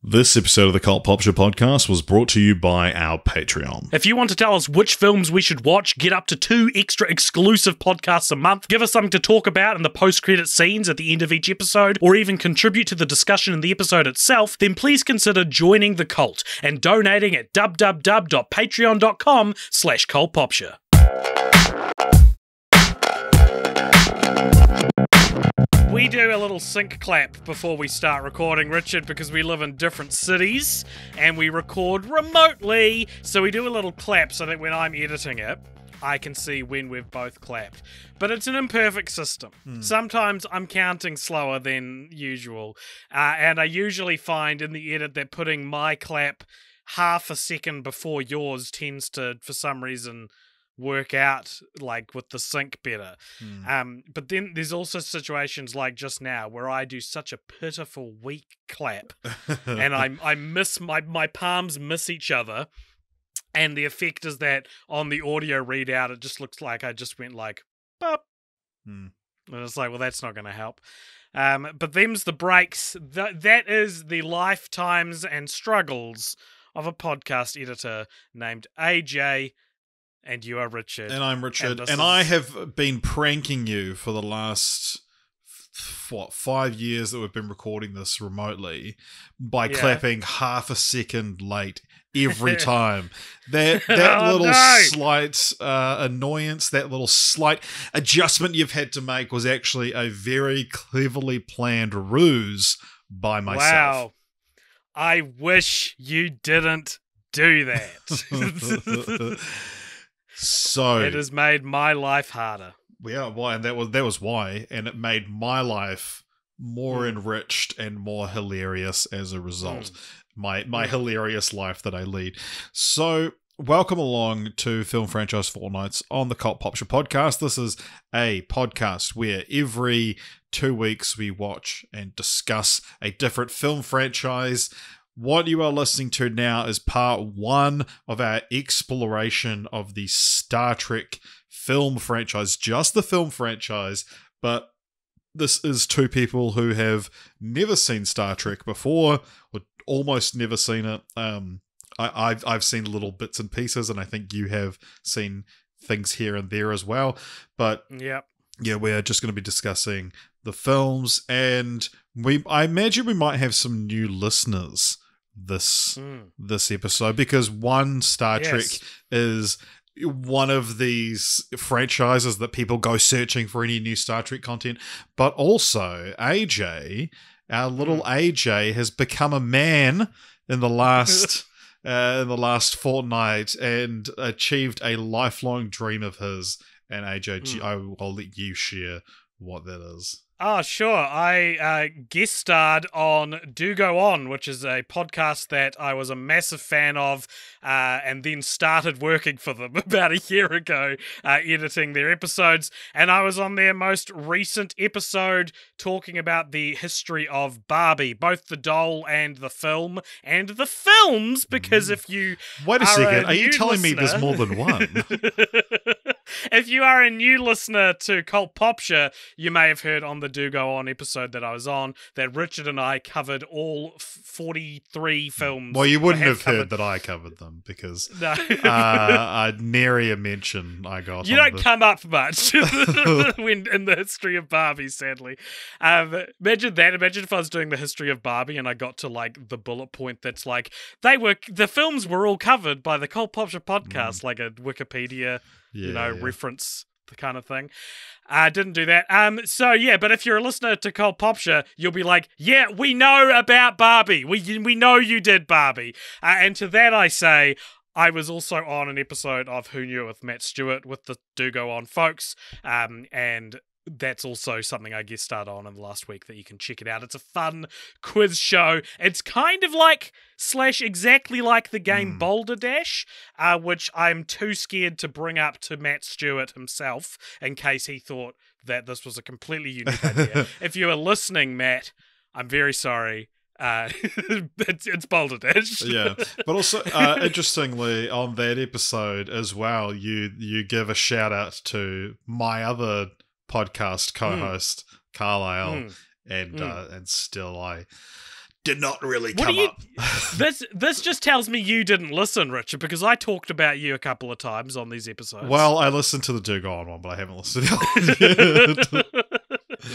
This episode of the Cult Pop Show podcast was brought to you by our Patreon. If you want to tell us which films we should watch, get up to 2 extra exclusive podcasts a month, give us something to talk about in the post-credit scenes at the end of each episode, or even contribute to the discussion in the episode itself, then please consider joining the cult and donating at www.patreon.com/cultpopshow. We do a little sync clap before we start recording, Richard, because we live in different cities and we record remotely. So we do a little clap so that when I'm editing it, I can see when we've both clapped. But it's an imperfect system. Sometimes I'm counting slower than usual. And I usually find in the edit that putting my clap half a second before yours tends to, for some reason, work out like with the sync better. But then there's also situations like just now where I do such a pitiful weak clap and I miss my palms miss each other, and the effect is that on the audio readout it just looks like I just went like bop. And it's like, well, that's not going to help. But them's the breaks. That is the lifetimes and struggles of a podcast editor named AJ. And you are Richard. And I'm Richard. And I have been pranking you for the last, 5 years that we've been recording this remotely by clapping half a second late every time. That little slight annoyance, that little slight adjustment you've had to make was actually a very cleverly planned ruse by myself. Wow. I wish you didn't do that. So it has made my life harder. Yeah, why? And that was why, and it made my life more enriched and more hilarious as a result. My hilarious life that I lead. So welcome along to Film Franchise Fortnights on the Cult Pop Show podcast. This is a podcast where every 2 weeks we watch and discuss a different film franchise. What you are listening to now is part 1 of our exploration of the Star Trek film franchise, just the film franchise, but this is 2 people who have never seen Star Trek before, or almost never seen it. I've seen little bits and pieces, and I think you have seen things here and there as well. But yeah, we're just going to be discussing the films, and I imagine we might have some new listeners this episode, because one Star Trek is one of these franchises that people go searching for any new Star Trek content, but also AJ, our little AJ, has become a man in the last fortnight and achieved a lifelong dream of his. And AJ, I'll let you share what that is. Oh, sure. I guest starred on Do Go On, which is a podcast that I was a massive fan of, and then started working for them about a year ago, editing their episodes. And I was on their most recent episode talking about the history of Barbie, both the doll and the film, and the films, because if you Wait a second, are you telling me there's more than one? If you are a new listener to Cult Pop Show, you may have heard on the Do Go On episode that I was on that Richard and I covered all 43 films. Well, you wouldn't have heard that I covered them because nary a mention I got. You don't come up much when in the history of Barbie, sadly. Imagine that. Imagine if I was doing the history of Barbie and I got to like the bullet point that's like the films were all covered by the Cult Pop Show podcast, like a Wikipedia. Reference, the kind of thing. I didn't do that. But if you're a listener to Cult Pop Show, you'll be like, yeah, we know about Barbie. We know you did Barbie. And to that I say, I was also on an episode of Who Knew It with Matt Stewart with the Do Go On folks. And that's also something I guest starred on in the last week that you can check it out. It's a fun quiz show. It's kind of like / exactly like the game Boulder Dash, which I'm too scared to bring up to Matt Stewart himself in case he thought that this was a completely unique idea. If you are listening, Matt, I'm very sorry. It's Boulder Dash. Yeah, but also interestingly on that episode as well, you give a shout out to my other podcast co-host Carlisle, and still I did not really What come do you? up. This just tells me you didn't listen, Richard, because I talked about you a couple of times on these episodes. Well, I listened to the Do Go On one, but I haven't listened to the other yet.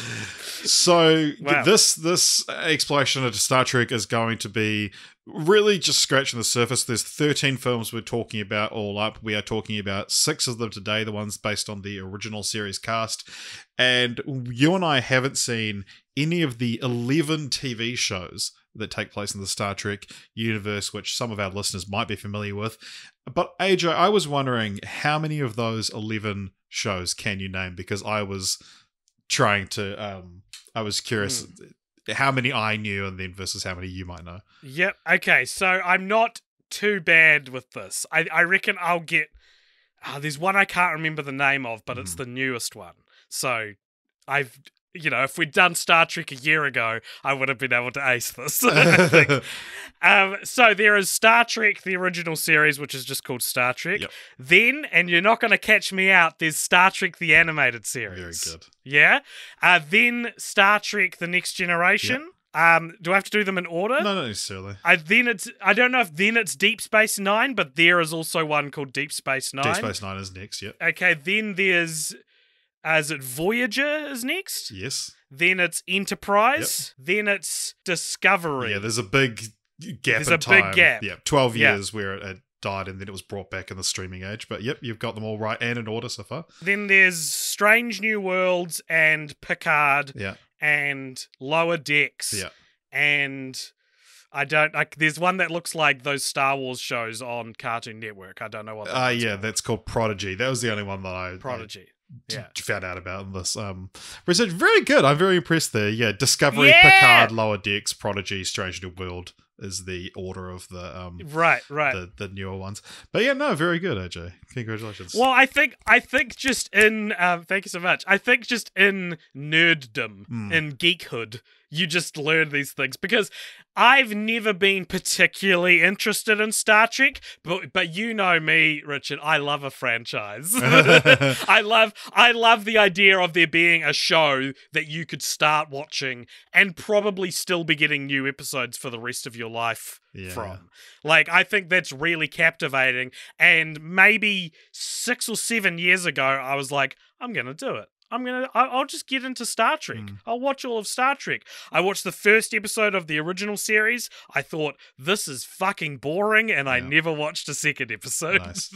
So Wow. this exploration into Star Trek is going to be really just scratching the surface. There's 13 films we're talking about all up. We are talking about 6 of them today, the ones based on the original series cast. And you and I haven't seen any of the 11 TV shows that take place in the Star Trek universe, which some of our listeners might be familiar with. But AJ, I was wondering how many of those 11 shows can you name? Because I was trying to, I was curious how many I knew and then versus how many you might know. Yep. Okay, so I'm not too bad with this. I reckon I'll get... there's one I can't remember the name of, but it's the newest one. So I've... if we'd done Star Trek a year ago, I would have been able to ace this, I think. So there is Star Trek, the original series, which is just called Star Trek. Yep. Then, and you're not going to catch me out, there's Star Trek, the animated series. Very good. Yeah? Then Star Trek, the Next Generation. Yep. Do I have to do them in order? No, not necessarily. I don't know if then it's Deep Space Nine, but there is also one called Deep Space Nine. Deep Space Nine is next, yep. Okay, then there's... is it Voyager is next? Yes. Then it's Enterprise. Yep. Then it's Discovery. Yeah, there's a big gap There's in a time. big gap. Yeah, 12 years where it died and then it was brought back in the streaming age. But yep, you've got them all right and in order so far. Then there's Strange New Worlds and Picard. Yeah. And Lower Decks. Yeah. And there's one that looks like those Star Wars shows on Cartoon Network. I don't know what that is. Yeah, that's called Prodigy. That was the only one that I found out about in this research. Very good. I'm very impressed there. Yeah, Discovery, Picard, Lower Decks, Prodigy, Strange New World is the order of the right the newer ones. But yeah, no, very good, AJ. Congratulations. Well, I think just in thank you so much. I think just in nerddom, in geekhood, you just learn these things because I've never been particularly interested in Star Trek, but you know me, Richard, I love a franchise. I love the idea of there being a show that you could start watching and probably still be getting new episodes for the rest of your life from. Like, I think that's really captivating, and maybe 6 or 7 years ago, I was like, I'm gonna do it. I'll just get into Star Trek. I'll watch all of Star Trek. I watched the first episode of the original series. I thought, this is fucking boring, and I never watched a second episode. Nice.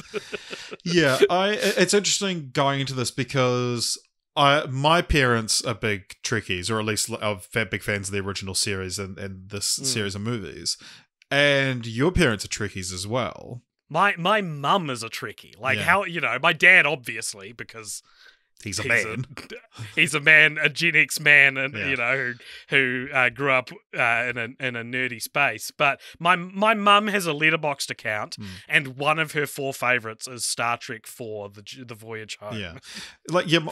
It's interesting going into this because my parents are big Trekkies, or at least are big fans of the original series and this series of movies. And your parents are Trekkies as well. My mum is a Trekkie. Like, how, my dad, obviously, because... He's a man. He's a man, a Gen X man, and who grew up in a nerdy space. But my mum has a Letterboxd account, and one of her 4 favorites is Star Trek 4: The Voyage Home.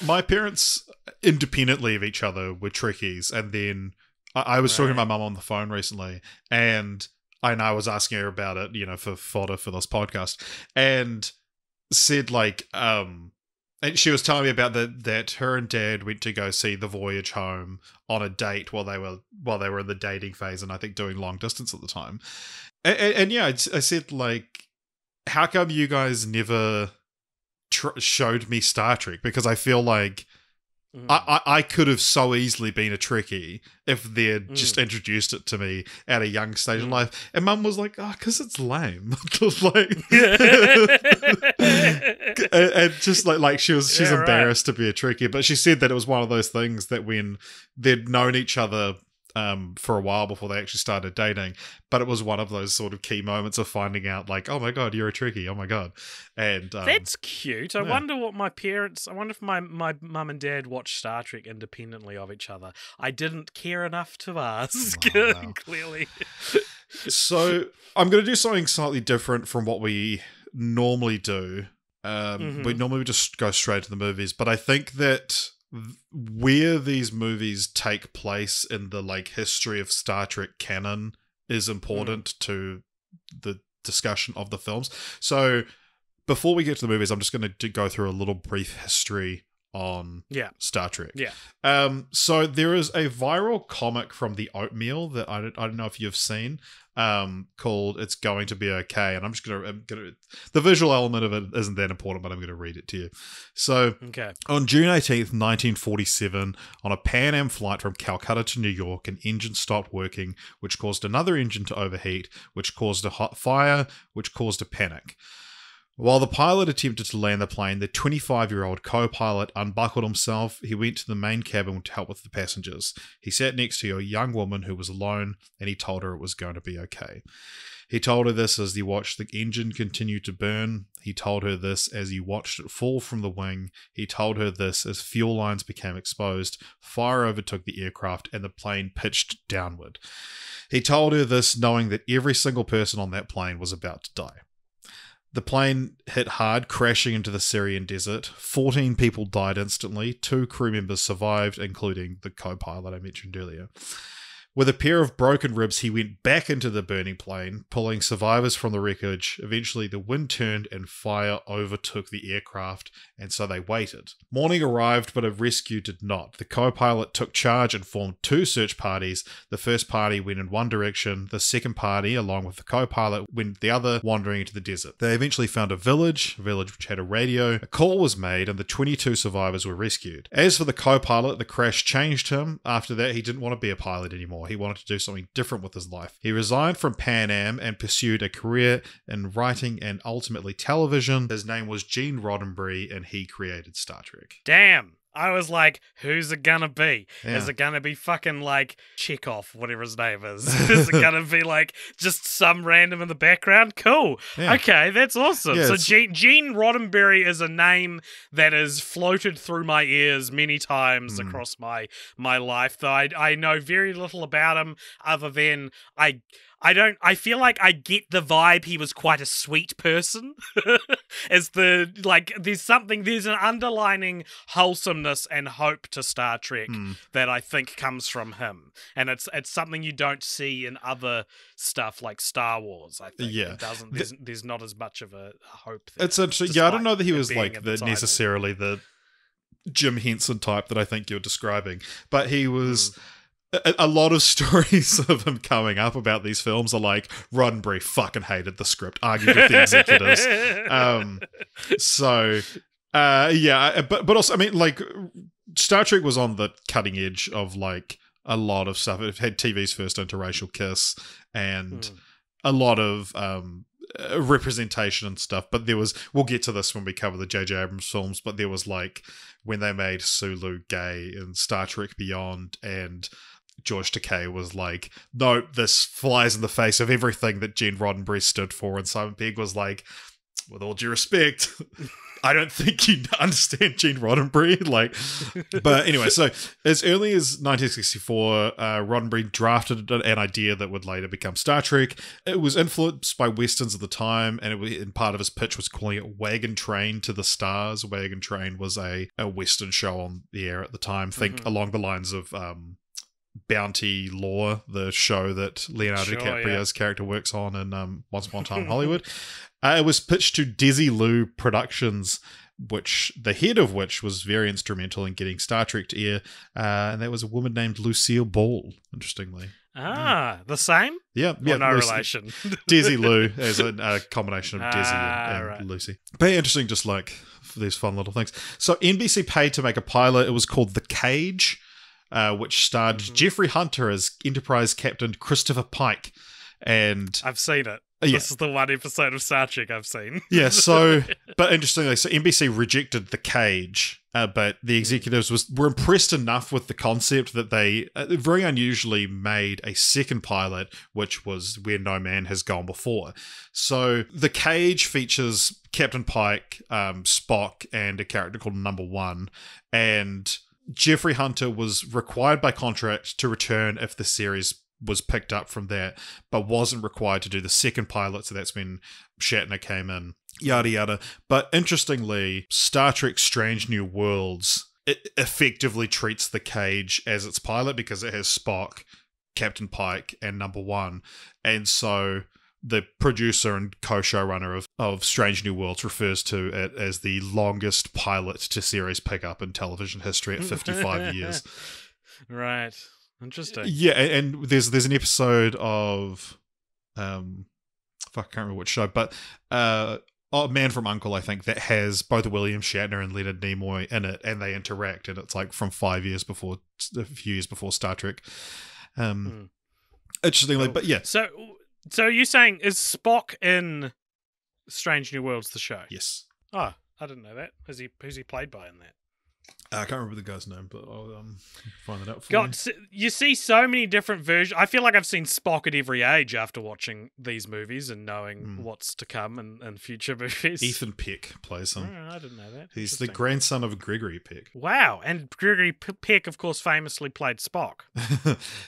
My parents independently of each other were Trekkies, and then I was talking to my mum on the phone recently, and I was asking her about it, for fodder for this podcast, and said and she was telling me about that her and Dad went to go see The Voyage Home on a date while they were in the dating phase, and I think doing long distance at the time. And I said, how come you guys never showed me Star Trek? Because I feel like I could have so easily been a Trekkie if they had just introduced it to me at a young stage in life. And Mum was like, because it's lame. and just she's embarrassed to be a Trekkie. But she said that it was one of those things that when they'd known each other for a while before they actually started dating, but it was one of those sort of key moments of finding out, oh my god, you're a Trekkie, oh my god. And that's cute. I wonder if my mum and dad watched Star Trek independently of each other. I didn't care enough to ask. Wow. Clearly. So I'm going to do something slightly different from what we normally do. We normally just go straight to the movies, but I think that where these movies take place in the history of Star Trek canon is important to the discussion of the films. So before we get to the movies, I'm just going to go through a little brief history on Yeah. Star Trek. Yeah. So there is a viral comic from the Oatmeal that I don't know if you've seen, called "It's Going to Be Okay," and I'm gonna the visual element of it isn't that important, but I'm gonna read it to you. So, Okay. on June 18th, 1947, on a Pan Am flight from Calcutta to New York, an engine stopped working, which caused another engine to overheat, which caused a hot fire, which caused a panic. While the pilot attempted to land the plane, the 25-year-old co-pilot unbuckled himself. He went to the main cabin to help with the passengers. He sat next to a young woman who was alone, and he told her it was going to be okay. He told her this as he watched the engine continue to burn. He told her this as he watched it fall from the wing. He told her this as fuel lines became exposed, fire overtook the aircraft, and the plane pitched downward. He told her this knowing that every single person on that plane was about to die. The plane hit hard, crashing into the Syrian desert. 14 people died instantly. 2 crew members survived, including the co-pilot I mentioned earlier. With a pair of broken ribs, he went back into the burning plane, pulling survivors from the wreckage. Eventually, the wind turned and fire overtook the aircraft, and so they waited. Morning arrived, but a rescue did not. The co-pilot took charge and formed 2 search parties. The first party went in one direction. The second party, along with the co-pilot, went the other, wandering into the desert. They eventually found a village which had a radio. A call was made, and the 22 survivors were rescued. As for the co-pilot, the crash changed him. After that, he didn't want to be a pilot anymore. He wanted to do something different with his life. He resigned from Pan Am and pursued a career in writing and ultimately television. His name was Gene Roddenberry, and he created Star Trek. Damn. I was like, who's it gonna be? Yeah. Is it gonna be fucking like Chekhov, whatever his name is? Is it gonna be like just some random in the background? Cool. Yeah. Okay, that's awesome. Yeah, so Gene Roddenberry is a name that has floated through my ears many times across my life, though I know very little about him other than I feel like I get the vibe he was quite a sweet person. There's an underlining wholesomeness and hope to Star Trek that I think comes from him. And it's something you don't see in other stuff like Star Wars, I think. Yeah. It doesn't there's not as much of a hope there. It's interesting. Yeah, I don't know that he was being like in the title. necessarily the Jim Henson type that I think you're describing, but he was... A lot of stories of him coming up about these films are like, Roddenberry fucking hated the script, argued with the executives. But also, I mean, like, Star Trek was on the cutting edge of like a lot of stuff. It had TV's first interracial kiss and a lot of representation and stuff. But there was, we'll get to this when we cover the J.J. Abrams films, but there was like when they made Sulu gay in Star Trek Beyond, and George Takei was like, no, this flies in the face of everything that Gene Roddenberry stood for. And Simon Pegg was like, with all due respect, I don't think you understand Gene Roddenberry. But anyway, so as early as 1964, Roddenberry drafted an idea that would later become Star Trek. It was influenced by westerns at the time, and part of his pitch was calling it Wagon Train to the Stars. Wagon Train was a western show on the air at the time. Think along the lines of Bounty Law, the show that Leonardo DiCaprio's character works on in Once Upon a Time in Hollywood. It was pitched to Desilu Productions, which the head of which was very instrumental in getting Star Trek to air, and that was a woman named Lucille Ball, interestingly. The same? Yeah, no relation. Desilu as a combination of Desi and Lucy. But interesting, just like these fun little things. So NBC paid to make a pilot. It was called The Cage, which starred Jeffrey Hunter as Enterprise Captain Christopher Pike. And I've seen it. Yeah. This is the one episode of Star Trek I've seen. Yeah, so, but interestingly, so NBC rejected The Cage, but the executives were impressed enough with the concept that they very unusually made a second pilot, which was Where No Man Has Gone Before. So The Cage features Captain Pike, Spock, and a character called Number One, and Jeffrey Hunter was required by contract to return if the series was picked up from that, but wasn't required to do the second pilot, so that's when Shatner came in, yada yada. But interestingly, Star Trek Strange New Worlds, it effectively treats The Cage as its pilot because it has Spock, Captain Pike, and Number One. And so the producer and co-showrunner of Strange New Worlds refers to it as the longest pilot to series pickup in television history at 55 years. Right. Interesting. Yeah, and there's an episode of I can't remember which show, but Man from U.N.C.L.E., I think, that has both William Shatner and Leonard Nimoy in it, and they interact, and it's like from a few years before Star Trek. Interestingly, Cool. but yeah. So you're saying, is Spock in Strange New Worlds the show? Yes. Oh, I didn't know that. Who's he played by in that? I can't remember the guy's name, but I'll find that out for God, you see so many different versions. I feel like I've seen Spock at every age after watching these movies and knowing what's to come in future movies. Ethan Peck plays him. Oh, I didn't know that. He's the grandson of Gregory Peck. Wow, and Gregory Peck, of course, famously played Spock.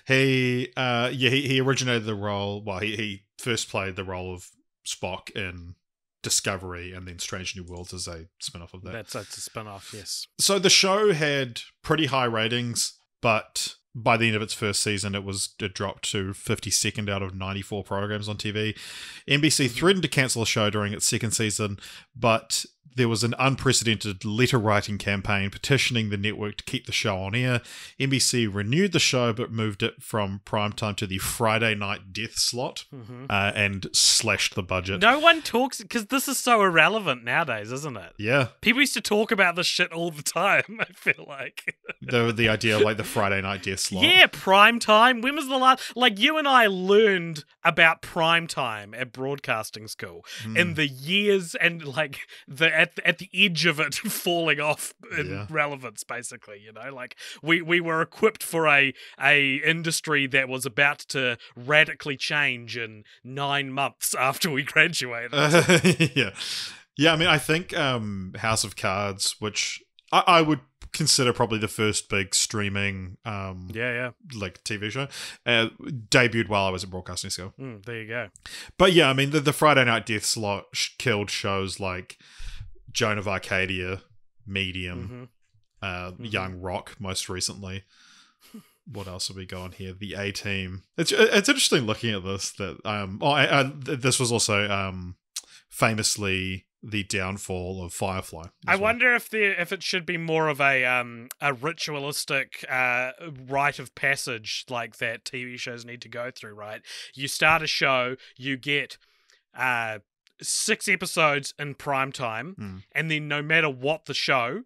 He originated the role. Well, he first played the role of Spock in Discovery, and then Strange New Worlds is a spin-off of that. That's a spin-off, yes. So the show had pretty high ratings, but by the end of its first season, it dropped to 52nd out of 94 programs on TV. NBC threatened to cancel the show during its second season, but there was an unprecedented letter-writing campaign petitioning the network to keep the show on air. NBC renewed the show, but moved it from primetime to the Friday night death slot and slashed the budget. No one talks, because this is so irrelevant nowadays, isn't it? Yeah. People used to talk about this shit all the time, I feel like. The idea of like the Friday night death slot. Yeah, prime time. When was the last... Like, you and I learned about prime time at broadcasting school in the years and like at the edge of it falling off in relevance, basically, you know? Like, we were equipped for a industry that was about to radically change in 9 months after we graduated. Yeah, I mean, I think House of Cards, which I would consider probably the first big streaming like TV show, debuted while I was at broadcasting school. There you go. But yeah, I mean, the Friday night death slot killed shows like Joan of Arcadia, Medium, Young Rock most recently. What else have we got on here? The A-Team. It's interesting looking at this. This was also famously the downfall of Firefly. I wonder if it should be more of a ritualistic rite of passage like that TV shows need to go through, right? You start a show, you get 6 episodes in prime time, and then no matter what the show,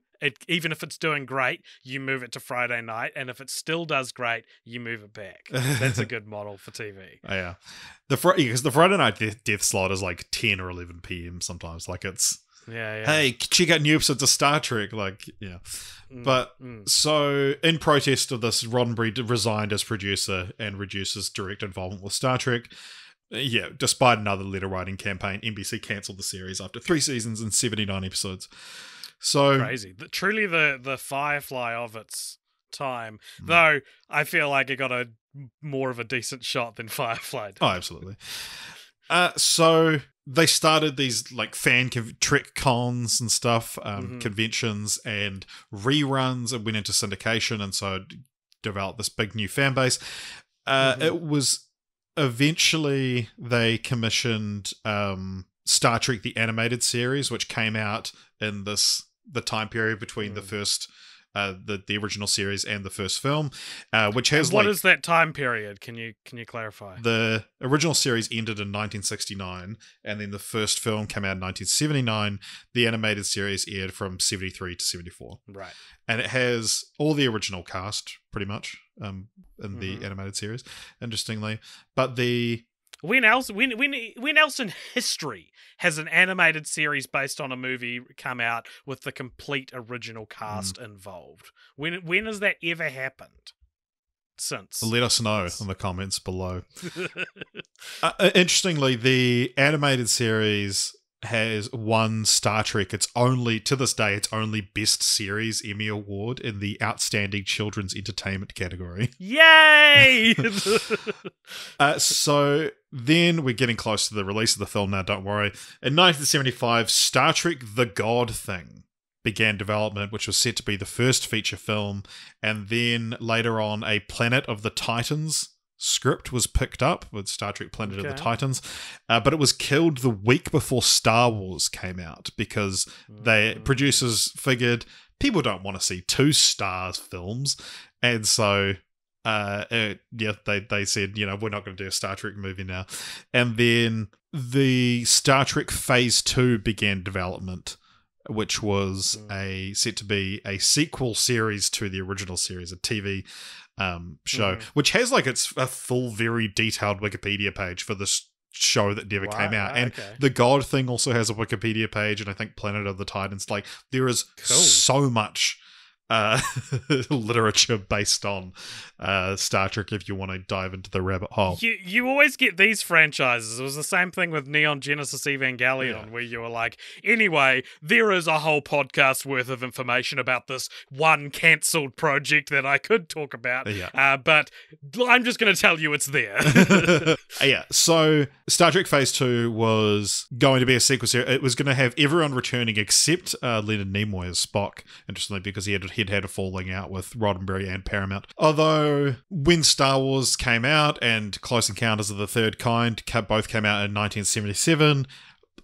even if it's doing great, you move it to Friday night, and if it still does great, you move it back. That's a good model for TV. Oh, yeah. Because the Friday night death slot is like 10 or 11 p.m. sometimes. Like it's, hey, check out new episodes of Star Trek. Like, yeah. So in protest of this, Roddenberry resigned as producer and reduced his direct involvement with Star Trek. Yeah, despite another letter writing campaign, NBC cancelled the series after 3 seasons and 79 episodes. So crazy. Truly the Firefly of its time. Though I feel like it got a more of a decent shot than Firefly did. Oh, absolutely. So they started these like fan Trek cons and stuff, conventions and reruns, and went into syndication, and so developed this big new fan base. It was eventually they commissioned Star Trek the Animated Series, which came out in the time period between the first the original series and the first film, which has what is that time period? Can you clarify? The original series ended in 1969, and then the first film came out in 1979. The animated series aired from 73 to 74. Right, and it has all the original cast pretty much in the animated series. Interestingly, but when else in history has an animated series based on a movie come out with the complete original cast involved? When has that ever happened? Since. Let us know in the comments below. Interestingly, the animated series has won Star Trek its only Best Series Emmy Award in the Outstanding Children's Entertainment category. Yay! So then we're getting close to the release of the film now, don't worry. In 1975, Star Trek The God Thing began development, which was set to be the first feature film, and then later on a Planet of the Titans script was picked up with Star Trek Planet of the Okay. Titans, but it was killed the week before Star Wars came out because producers figured people don't want to see 2 Stars films, and so they said, you know, we're not going to do a Star Trek movie now. And then the Star Trek Phase 2 began development, which was set to be a sequel series to the original series, a TV show, which has like a full, very detailed Wikipedia page for this show that never came out. And the God Thing also has a Wikipedia page, and I think Planet of the Titans. Like, there is so much literature based on Star Trek if you want to dive into the rabbit hole. You always get these franchises. It was the same thing with Neon Genesis Evangelion, where you were like, anyway, there is a whole podcast worth of information about this one cancelled project that I could talk about, but I'm just going to tell you it's there. So Star Trek Phase 2 was going to be a sequel series. It was going to have everyone returning except Leonard Nimoy as Spock, interestingly, because he'd had a falling out with Roddenberry and Paramount. Although, when Star Wars came out and Close Encounters of the Third Kind both came out in 1977,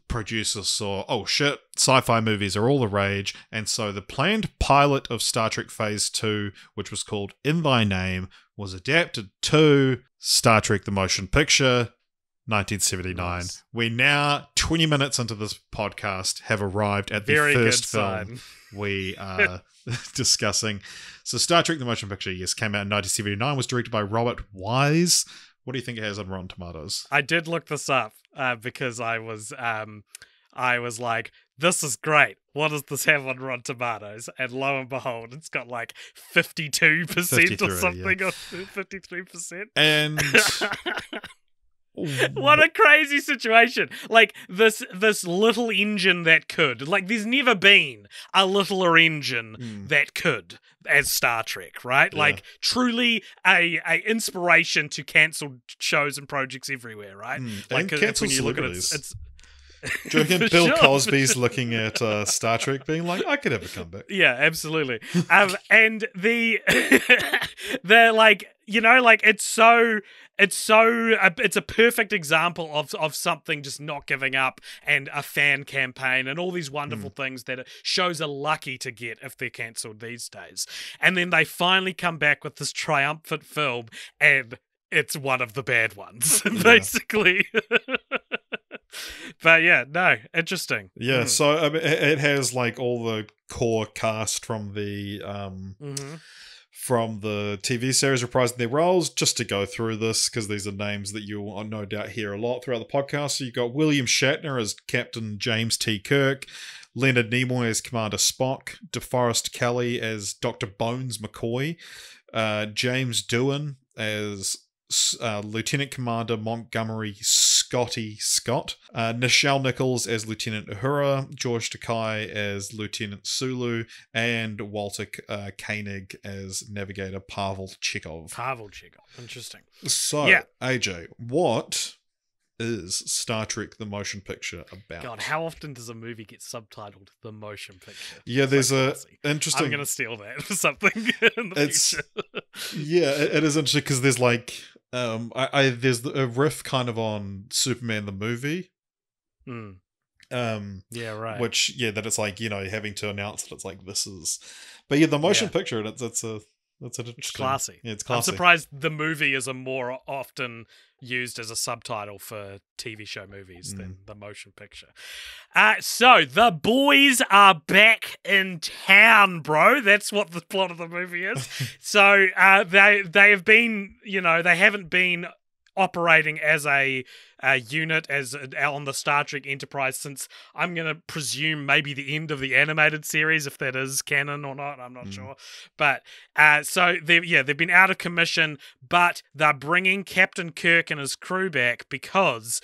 producers saw, oh shit, sci-fi movies are all the rage, and so the planned pilot of Star Trek Phase 2, which was called In Thy Name, was adapted to Star Trek the Motion Picture, 1979. Nice. We now, 20 minutes into this podcast, have arrived at the first film we are discussing. So Star Trek the Motion Picture, yes, came out in 1979, was directed by Robert Wise. What do you think it has on Rotten Tomatoes? I did look this up because I was like, this is great. What does this have on Rotten Tomatoes? And lo and behold, it's got like 52% or something, or 53%. And what a crazy situation. Like, this little engine that could. Like, there's never been a littler engine that could as Star Trek, right? Yeah. Like, truly a inspiration to cancelled shows and projects everywhere, right? Like, and when you look at it, do you reckon Bill Cosby's looking at Star Trek being like, I could have a comeback? Yeah, absolutely. And they're like, you know, like, it's a perfect example of something just not giving up, and a fan campaign and all these wonderful things that shows are lucky to get if they're cancelled these days. And then they finally come back with this triumphant film, and it's one of the bad ones, basically. But yeah, no, interesting. Yeah, so I mean, it has like all the core cast from the TV series reprising their roles. Just to go through this, because these are names that you will no doubt hear a lot throughout the podcast. So you got William Shatner as Captain James T. Kirk, Leonard Nimoy as Commander Spock, DeForest Kelley as Dr. Bones McCoy, James Doohan as Lieutenant Commander Montgomery Scotty Scott, Nichelle Nichols as Lieutenant Uhura, George Takei as Lieutenant Sulu, and Walter Koenig as Navigator Pavel Chekhov. Interesting. So, AJ, what is Star Trek the Motion Picture about? God, how often does a movie get subtitled The Motion Picture? Yeah, there's interesting... I'm going to steal that for something in the future. Yeah, it is interesting because there's like... there's a riff kind of on Superman the movie. Yeah, right. Which, that it's like, you know, having to announce that it's like, this is... But yeah, the motion picture, it's classy. Yeah, it's classy. I'm surprised the movie is more often used as a subtitle for TV show movies than the motion picture. So the boys are back in town, bro. That's what the plot of the movie is. So they have been, you know, they haven't been operating as a unit as on the Star Trek Enterprise since, I'm going to presume, maybe the end of the animated series, if that is canon or not, I'm not sure. But so they've been out of commission, but they're bringing Captain Kirk and his crew back because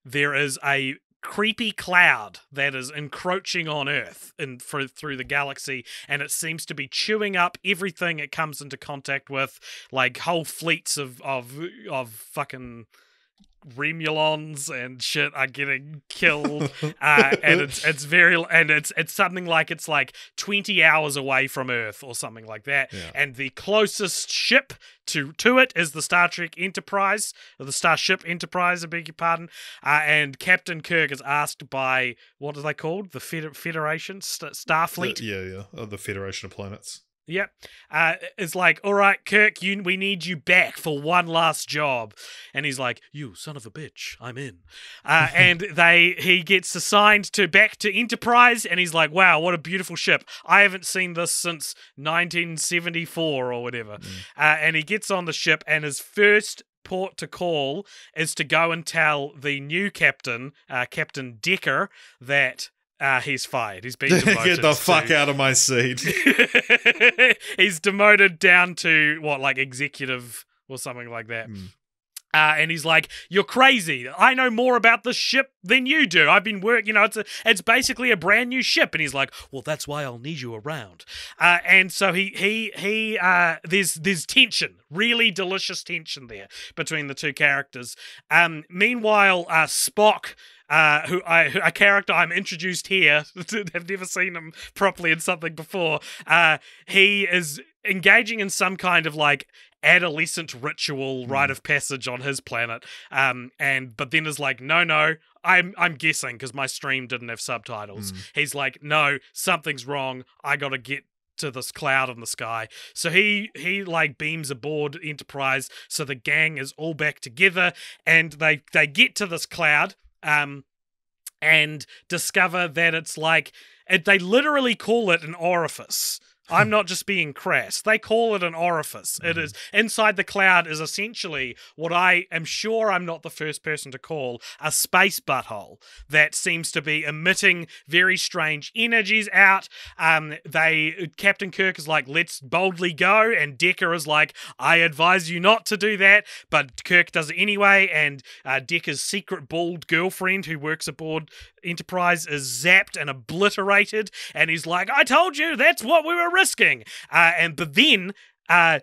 there is a creepy cloud that is encroaching on Earth and through the galaxy, and it seems to be chewing up everything it comes into contact with, like whole fleets of fucking Remulons and shit are getting killed, and it's something like it's like 20 hours away from Earth or something like that, and the closest ship to it is the Star Trek Enterprise, or the Starship Enterprise, I beg your pardon, and Captain Kirk is asked by, what are they called? The Federation? Starfleet? The Federation of Planets. Yep. It's like, all right, Kirk, we need you back for one last job. And he's like, you son of a bitch, I'm in. And he gets assigned back to Enterprise, and he's like, wow, what a beautiful ship. I haven't seen this since 1974 or whatever. And he gets on the ship, and his first port to call is to go and tell the new captain, Captain Decker, that he's fired. He's been demoted. Get the fuck out of my seat. He's demoted down to executive or something like that. And he's like, "You're crazy. I know more about this ship than you do. I've been working. It's basically a brand new ship." And he's like, "Well, that's why I'll need you around." And so there's tension, really delicious tension there between the two characters. Meanwhile, Spock, a character I'm introduced here, have never seen him properly in something before. He is engaging in some kind of adolescent ritual rite of passage on his planet, but then is like, no, I'm guessing because my stream didn't have subtitles. He's like, no, something's wrong. I gotta get to this cloud in the sky. So he beams aboard Enterprise. So the gang is all back together, and they get to this cloud. And discover that it's they literally call it an orifice. I'm not just being crass. They call it an orifice. It is inside the cloud is essentially what I am sure I'm not the first person to call a space butthole that seems to be emitting very strange energies out. Captain Kirk is like, let's boldly go, and Decker is like, I advise you not to do that, but Kirk does it anyway, and Decker's secret bald girlfriend who works aboard Enterprise is zapped and obliterated, and he's like, I told you, that's what we were risking. But then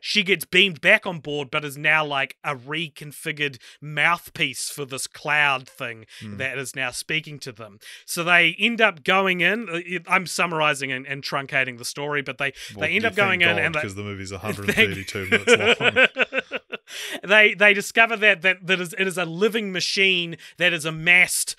she gets beamed back on board, but is now like a reconfigured mouthpiece for this cloud thing that is now speaking to them. So they end up going in. I'm summarizing and truncating the story, but they end up going in, and because the movie's 132 minutes long. They discover that it is a living machine that has amassed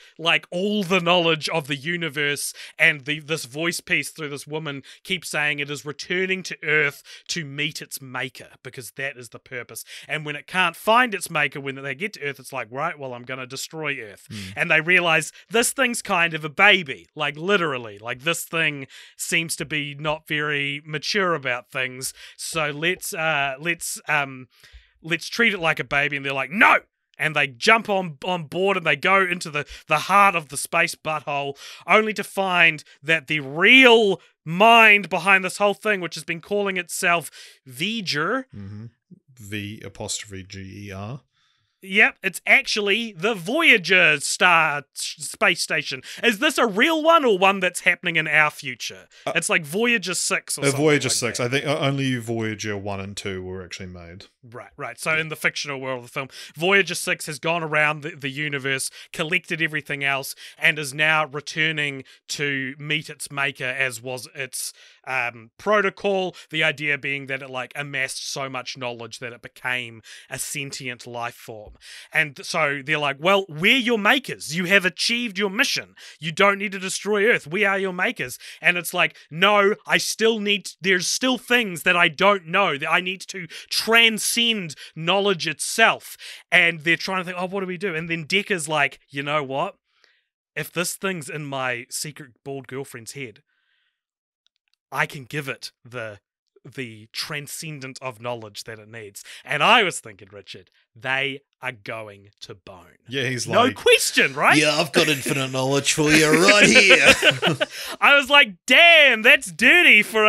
all the knowledge of the universe, and this voice piece through this woman keeps saying it is returning to Earth to meet its maker, because that is the purpose. And when it can't find its maker, when they get to Earth, it's like, right, well, I'm going to destroy Earth. And they realize this thing's kind of a baby, literally. This thing seems to be not very mature about things. So let's treat it like a baby. And they're like, no! And they jump on board, and they go into the heart of the space butthole, only to find that the real mind behind this whole thing, which has been calling itself V'ger, V''Ger. Yep, it's actually the Voyager space station. Is this a real one, or one that's happening in our future? It's like Voyager 6 or something. Voyager like 6. That. I think only Voyager 1 and 2 were actually made. Right. So in the fictional world of the film, Voyager 6 has gone around the universe, collected everything else, and is now returning to meet its maker, as was its protocol. The idea being that it amassed so much knowledge that it became a sentient life form. And so they're like, well, we're your makers. You have achieved your mission. You don't need to destroy Earth. We are your makers. And it's like, no, there's still things that I don't know, that I need to transcend knowledge itself. And they're trying to think, oh, what do we do? And then Decker's like, you know what? If this thing's in my secret bald girlfriend's head, I can give it the transcendent of knowledge that it needs. And I was thinking, Richard, they are going to bone. Yeah, he's no like... No question, right? Yeah, I've got infinite knowledge for you right here. I was like, damn, that's dirty for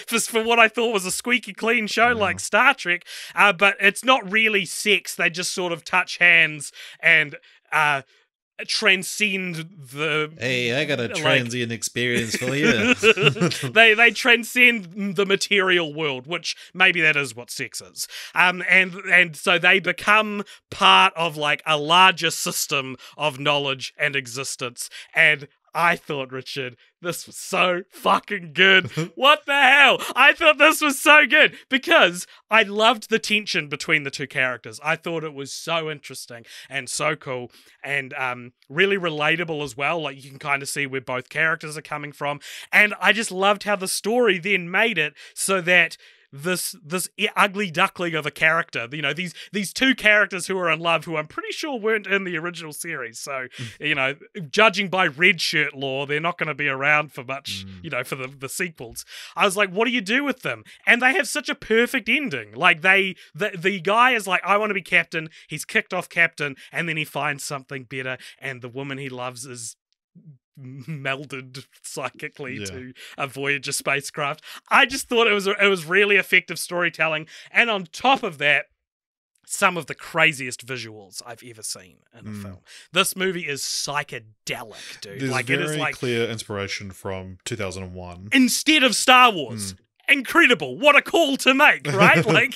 for what I thought was a squeaky clean show like Star Trek. But it's not really sex. They just sort of touch hands, and transcend the... Hey, I got a transient experience for you. they transcend the material world, which maybe that is what sex is. And so they become part of like a larger system of knowledge and existence. And I thought, Richard, this was so fucking good. What the hell? I thought this was so good because I loved the tension between the two characters. I thought it was so interesting and so cool and really relatable as well. Like you can kind of see where both characters are coming from. And I just loved how the story then made it so that this ugly duckling of a character, you know, these two characters who are in love, who I'm pretty sure weren't in the original series. So, you know, judging by red shirt law, they're not going to be around for much, you know, for the sequels. I was like, what do you do with them? And they have such a perfect ending. Like the guy is like, I want to be captain. He's kicked off captain, and then he finds something better, and the woman he loves is melded psychically to a Voyager spacecraft. I just thought it was really effective storytelling, and on top of that, some of the craziest visuals I've ever seen in a film. This movie is psychedelic, dude. There's like very it is like clear inspiration from 2001 instead of Star Wars. Incredible. What a call to make, right? Like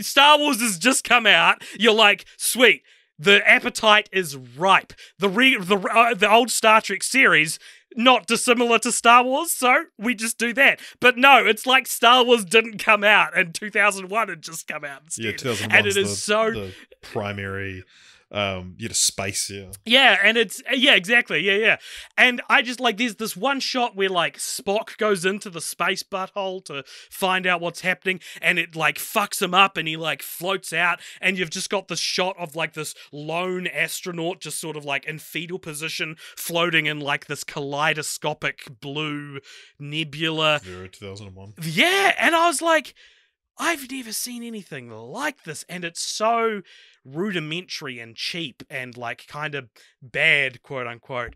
Star Wars has just come out. You're like, sweet. The appetite is ripe. The old Star Trek series, not dissimilar to Star Wars, so we just do that. But no, it's like Star Wars didn't come out, and 2001 had just come out instead. Yeah, 2001 and it is the primary space, Yeah, and it's, exactly, yeah. And I just, like, there's this one shot where, like, Spock goes into the space butthole to find out what's happening, and it, like, fucks him up, and he, like, floats out, and you've just got this shot of, like, this lone astronaut just sort of, like, in fetal position, floating in, like, this kaleidoscopic blue nebula. 2001. Yeah, and I was like, I've never seen anything like this, and it's so rudimentary and cheap and like kind of bad, quote unquote.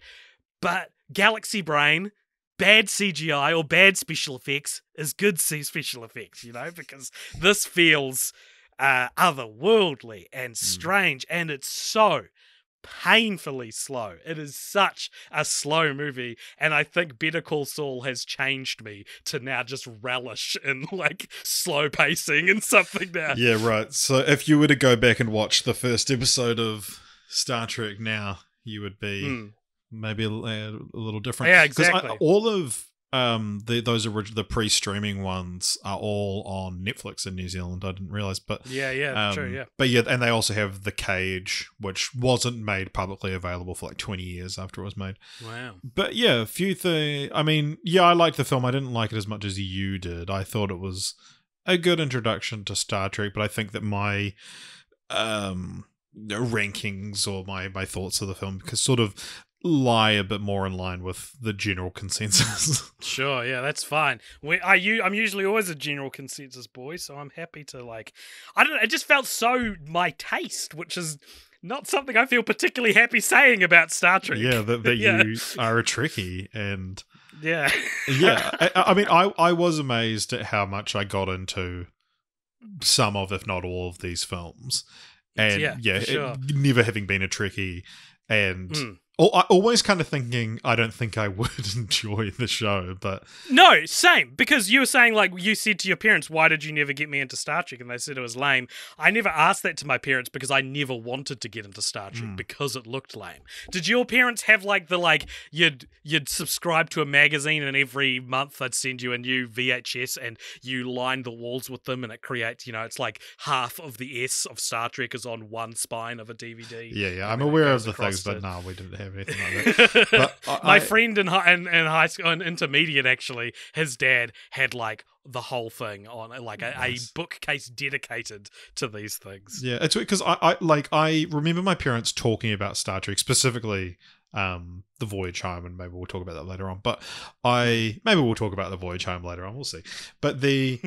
But Galaxy Brain, bad CGI or bad special effects is good special effects, you know, because this feels otherworldly and strange, and it's so painfully slow. It is such a slow movie, and I think Better Call Saul has changed me to now just relish in like slow pacing and something now. Yeah, right. So if you were to go back and watch the first episode of Star Trek now, you would be maybe a little different. Yeah, exactly. All of the pre-streaming ones are all on Netflix in New Zealand. I didn't realize, but true, yeah. But yeah, and they also have The Cage, which wasn't made publicly available for like 20 years after it was made. Wow. But yeah, a few things. I mean, yeah, I liked the film. I didn't like it as much as you did. I thought it was a good introduction to Star Trek, but I think that my rankings or my thoughts of the film sort of lie a bit more in line with the general consensus. Sure, yeah, that's fine. I'm usually always a general consensus boy, so I'm happy to like. I don't know. It just felt so my taste, which is not something I feel particularly happy saying about Star Trek. Yeah, that you are a Trekkie, and yeah. I mean, I was amazed at how much I got into some of, if not all of these films, and sure. Never having been a Trekkie, and. I always kind of thinking, I don't think I would enjoy the show, but... No, same, because you were saying, like, you said to your parents, why did you never get me into Star Trek? And they said it was lame. I never asked that to my parents because I never wanted to get into Star Trek because it looked lame. Did your parents have, like, you'd subscribe to a magazine and every month they'd send you a new VHS and you line the walls with them and it creates, it's like half of the S of Star Trek is on one spine of a DVD. Yeah, I'm aware of the things, but no, we didn't have anything like that. But my friend in high school, in intermediate actually, his dad had like the whhole thing on like a bookcase dedicated to these things. Yeah, it's weird because I remember my parents talking about Star Trek, specifically the Voyage Home, and maybe we'll talk about that later on. But maybe we'll talk about the Voyage Home later on. We'll see. But if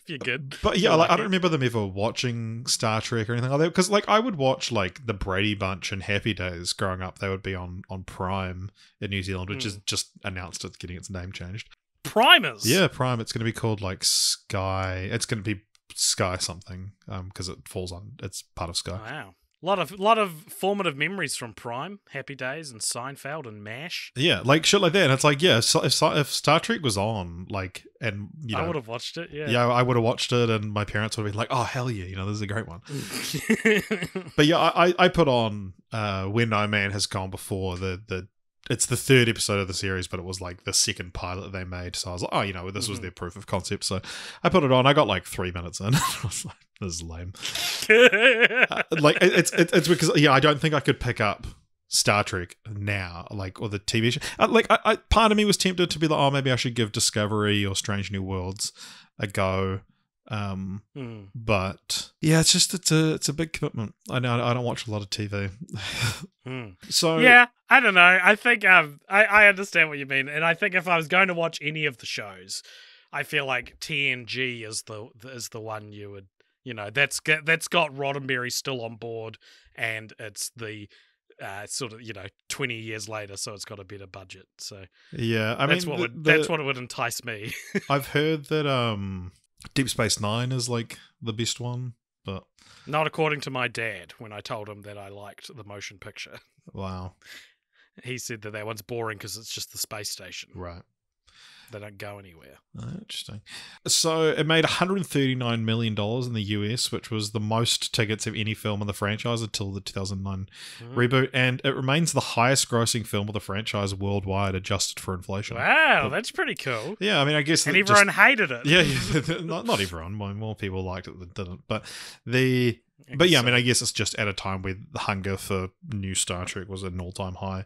you're good. But yeah, I don't remember them ever watching Star Trek or anything like that. Because like I would watch like the Brady Bunch and Happy Days growing up. They would be on Prime in New Zealand, which is just announced it's getting its name changed. Primers. Yeah, Prime. It's going to be called like Sky. It's going to be Sky something because it falls on. It's part of Sky. Wow. Lot of formative memories from Prime, Happy Days, and Seinfeld, and MASH. Yeah, like shit like that. And it's like, yeah, so if Star Trek was on, like, and you know, I would have watched it. Yeah, yeah, I would have watched it, and my parents would have been like, "Oh hell yeah, you know, this is a great one." But yeah, I put on When No Man Has Gone Before. It's the third episode of the series, but it was like the second pilot they made. So I was like, oh, you know, this was their proof of concept. So I put it on. I got like 3 minutes in. I was like, this is lame. Like it's because I don't think I could pick up Star Trek now, like, or the TV show. I part of me was tempted to be like, oh, maybe I should give Discovery or Strange New Worlds a go. But yeah, it's a big commitment. I know I don't watch a lot of TV. So yeah, I don't know. I think I understand what you mean, and I think if I was going to watch any of the shows, I feel like TNG is the one you would, you know, that's got Roddenberry still on board, and it's the sort of, you know, 20 years later, so it's got a better budget. So yeah, that's what would entice me. I've heard that Deep Space Nine is like the best one, but not according to my dad when I told him that I liked the motion picture. Wow. He said that one's boring because it's just the space station. Right. They don't go anywhere. Oh, interesting. So it made $139 million in the US, which was the most tickets of any film in the franchise until the 2009 reboot, and it remains the highest grossing film of the franchise worldwide, adjusted for inflation. Wow, that's pretty cool. Yeah, I mean, I guess... And everyone hated it. Yeah, not everyone. More people liked it than didn't. But yeah, I mean, I guess it's just at a time where the hunger for new Star Trek was at an all-time high.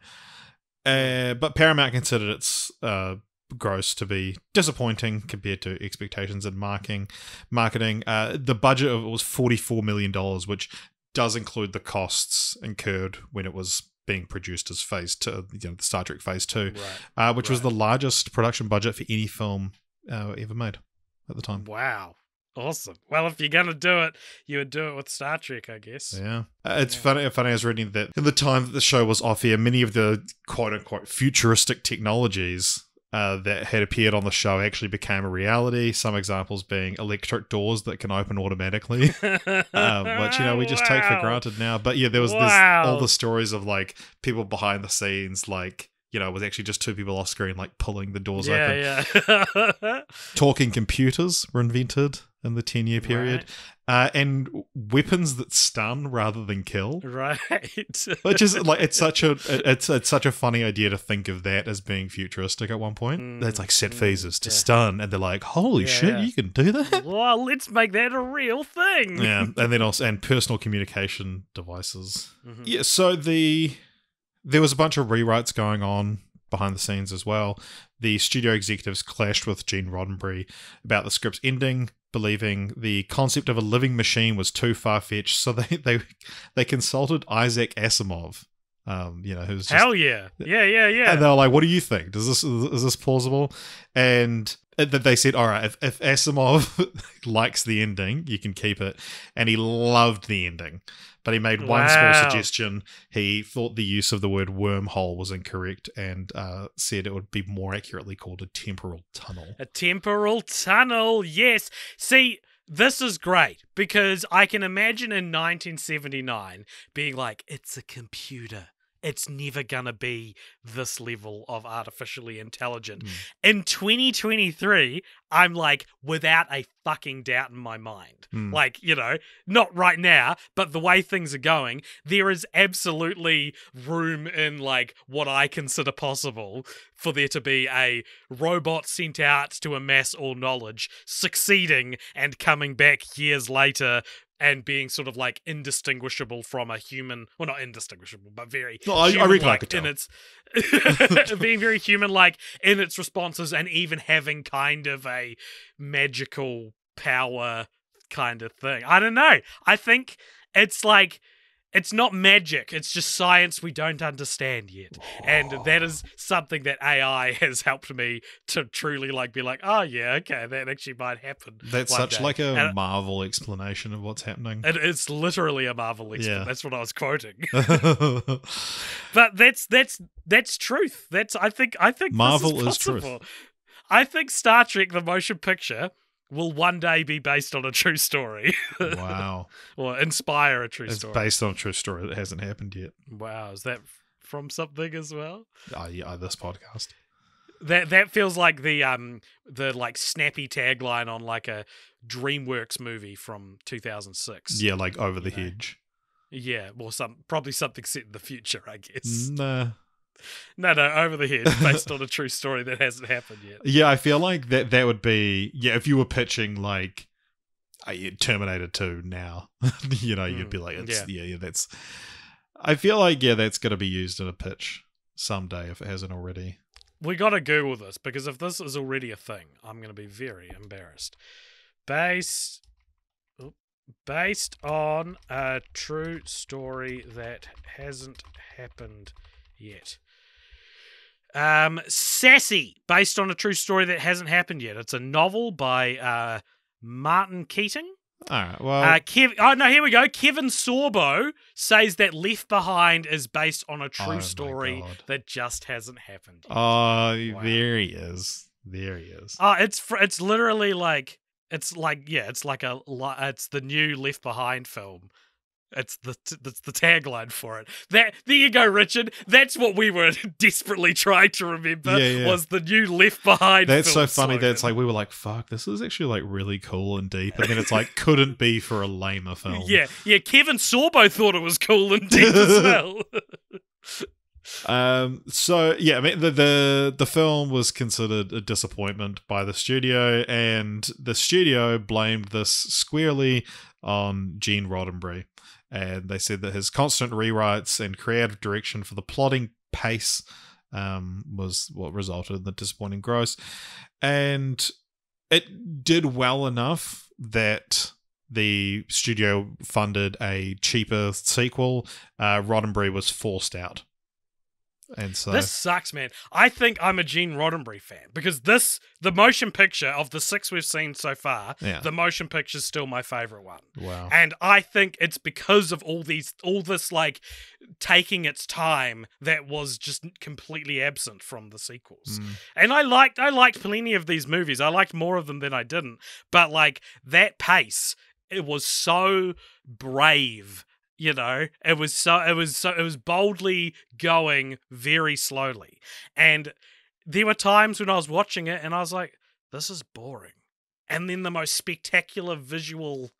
But Paramount considered its gross to be disappointing compared to expectations and marketing. The budget of it was $44 million, which does include the costs incurred when it was being produced as Phase 2, you know, the Star Trek Phase 2, which was the largest production budget for any film ever made at the time. Wow. Awesome. Well, if you're going to do it, you would do it with Star Trek, I guess. Yeah. It's funny. I was reading that in the time that the show was off air, many of the quote-unquote futuristic technologies that had appeared on the show actually became a reality. Some examples being electric doors that can open automatically, which, you know, we just take for granted now. But yeah, there's all the stories of like people behind the scenes, like, you know, it was actually just two people off screen, like pulling the doors open. Yeah. Talking computers were invented in the 10-year period. And weapons that stun rather than kill. Right. Which is like, it's such a funny idea to think of that as being futuristic at one point. It's like set phasers to stun, and they're like, holy shit, you can do that? Well, let's make that a real thing. Yeah. And then also, and personal communication devices. Yeah, so there was a bunch of rewrites going on behind the scenes as well. The studio executives clashed with Gene Roddenberry about the script's ending, believing the concept of a living machine was too far-fetched, so they consulted Isaac Asimov, you know, who's just... Hell yeah. Yeah. And they were like, what do you think? Is this plausible? And they said, all right, if Asimov likes the ending, you can keep it. And he loved the ending. But he made one small suggestion. He thought the use of the word wormhole was incorrect, and said it would be more accurately called a temporal tunnel. A temporal tunnel, yes. See, this is great, because I can imagine in 1979 being like, it's a computer. It's never going to be this level of artificially intelligent. In 2023, I'm like, without a fucking doubt in my mind. Like, you know, not right now, but the way things are going, there is absolutely room in, like, what I consider possible for there to be a robot sent out to amass all knowledge, succeeding and coming back years later and being sort of like indistinguishable from a human, well, not indistinguishable, but very human-like in its being very human-like in its responses, and even having kind of a magical power kind of thing. I don't know. I think it's like, it's not magic. It's just science we don't understand yet. And that is something that AI has helped me to truly like be like, oh yeah, okay, that actually might happen. That's such day. Like a Marvel explanation of what's happening. It's literally a Marvel explanation. Yeah. That's what I was quoting. But that's truth. I think Marvel this is truth. I think Star Trek the motion picture will one day be based on a true story. Wow. Or inspire a true It's story. based on a true story that hasn't happened yet. Wow, is that from something as well? Oh, yeah, this podcast. That feels like the like snappy tagline on like a DreamWorks movie from 2006. Yeah, like Over the Hedge. Yeah, or probably something set in the future, I guess. Nah. No, Over the Hedge, based on a true story that hasn't happened yet. Yeah, I feel like that would be, if you were pitching like Terminator 2 now, you'd be like, that's. I feel like that's going to be used in a pitch someday if it hasn't already. We got to Google this because if this is already a thing, I'm going to be very embarrassed. Based on a true story that hasn't happened yet. Sassy, based on a true story that hasn't happened yet. It's a novel by Martin Keating. All right, well... here we go. Kevin Sorbo says that Left Behind is based on a true story that just hasn't happened yet. Oh, wow. There he is. Oh, it's literally like... It's like it's the new Left Behind film. It's the tagline for it. There you go, Richard. That's what we were desperately trying to remember. Was the new Left Behind. That's film so funny. slogan. That's like we were like, "Fuck, this is actually like really cool and deep," and then it's like couldn't be for a lamer film. Yeah. Kevin Sorbo thought it was cool and deep as well. So yeah, I mean the film was considered a disappointment by the studio, and the studio blamed this squarely on Gene Roddenberry, and they said that his constant rewrites and creative direction for the plotting pace was what resulted in the disappointing gross, and it did well enough that the studio funded a cheaper sequel. Roddenberry was forced out. And so this sucks, man. I think I'm a Gene Roddenberry fan because the motion picture of the 6 we've seen so far, the motion picture is still my favorite one. Wow. And I think it's because of all this like taking its time that was just completely absent from the sequels. And I liked plenty of these movies. I liked more of them than I didn't. But like that pace, it was so brave. It was boldly going very slowly. And there were times when I was watching it and I was like, this is boring. And then the most spectacular visual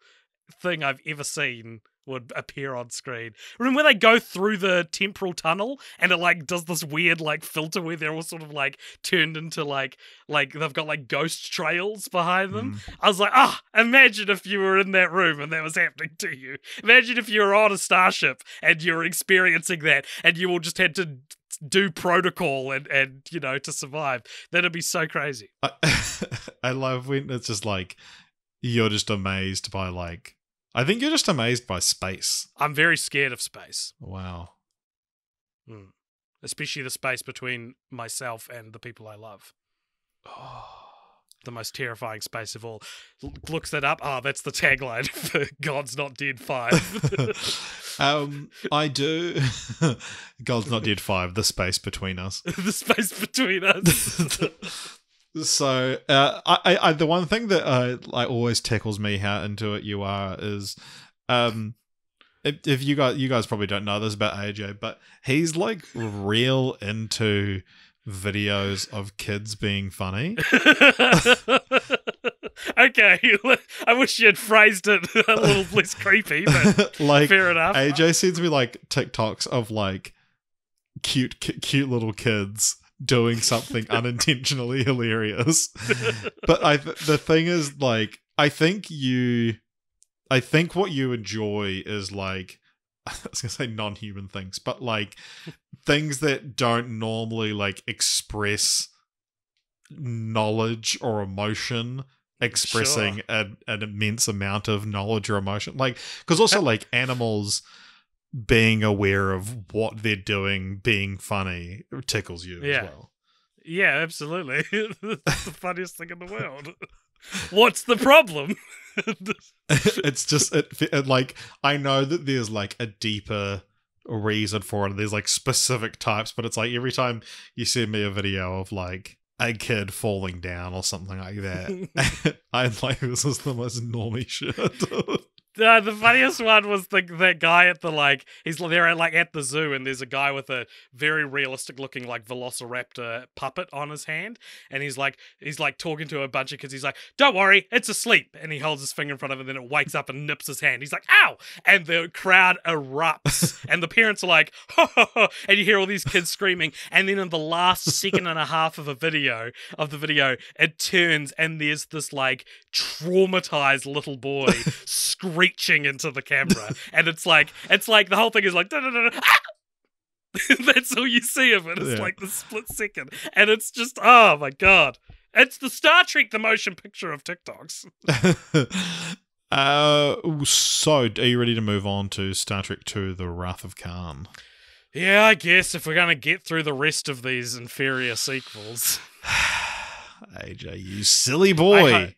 thing I've ever seen would appear on screen. Remember when they go through the temporal tunnel and it like does this weird like filter where they're all sort of like turned into like they've got like ghost trails behind them? I was like, imagine if you were in that room and that was happening to you. Imagine if you were on a starship and you were experiencing that and you all just had to do protocol and to survive. That'd be so crazy. I love when it's just like you're just amazed by like I think you're just amazed by space. I'm very scared of space. Wow. Especially the space between myself and the people I love. The most terrifying space of all. Looks that up. That's the tagline for God's Not Dead 5. I do. God's Not Dead 5, the space between us. The space between us. So, I the one thing that always tickles me how into it you are is, if you guys probably don't know this about AJ, but he's like real into videos of kids being funny. Okay, I wish you had phrased it a little less creepy, but like, fair enough. AJ sends me like TikToks of like cute little kids doing something unintentionally hilarious. But the thing is, like, I think what you enjoy is like, I was gonna say non-human things, but like things that don't normally like express knowledge or emotion expressing an immense amount of knowledge or emotion, like, because also like animals being aware of what they're doing being funny tickles you as well. Yeah, absolutely. That's the funniest thing in the world. What's the problem? It's just it like, I know that there's like a deeper reason for it. There's like specific types, but it's like every time you send me a video of like a kid falling down or something like that. I'm like, this is the most normie shit. The funniest one was that guy at the they're at the zoo, and there's a guy with a very realistic looking velociraptor puppet on his hand, and he's talking to a bunch of kids. He's like, "Don't worry, it's asleep," and he holds his finger in front of it, and then it wakes up and nips his hand. He's like, "Ow!" And the crowd erupts, and the parents are like, "Ha ha ha!" And you hear all these kids screaming, and then in the last second and a half of the video, it turns, and there's this traumatized little boy screeching into the camera, and it's like the whole thing is like ah! That's all you see of it. It's like the split second, and it's just, oh my god, it's the Star Trek the motion picture of TikToks. So are you ready to move on to Star Trek II: The Wrath of Khan? Yeah, I guess if we're gonna get through the rest of these inferior sequels. AJ, you silly boy.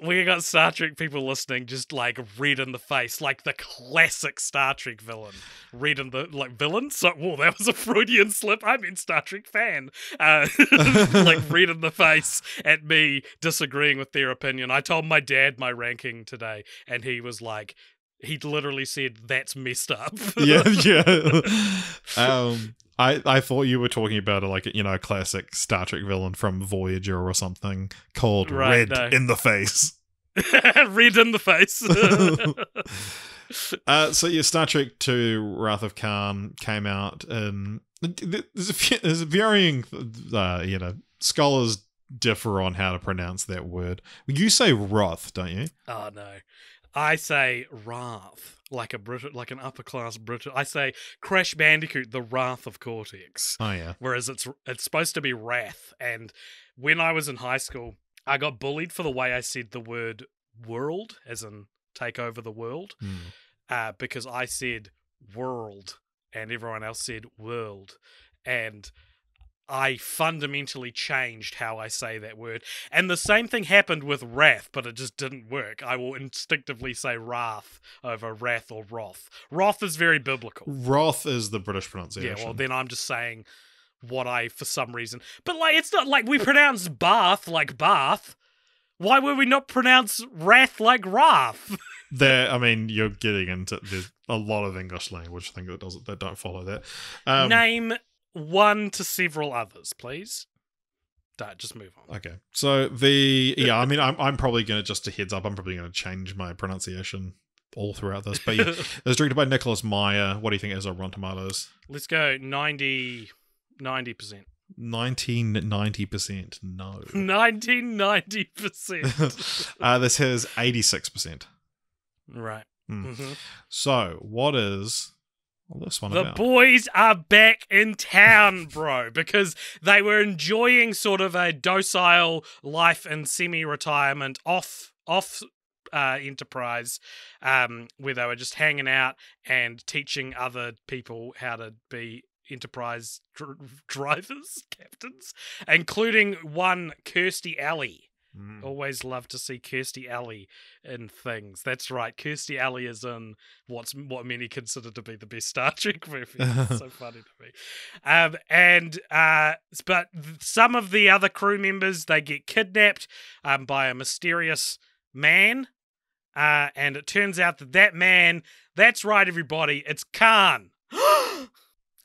We got Star Trek people listening, just red in the face, like the classic Star Trek villain. Red in the villain. So, whoa, that was a Freudian slip. I mean, Star Trek fan. Red in the face at me disagreeing with their opinion. I told my dad my ranking today, and he was like, he literally said, "That's messed up." Yeah. I thought you were talking about a classic Star Trek villain from Voyager or something called Red in the Face. Red in the face. So your Star Trek II: Wrath of Khan came out, and there's varying, scholars differ on how to pronounce that word. You say Wrath, don't you? Oh no, I say Wrath. Like an upper class British. I say Crash Bandicoot: The Wrath of Cortex. Oh yeah. Whereas it's supposed to be Wrath. And when I was in high school, I got bullied for the way I said the word world, as in take over the world, because I said world and everyone else said world, and I fundamentally changed how I say that word. And the same thing happened with wrath, but it just didn't work. I will instinctively say wrath over wrath or wrath. Wrath is very biblical. Wrath is the British pronunciation. Yeah, well, then I'm just saying what I, for some reason... But, it's not like we pronounce bath like bath. Why would we not pronounce wrath like wrath? You're getting into... There's a lot of English language thing that don't follow that. Name... one to several others, please. Just move on. Okay. So I'm probably going to, just a heads up, I'm probably going to change my pronunciation all throughout this. But it was directed by Nicholas Meyer. What do you think is on Rotten Tomatoes? Let's go 90%. 1990%. No. 1990%. This has 86%. Right. Mm-hmm. So what is... this one the about? Boys are back in town, bro, because they were enjoying sort of a docile life in semi-retirement off Enterprise, where they were just hanging out and teaching other people how to be Enterprise drivers, captains, including one Kirstie Alley. Always love to see Kirstie Alley in things. That's right, Kirstie Alley is in what many consider to be the best Star Trek movie. It's so funny to me. But some of the other crew members, they get kidnapped by a mysterious man, and it turns out that man, that's right, everybody, it's Khan,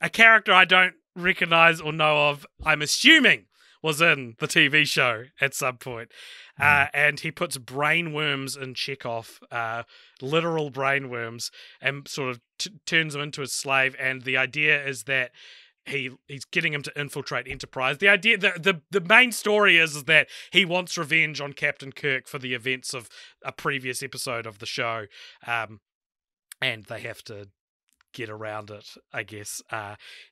a character I don't recognize or know of. I'm assuming was in the TV show at some point. And he puts brainworms in Chekhov, literal brainworms, and sort of turns them into a slave. And the idea is that he's getting him to infiltrate Enterprise. The idea, the main story is that he wants revenge on Captain Kirk for the events of a previous episode of the show. And they have to get around it, I guess.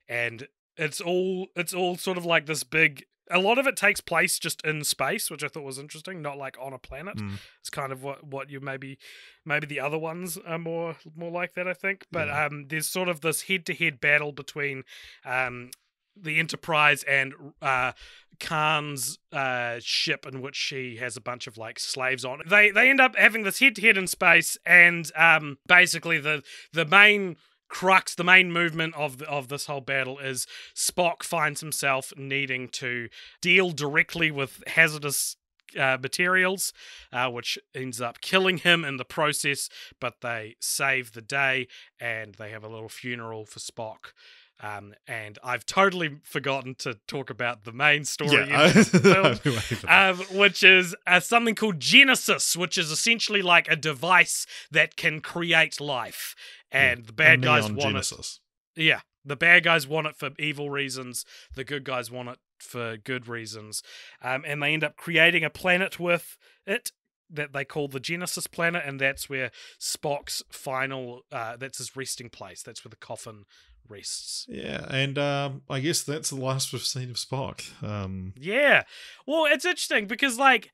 And it's all sort of like this big... A lot of it takes place just in space, which I thought was interesting, not like on a planet. It's kind of what you maybe the other ones are more like that, I think. But there's sort of this head-to-head battle between the Enterprise and Khan's ship, in which she has a bunch of slaves on. They end up having this head-to-head in space, and basically the main crux, the main movement of this whole battle is Spock finds himself needing to deal directly with hazardous materials, which ends up killing him in the process, but they save the day and they have a little funeral for Spock. And I've totally forgotten to talk about the main story in the film, which is something called Genesis, which is essentially like a device that can create life. And the bad guys want Genesis. It. Yeah, the bad guys want it for evil reasons. The good guys want it for good reasons. And they end up creating a planet with it that they call the Genesis planet, and that's where Spock's final, that's his resting place. That's where the coffin rests. Yeah, and I guess that's the last we've seen of Spock. Yeah. Well, it's interesting because, like,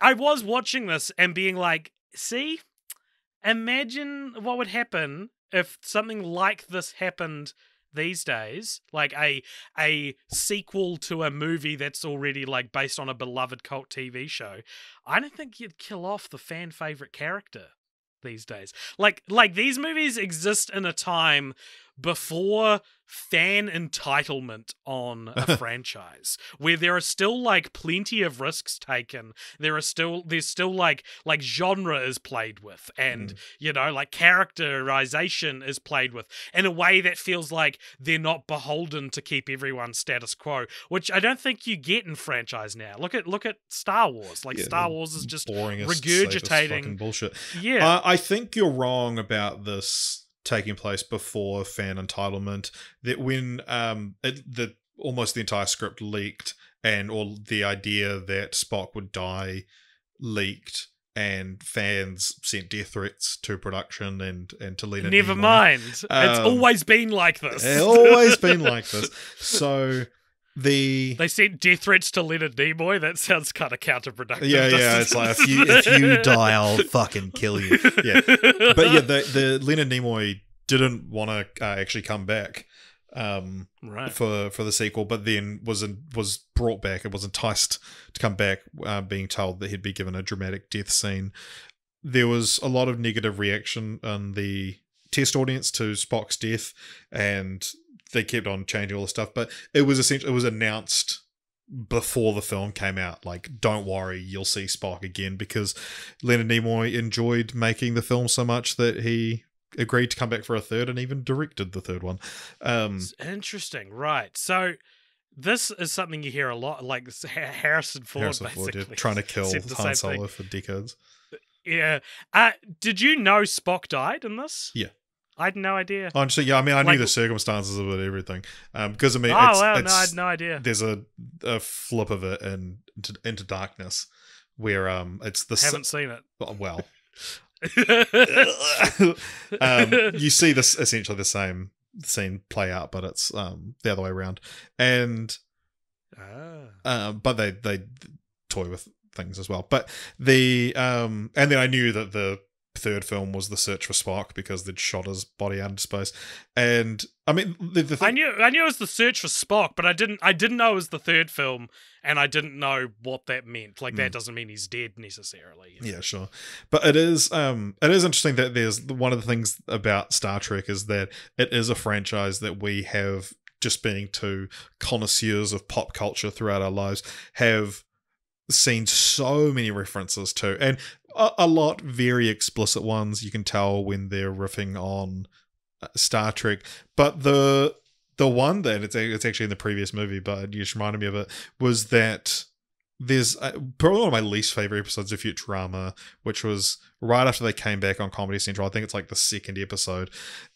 I was watching this and being like, see, imagine what would happen if something like this happened these days, like a sequel to a movie that's already like based on a beloved cult TV show. I don't think you'd kill off the fan favorite character these days. Like these movies exist in a time before fan entitlement on a franchise, where there are still like plenty of risks taken. There's still like genre is played with, and you know, like characterization is played with in a way that feels like they're not beholden to keep everyone status quo, which I don't think you get in franchise now. Look at Star Wars. Like, Star Wars is just regurgitating bullshit. Yeah, I think you're wrong about this taking place before fan entitlement. That when almost the entire script leaked, and all the idea that Spock would die leaked, and fans sent death threats to production and to Leonard Never Nimoy. mind. It's always been like this. It's always been like this. So they sent death threats to Leonard Nimoy. That sounds kind of counterproductive. Yeah. It's like, if you die, I'll fucking kill you. Yeah, but yeah, the Leonard Nimoy didn't want to actually come back for the sequel, but then was brought back. It was enticed to come back, being told that he'd be given a dramatic death scene. There was a lot of negative reaction in the test audience to Spock's death, and they kept on changing all the stuff, but it was announced before the film came out, like, don't worry, you'll see Spock again, because Leonard Nimoy enjoyed making the film so much that he agreed to come back for a third and even directed the third one. Interesting, right? So this is something you hear a lot, like Harrison Ford basically trying to kill Han Solo for decades. Yeah. Did you know Spock died in this? Yeah. I had no idea. I knew the circumstances of it, everything. Because I had no idea. There's a flip of it into darkness where it's the. Haven't seen it. Well, you see this essentially the same scene play out, but it's the other way around, and but they toy with things as well. But and then I knew that the third film was The Search for Spock because they'd shot his body out into space. And I mean, the thing, I knew it was The Search for Spock, but I didn't know it was the third film, and I didn't know what that meant. Like, that doesn't mean he's dead necessarily. You know? Yeah, sure. But it is interesting that there's one of the things about Star Trek is that it is a franchise that we have, just being two connoisseurs of pop culture throughout our lives, have seen so many references to, and a lot very explicit ones. You can tell when they're riffing on Star Trek, but the one that it's actually in the previous movie, but you just reminded me of it, was that there's probably one of my least favorite episodes of Futurama, which was right after they came back on Comedy Central. I think it's like the second episode,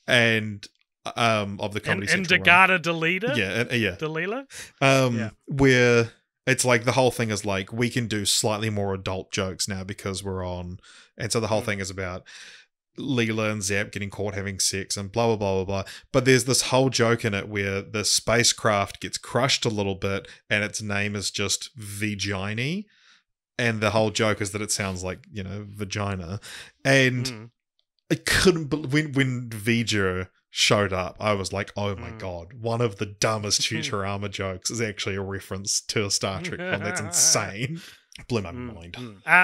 and of the Comedy Central. Indagata Delita? Yeah. Delila? Where it's like the whole thing is like, we can do slightly more adult jokes now because we're on. And so the whole thing is about Leela and Zap getting caught having sex and blah, blah, blah, blah, blah. But there's this whole joke in it where the spacecraft gets crushed a little bit and its name is just Vagina. And the whole joke is that it sounds like, you know, vagina. And I couldn't believe when V'ger showed up, I was like, oh my god, one of the dumbest Futurama jokes is actually a reference to a Star Trek film. That's insane. blew my mind.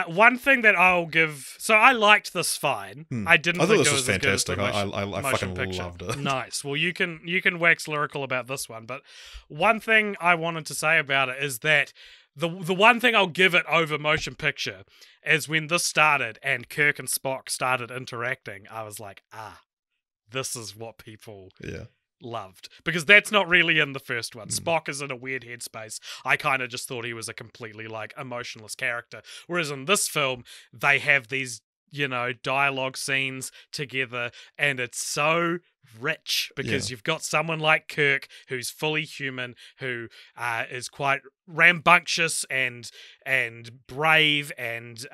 One thing that I'll give... So I liked this fine. I didn't I thought think this it was was fantastic. As good as I fucking picture. loved it. Nice. Well, you can wax lyrical about this one, but one thing I wanted to say about it is that the one thing I'll give it over motion picture is when this started and Kirk and Spock started interacting, I was like, this is what people loved. Because that's not really in the first one. Spock is in a weird headspace. I kind of just thought he was a completely, like, emotionless character. Whereas in this film, they have these, dialogue scenes together, and it's so rich because you've got someone like Kirk who's fully human, who is quite rambunctious and brave and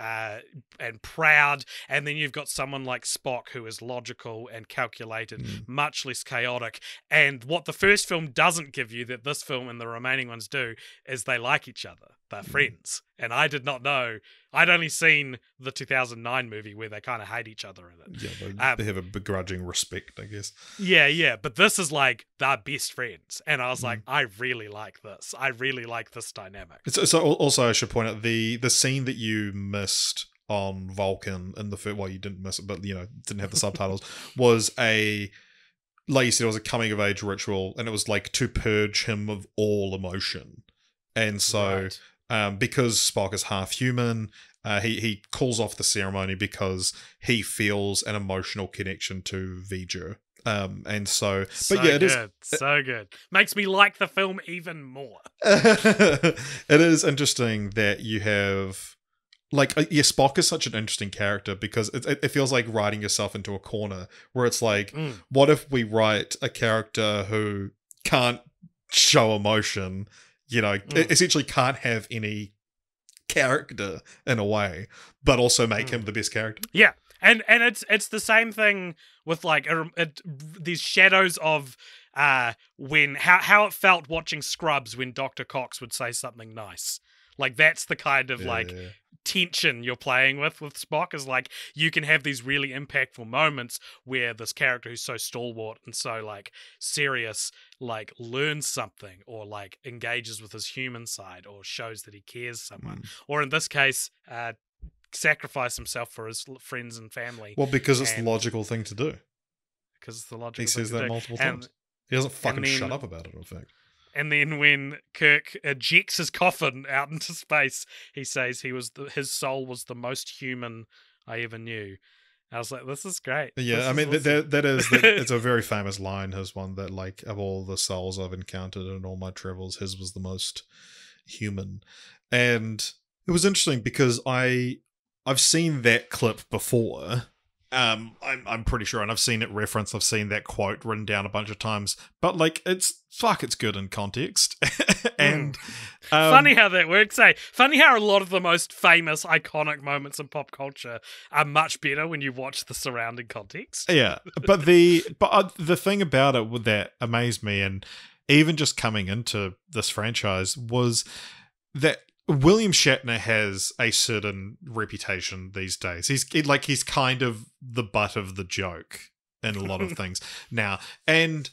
proud, and then you've got someone like Spock who is logical and calculated, much less chaotic. And what the first film doesn't give you that this film and the remaining ones do is they like each other. They're friends. And I did not know. I'd only seen the 2009 movie where they kind of hate each other in it. Yeah, they have a begrudging respect, I guess. Yeah. But this is like they're best friends. And I was like, I really like this. I really like this dynamic. So also I should point out the scene that you missed on Vulcan in the first, well, you didn't miss it, but didn't have the subtitles, was like you said, it was a coming of age ritual, and it was like to purge him of all emotion. And so because Spock is half human, he calls off the ceremony because he feels an emotional connection to V'Ger. And so, but yeah, it is so good. Makes me like the film even more. It is interesting that you have, like, Spock is such an interesting character because it feels like writing yourself into a corner where it's like, what if we write a character who can't show emotion? Essentially can't have any character in a way, but also make him the best character. Yeah, and it's the same thing with like these shadows of when how it felt watching Scrubs when Dr. Cox would say something nice. Like that's the kind of tension you're playing with Spock, is like you can have these really impactful moments where this character who's so stalwart and so like serious like learns something or like engages with his human side or shows that he cares someone, or in this case sacrifice himself for his friends and family. Well, because it's the logical thing to do. Because it's the logical he thing says to that do. multiple times. He doesn't fucking shut up about it, in fact. And then when Kirk ejects his coffin out into space, he says his soul was the most human I ever knew. I was like, this is great. Yeah, I mean, awesome. It's a very famous line, his one, that like, of all the souls I've encountered in all my travels, his was the most human. And it was interesting because I've seen that clip before. I'm pretty sure, and I've seen it referenced. I've seen that quote written down a bunch of times, but like it's good in context. And funny how that works. Funny how a lot of the most famous, iconic moments in pop culture are much better when you watch the surrounding context. Yeah, but the thing about it that amazed me, and even just coming into this franchise, was that William Shatner has a certain reputation these days. He's kind of the butt of the joke in a lot of things now. And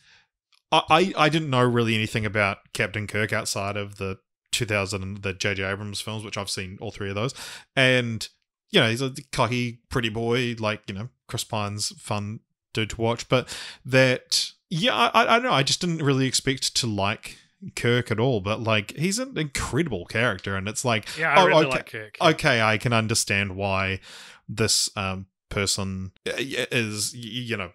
I didn't know really anything about Captain Kirk outside of the J.J. Abrams films, which I've seen all three of those. And, he's a cocky, pretty boy, like, Chris Pine's fun dude to watch. But that, I don't know. I just didn't really expect to like Kirk at all, but like he's an incredible character, and it's like, I really like Kirk. Okay, I can understand why this person is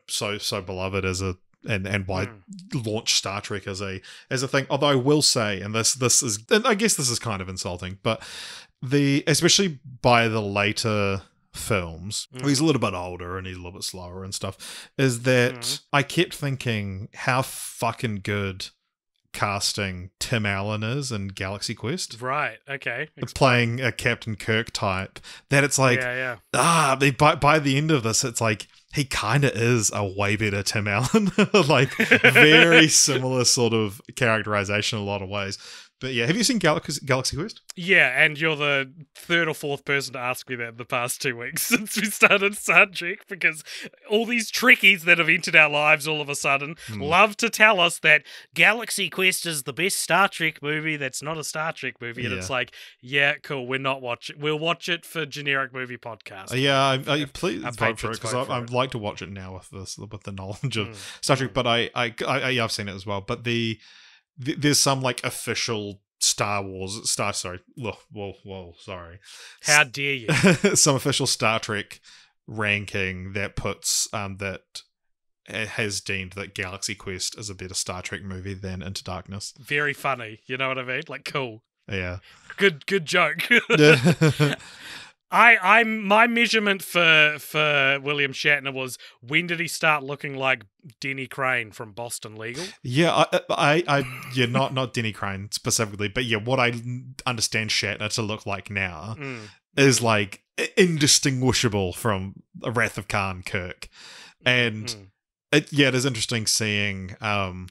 so beloved as a and why launch Star Trek as a thing. Although I will say, and this is, and I guess this is kind of insulting, but especially by the later films, he's a little bit older and he's a little bit slower and stuff, is that I kept thinking how fucking good casting Tim Allen is in Galaxy Quest. Right, okay. Playing a Captain Kirk type, that it's like, by the end of this, it's like, he kind of is a way better Tim Allen. Like, very similar sort of characterization in a lot of ways. But yeah, have you seen Galaxy Quest? Yeah, and you're the third or fourth person to ask me that in the past 2 weeks since we started Star Trek, because all these Trekkies that have entered our lives all of a sudden love to tell us that Galaxy Quest is the best Star Trek movie that's not a Star Trek movie. And it's like, yeah, cool, we're not watching. We'll watch it for Generic Movie Podcast. I please vote for it, because I'd like to watch it now with the knowledge of Star Trek. But I've seen it as well. But there's some like official sorry. How dare you? Some official Star Trek ranking that puts that has deemed that Galaxy Quest is a better Star Trek movie than Into Darkness. Very funny, you know what I mean? Like, cool. Yeah. Good joke. My measurement for William Shatner was, when did he start looking like Denny Crane from Boston Legal? Yeah, not Denny Crane specifically, but yeah, what I understand Shatner to look like now is like indistinguishable from Wrath of Khan Kirk, and it is interesting seeing.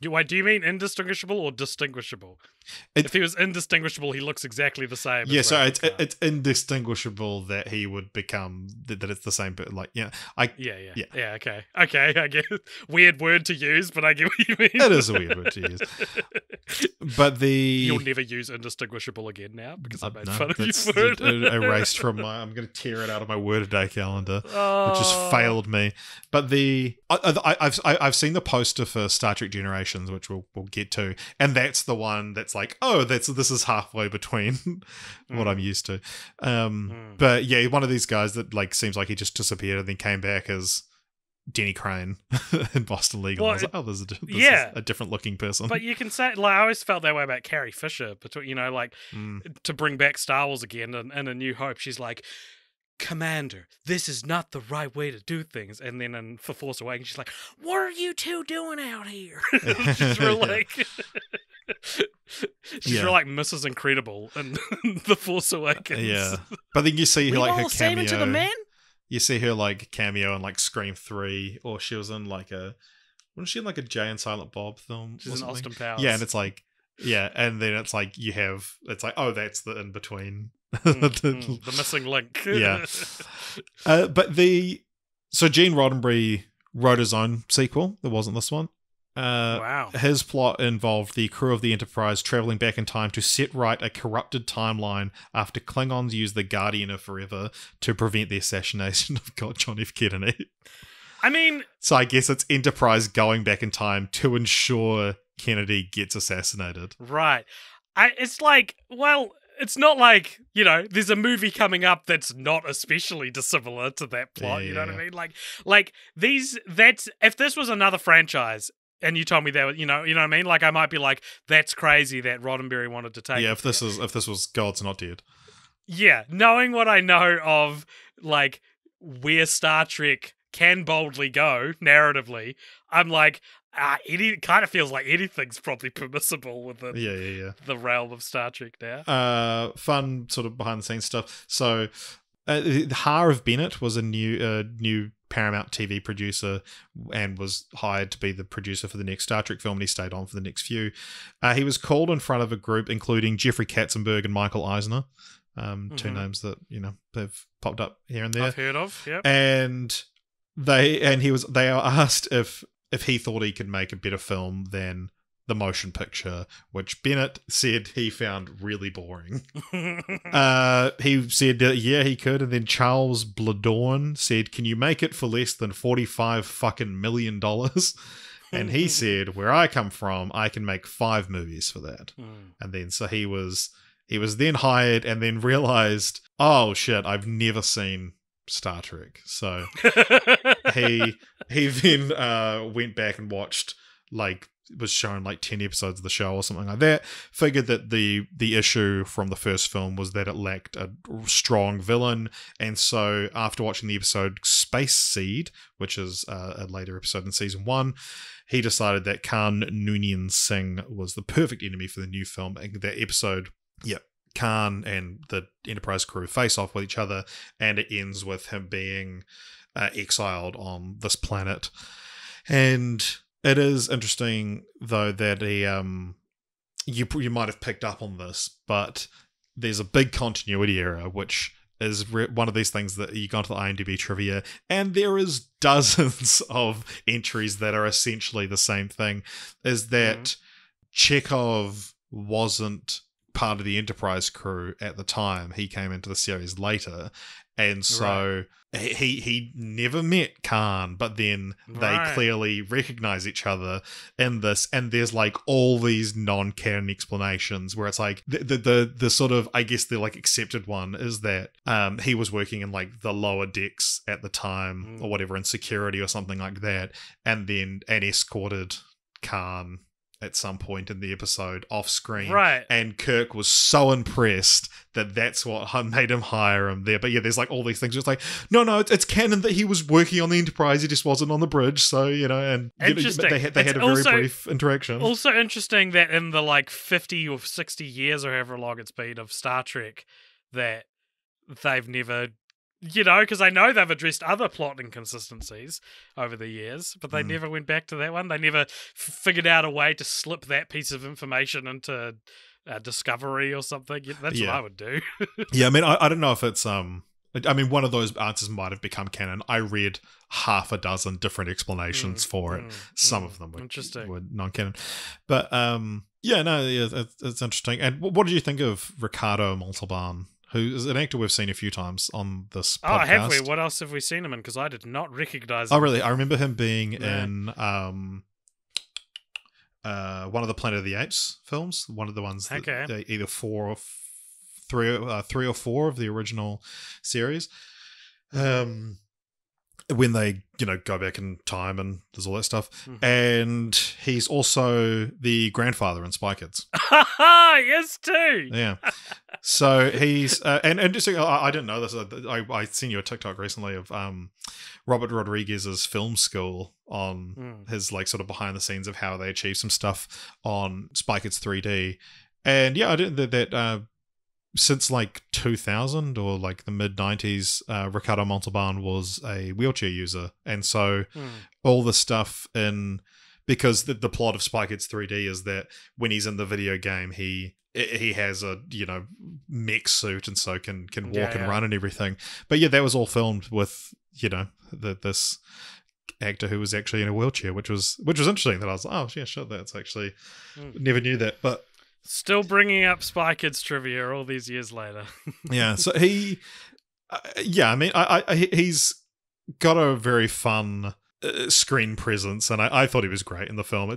Wait, do you mean indistinguishable or distinguishable? If he was indistinguishable, he looks exactly the same. Yeah, so it's indistinguishable that he would become that it's the same, but like okay, I get it. Weird word to use, but I get what you mean. It is a weird word to use, but you'll never use indistinguishable again now because I made fun of you for it. Erased from my. I'm going to tear it out of my word a day calendar. It just failed me. But I've seen the poster for Star Trek Generations, which we'll get to, and that's the one that's like, this is halfway between what I'm used to. But yeah, one of these guys that like seems like he just disappeared and then came back as Denny Crane in Boston Legal. I was like, this is a different looking person. But you can say, like, I always felt that way about Carrie Fisher, to bring back Star Wars again and A New Hope. She's like, Commander, this is not the right way to do things. And then for Force Awakens, she's like, what are you two doing out here? She's real like... She's real like Mrs. Incredible in The Force Awakens. Yeah. But then you see her, like, her cameo. To the man? You see her like cameo in like Scream 3, or she was in like wasn't she in like a Jay and Silent Bob film? She's in Austin Powers. Yeah, and it's like, and then it's like it's like, that's the in between. The missing link. Yeah. So Gene Roddenberry wrote his own sequel. There wasn't this one. Wow. His plot involved the crew of the Enterprise traveling back in time to set right a corrupted timeline after Klingons used the Guardian of Forever to prevent the assassination of John F. Kennedy. I mean... So I guess it's Enterprise going back in time to ensure Kennedy gets assassinated. Right. It's like, well... It's not like, there's a movie coming up that's not especially dissimilar to that plot, you know what I mean? Like if this was another franchise and you told me that, you know what I mean? Like, I might be like, that's crazy that Roddenberry wanted to take. Yeah, if this was God's Not Dead. Yeah, knowing what I know of, like, where Star Trek can boldly go narratively, I'm like, it kind of feels like anything's probably permissible within the realm of Star Trek now. Fun sort of behind the scenes stuff. So, Harve Bennett was a new Paramount TV producer and was hired to be the producer for the next Star Trek film, and he stayed on for the next few. He was called in front of a group including Jeffrey Katzenberg and Michael Eisner, two names that have popped up here and there. I've heard of, yep. And they are asked if he thought he could make a better film than the motion picture, which Bennett said he found really boring. He said, he could. And then Charles Bladorn said, can you make it for less than $45 million? And he said, where I come from, I can make 5 movies for that. And then, so he was then hired and then realized, oh shit, I've never seen Star Trek. So he then went back and watched, was shown 10 episodes of the show or something like that. Figured that the issue from the first film was that it lacked a strong villain, and so after watching the episode Space Seed, which is a later episode in season 1, he decided that Khan Noonien Singh was the perfect enemy for the new film, and that episode Khan and the Enterprise crew face off with each other, and it ends with him being exiled on this planet. And it is interesting, though, that he, you might have picked up on this, but there's a big continuity error, which is one of these things that you go into the IMDb trivia, and there is dozens of entries that are essentially the same thing, is that Chekhov wasn't part of the Enterprise crew at the time. He came into the series later, and so he never met Khan, but then they clearly recognize each other in this, and there's like all these non-canon explanations where it's like the sort of, I guess the like accepted one is that he was working in like the lower decks at the time or whatever, in security or something like that, and escorted Khan at some point in the episode off screen. Right. And Kirk was so impressed that that's what made him hire him there. But yeah, there's like all these things. It's like, no, it's canon that he was working on the Enterprise. He just wasn't on the bridge. So, and interesting. They had a very brief interaction. Also interesting that in the like 50 or 60 years or however long it's been of Star Trek, that they've never... because I know they've addressed other plot inconsistencies over the years, but they never went back to that one. They never figured out a way to slip that piece of information into Discovery or something. That's what I would do. Yeah, I mean, I don't know if it's... I mean, one of those answers might have become canon. I read half a dozen different explanations for it. Some of them were non-canon. But, it's interesting. And what did you think of Ricardo Montalban, who is an actor we've seen a few times on this podcast? Oh, have we? What else have we seen him in? Because I did not recognize him. Oh, really? I remember him being in one of the Planet of the Apes films. One of the ones that either three or four of the original series. When they, go back in time and there's all that stuff. And he's also the grandfather in Spy Kids. Yes, too. Yeah. So he's, and just, I didn't know this. I seen you a TikTok recently of Robert Rodriguez's film school on his like sort of behind the scenes of how they achieved some stuff on Spy Kids 3D. And yeah, I didn't, that since like 2000 or like the mid 90s, Ricardo Montalban was a wheelchair user. And so all the stuff because the plot of Spy Kids 3D is that when he's in the video game, he has a, mech suit and so can walk and run and everything. But yeah, that was all filmed with, this actor who was actually in a wheelchair, which was interesting. That I was like, oh yeah, sure, that's actually never knew that. But still bringing up Spy Kids trivia all these years later. Yeah, so he, I mean, he's got a very fun screen presence, and I thought he was great in the film.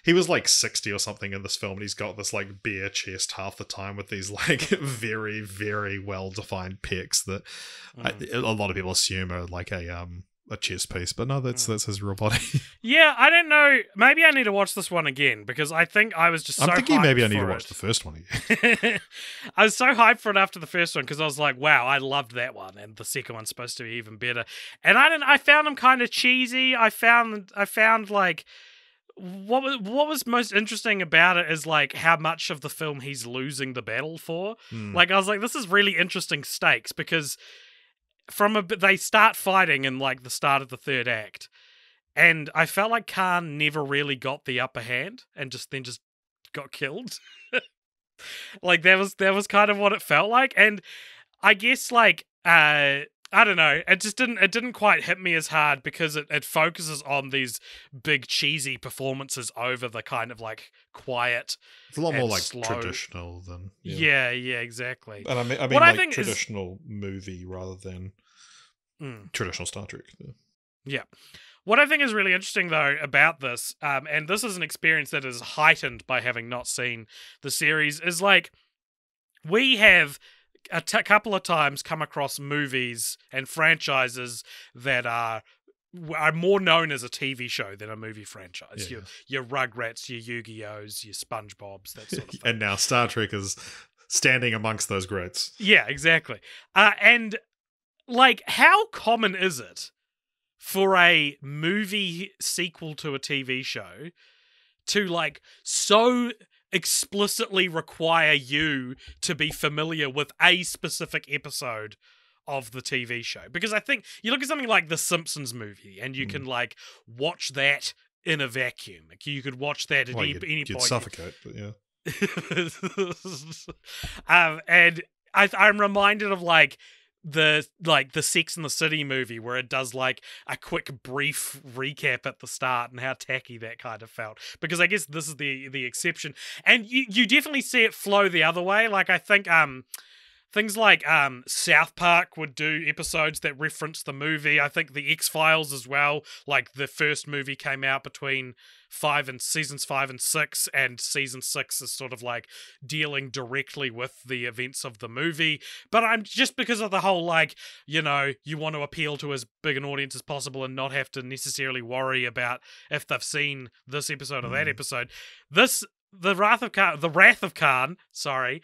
He was like 60 or something in this film, and he's got this like bare chest half the time with these like very, very well-defined pecs that a lot of people assume are like a chest piece, but no, that's his real body. Yeah, I don't know. Maybe I need to watch this one again, because I think I was just I'm thinking maybe I need to watch the first one again. I was so hyped for it after the first one, because I was like, wow, I loved that one, and the second one's supposed to be even better. And I found them kind of cheesy. I found like what was most interesting about it is like how much of the film he's losing the battle for. Like I was like, this is really interesting stakes, because they start fighting in like the start of the third act, and I felt like Khan never really got the upper hand and just got killed. Like that was kind of what it felt like. And I guess like I don't know, it didn't quite hit me as hard, because it focuses on these big cheesy performances over the kind of like quiet. It's a lot more like slow. Traditional than yeah, exactly. And I mean like traditional movie rather than traditional Star Trek. Yeah. What I think is really interesting, though, about this, and this is an experience that is heightened by having not seen the series, is like we have a couple of times come across movies and franchises that are more known as a TV show than a movie franchise. Your Rugrats, your Yu-Gi-Ohs, your SpongeBobs, that sort of thing. And now Star Trek is standing amongst those greats. Yeah, exactly. And like, how common is it for a movie sequel to a TV show to like so explicitly require you to be familiar with a specific episode of the TV show. Because I think you look at something like the Simpsons movie and you can like watch that in a vacuum. Like you could watch that at any point. You'd suffocate, but yeah. And I'm reminded of like the Sex and the City movie where it does like a quick brief recap at the start and how tacky that kind of felt, because I guess this is the exception, and you definitely see it flow the other way. Like I think things like South Park would do episodes that reference the movie. I think the X-Files as well. Like the first movie came out between seasons 5 and 6, and season 6 is sort of like dealing directly with the events of the movie. But I'm just because of the whole like, you know, you want to appeal to as big an audience as possible and not have to necessarily worry about if they've seen this episode or that episode. The Wrath of Khan, sorry,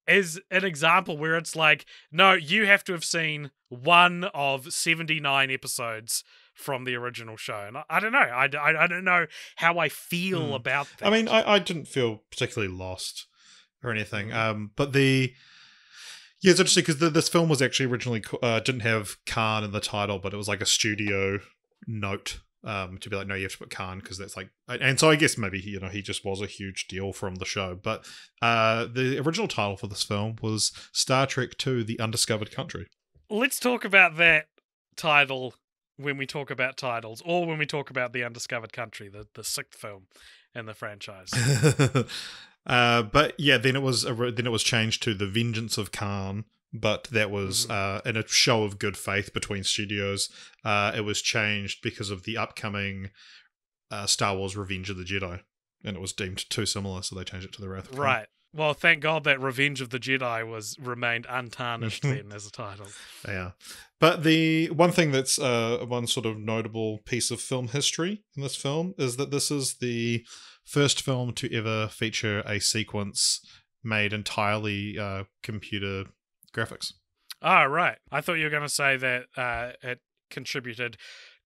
is an example where it's like, no, you have to have seen one of 79 episodes from the original show. And I don't know. I don't know how I feel about that. I mean, I didn't feel particularly lost or anything. But it's interesting because this film was actually originally didn't have Khan in the title, but it was like a studio note to be like, no, you have to put Khan because that's like, and so I guess maybe he just was a huge deal from the show. But the original title for this film was Star Trek II: The Undiscovered Country. Let's talk about that title when we talk about titles, or when we talk about The Undiscovered Country, the sixth film in the franchise. But yeah, then it was changed to The Vengeance of Khan. But that was in a show of good faith between studios. It was changed because of the upcoming Star Wars Revenge of the Jedi, and it was deemed too similar, so they changed it to The Wrath of Khan. Right. Well, thank God that Revenge of the Jedi remained untarnished then as a title. Yeah. But the one thing that's one sort of notable piece of film history in this film is that this is the first film to ever feature a sequence made entirely computer graphics. Oh, right. I thought you were going to say that it contributed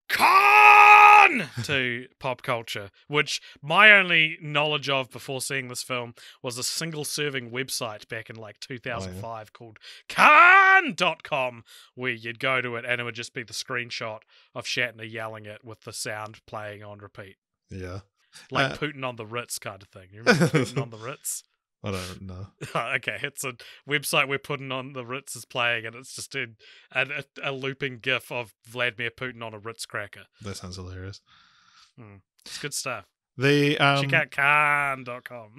Khan to pop culture, which my only knowledge of before seeing this film was a single-serving website back in like 2005 called Khan.com, where you'd go to it and it would just be the screenshot of Shatner yelling it with the sound playing on repeat. Yeah. Like Putin on the Ritz kind of thing. You remember Putin on the Ritz? I don't know. Okay, it's a website where Putin on the Ritz is playing, and it's just a looping gif of Vladimir Putin on a Ritz cracker. That sounds hilarious. It's good stuff. Check out Khan.com.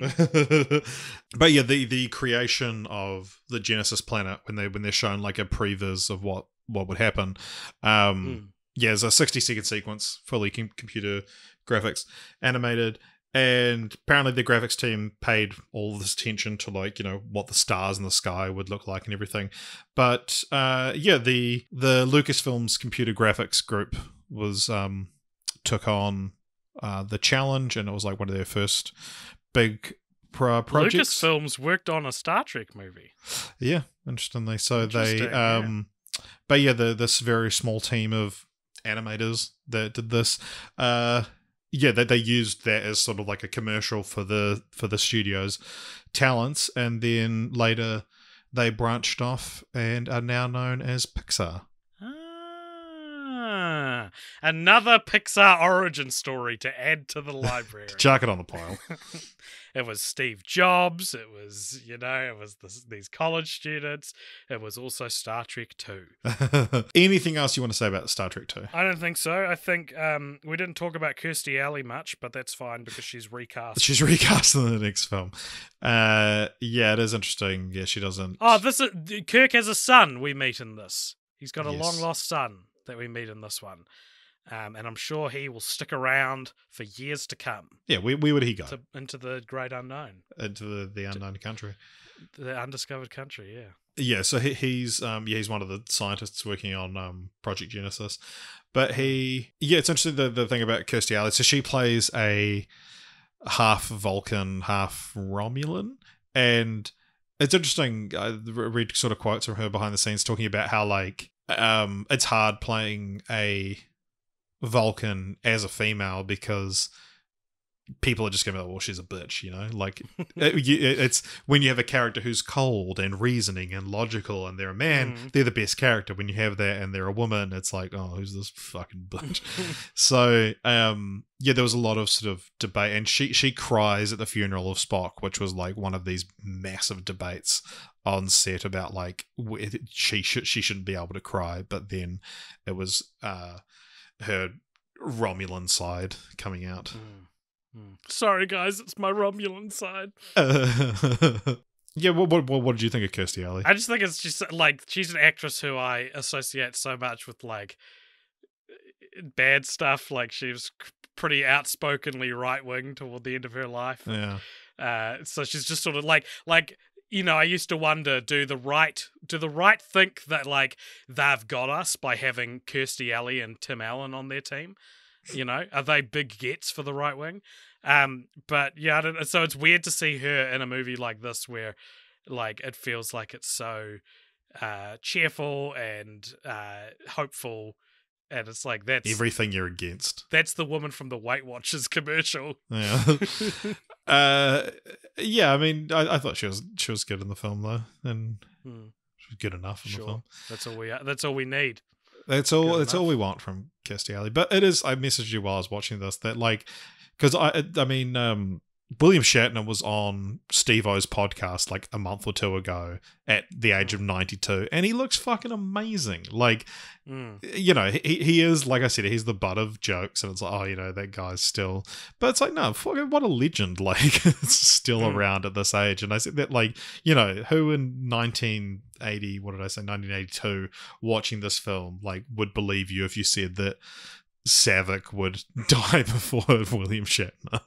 But yeah, the creation of the Genesis planet when they're shown like a previs of what would happen. Yeah, it's a 60-second sequence, fully computer graphics, animated. And apparently the graphics team paid all this attention to like, what the stars in the sky would look like and everything. But the Lucasfilm's computer graphics group was took on the challenge, and it was like one of their first big projects. Lucasfilms worked on a Star Trek movie. Yeah, interestingly. So but yeah, this very small team of animators that did this, they used that as sort of like a commercial for the studio's talents, and then later they branched off and are now known as Pixar. Another Pixar origin story to add to the library. Chuck it on the pile. It was Steve Jobs. It was, these college students. It was also Star Trek 2. Anything else you want to say about Star Trek 2? I don't think so. I think we didn't talk about Kirstie Alley much, but that's fine because she's recast. She's recast in the next film. Yeah, it is interesting. Yeah, she doesn't. Oh, Kirk has a son we meet in this. He's got a long-lost son that we meet in this one. And I'm sure he will stick around for years to come. Yeah, where would he go? Into the great unknown. Into the unknown country. The undiscovered country, yeah. Yeah, so he's one of the scientists working on Project Genesis. But it's interesting the thing about Kirstie Alley. So she plays a half Vulcan, half Romulan. And it's interesting, I read sort of quotes from her behind the scenes talking about how like it's hard playing a Vulcan as a female because people are just going to be like, well, she's a bitch, you know? Like, it's when you have a character who's cold and reasoning and logical and they're a man, they're the best character. When you have that and they're a woman, it's like, oh, who's this fucking bitch? So, yeah, there was a lot of sort of debate. And she cries at the funeral of Spock, which was like one of these massive debates on set about like she shouldn't be able to cry. But then it was her Romulan side coming out. Sorry, guys, it's my Romulan side. Yeah, what did you think of Kirstie Alley? I just think it's just like she's an actress who I associate so much with like bad stuff. Like she was pretty outspokenly right wing toward the end of her life. Yeah. So she's just sort of like you know, I used to wonder, do the right think that like they've got us by having Kirstie Alley and Tim Allen on their team? You know, are they big gets for the right wing? But yeah, I don't, so it's weird to see her in a movie like this where like it feels like it's so cheerful and hopeful, and it's like that's everything you're against. That's the woman from the Weight Watchers commercial. Yeah. Yeah, I mean, I thought she was good in the film though, and she was good enough in the film. That's all we are. That's all we need. That's all we want from Kirstie Alley. But it is. I messaged you while I was watching this that like, because I mean, William Shatner was on Steve-O's podcast like a month or two ago at the age of 92, and he looks fucking amazing. Like, you know, he is, like I said, he's the butt of jokes, and it's like, oh, you know, that guy's still. But it's like, no, fucking what a legend! Like, it's still around at this age. And I said that, like, you know, who in 1982, watching this film, like, would believe you if you said that Savick would die before William Shatner?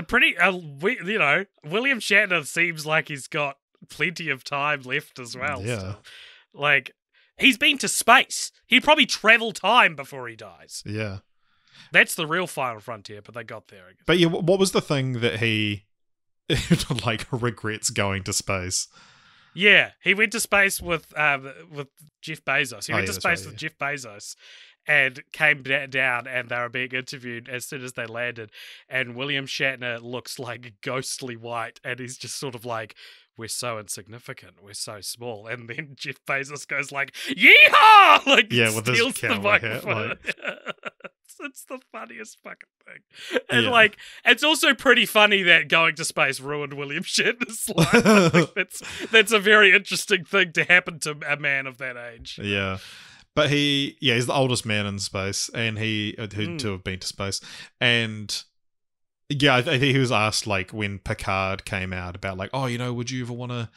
Pretty, you know, William Shatner seems like he's got plenty of time left as well. Yeah. So, like, he's been to space. He'd probably travel time before he dies. Yeah. That's the real final frontier, but they got there, I guess. But yeah, what was the thing that he, like, regrets going to space? Yeah, he went to space with Jeff Bezos. He went to space with Jeff Bezos. And came down, and they were being interviewed as soon as they landed. And William Shatner looks like ghostly white, and he's just sort of like, "We're so insignificant, we're so small." And then Jeff Bezos goes like, "Yeehaw!" Like, yeah, with his cowboy hat. Like... it's the funniest fucking thing. And like, it's also pretty funny that going to space ruined William Shatner's life. I think that's a very interesting thing to happen to a man of that age. Yeah. But he's the oldest man in space, and to have been to space. And yeah, I think he was asked, like, when Picard came out about, like, oh, you know, would you ever want to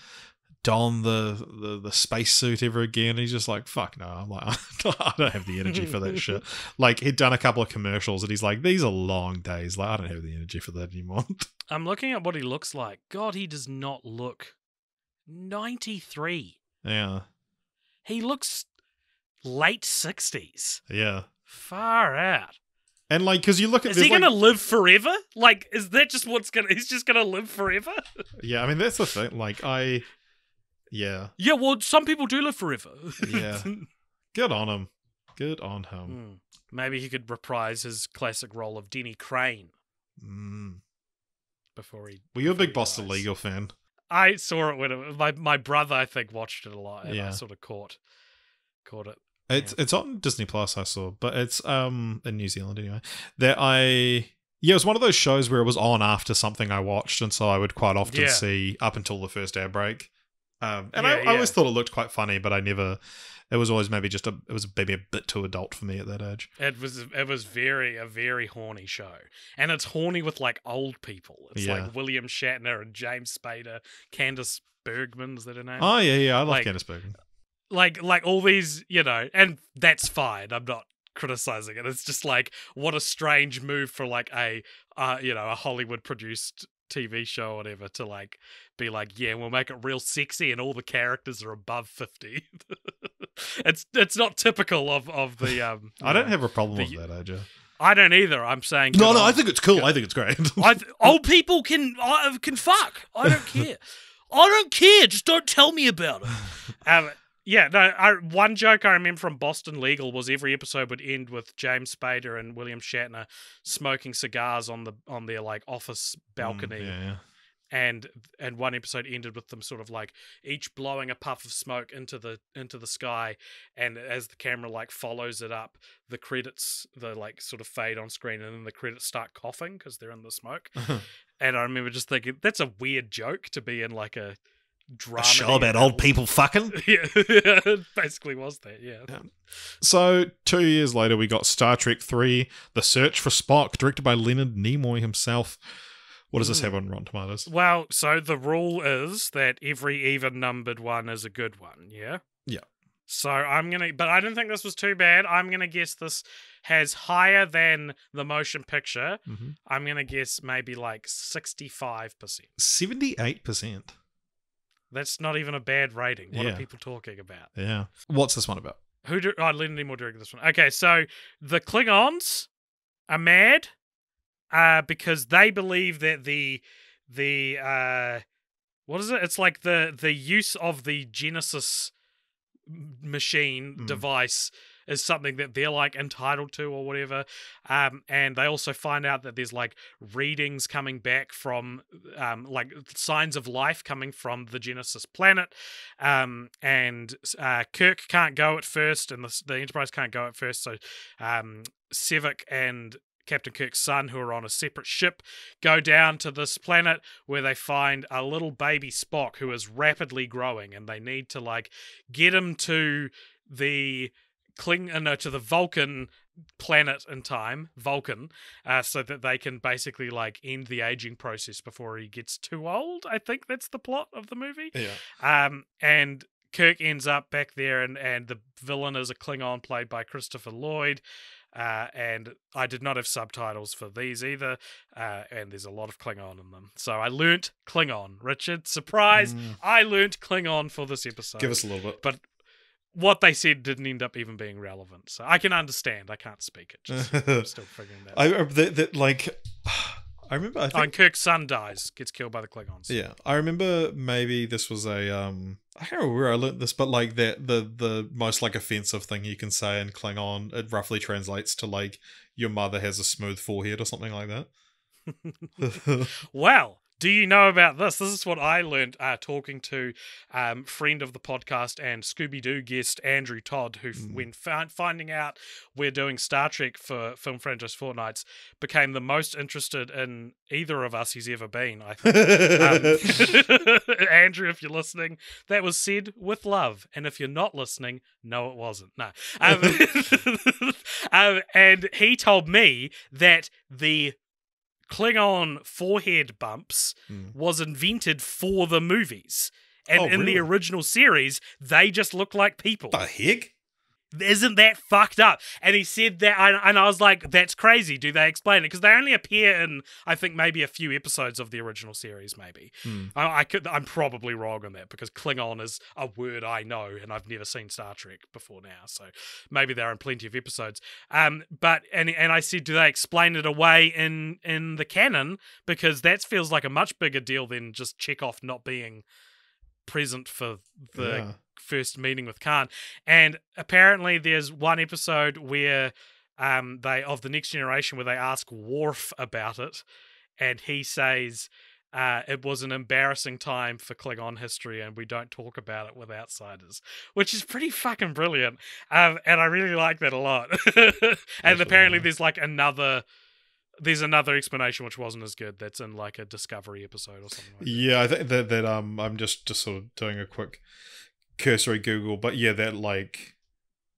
don the spacesuit ever again? And he's just like, fuck no. I'm like, I don't have the energy for that shit. Like, he'd done a couple of commercials, and he's like, these are long days. Like, I don't have the energy for that anymore. I'm looking at what he looks like. God, he does not look 93. Yeah. He looks late 60s. Yeah. Far out. And like, because you look at... Is he going to live forever? Like, is that just he's just going to live forever? Yeah, I mean, that's the thing. Like, yeah. Yeah, well, some people do live forever. Yeah. Good on him. Good on him. Maybe he could reprise his classic role of Denny Crane. Before he... Were you a big Boston Legal fan? I saw it when my brother, I think, watched it a lot, and I sort of caught it. It's on Disney Plus, I saw, but it's in New Zealand anyway. It was one of those shows where it was on after something I watched, and so I would quite often see up until the first ad break. I always thought it looked quite funny, but I never. It was always maybe maybe a bit too adult for me at that age. It was a very horny show, and it's horny with like old people. It's like William Shatner and James Spader, Candice Bergman, is that her name? Oh yeah, I love Candice Bergman. Like all these, you know, and that's fine. I'm not criticizing it. It's just like, what a strange move for like a Hollywood produced TV show or whatever to like be like, yeah, we'll make it real sexy and all the characters are above 50. It's not typical of the. I don't have a problem with that, AJ. I don't either. I'm saying no. I think it's cool. I think it's great. Old people can fuck. I don't care. I don't care. Just don't tell me about it. Yeah, no. One joke I remember from Boston Legal was every episode would end with James Spader and William Shatner smoking cigars on their like office balcony, Yeah. and one episode ended with them sort of like each blowing a puff of smoke into the sky, and as the camera like follows it up, the credits like sort of fade on screen, and then the credits start coughing because they're in the smoke. And I remember just thinking that's a weird joke to be in like a drama show about old people fucking. Yeah, it basically was that. Yeah. So 2 years later, we got Star Trek 3: The Search for Spock, directed by Leonard Nimoy himself. What does this have on Rotten Tomatoes? Well, so the rule is that every even-numbered one is a good one, yeah? Yeah. So but I don't think this was too bad. I'm going to guess this has higher than the motion picture. Mm-hmm. I'm going to guess maybe like 65%. 78%. That's not even a bad rating. What Yeah. are people talking about? Yeah. What's this one about? Leonard Nimoy directed this one. Okay, so the Klingons are mad because they believe that the what is it? It's like the use of the Genesis machine device is something that they're like entitled to or whatever, and they also find out that there's like readings coming back from like signs of life coming from the Genesis planet, and Kirk can't go at first, and the Enterprise can't go at first, so Sevik and Captain Kirk's son, who are on a separate ship, go down to this planet where they find a little baby Spock who is rapidly growing, and they need to like get him to the to the Vulcan planet in time, Vulcan, so that they can basically like end the aging process before he gets too old. I think that's the plot of the movie. Yeah. And Kirk ends up back there, and the villain is a Klingon played by Christopher Lloyd. And I did not have subtitles for these either, and there's a lot of Klingon in them. So I learnt Klingon, Richard. Surprise! I learnt Klingon for this episode. Give us a little bit. But what they said didn't end up even being relevant. So I can understand. I can't speak it. Just, I'm still figuring that out. I remember. I think, and Kirk's son dies, gets killed by the Klingons. Yeah, I remember. Maybe this was a. I can't remember where I learnt this, but like that the most like offensive thing you can say in Klingon, it roughly translates to like your mother has a smooth forehead or something like that. Well, do you know about this? This is what I learned talking to friend of the podcast and Scooby-Doo guest Andrew Todd, who, when finding out we're doing Star Trek for Film Franchise Fortnights, became the most interested in either of us he's ever been, I think. Andrew, if you're listening, that was said with love. And if you're not listening, no, it wasn't. No. And he told me that the Klingon forehead bumps was invented for the movies. And in the original series, they just look like people. The heck? Isn't that fucked up? And he said that, and I was like, that's crazy. Do they explain it? Because they only appear in, I think, maybe a few episodes of the original series, maybe. I'm probably wrong on that, because Klingon is a word I know, and I've never seen Star Trek before now, so maybe they're in plenty of episodes. But I said, do they explain it away in the canon? Because that feels like a much bigger deal than just Chekhov not being present for the first meeting with Khan. And apparently there's one episode where of the Next Generation where they ask Worf about it, and he says it was an embarrassing time for Klingon history and we don't talk about it with outsiders, which is pretty fucking brilliant. And I really like that a lot. And apparently there's like another explanation which wasn't as good that's in like a Discovery episode or something like that. Yeah, I think that I'm just sort of doing a quick cursory Google, but yeah, that like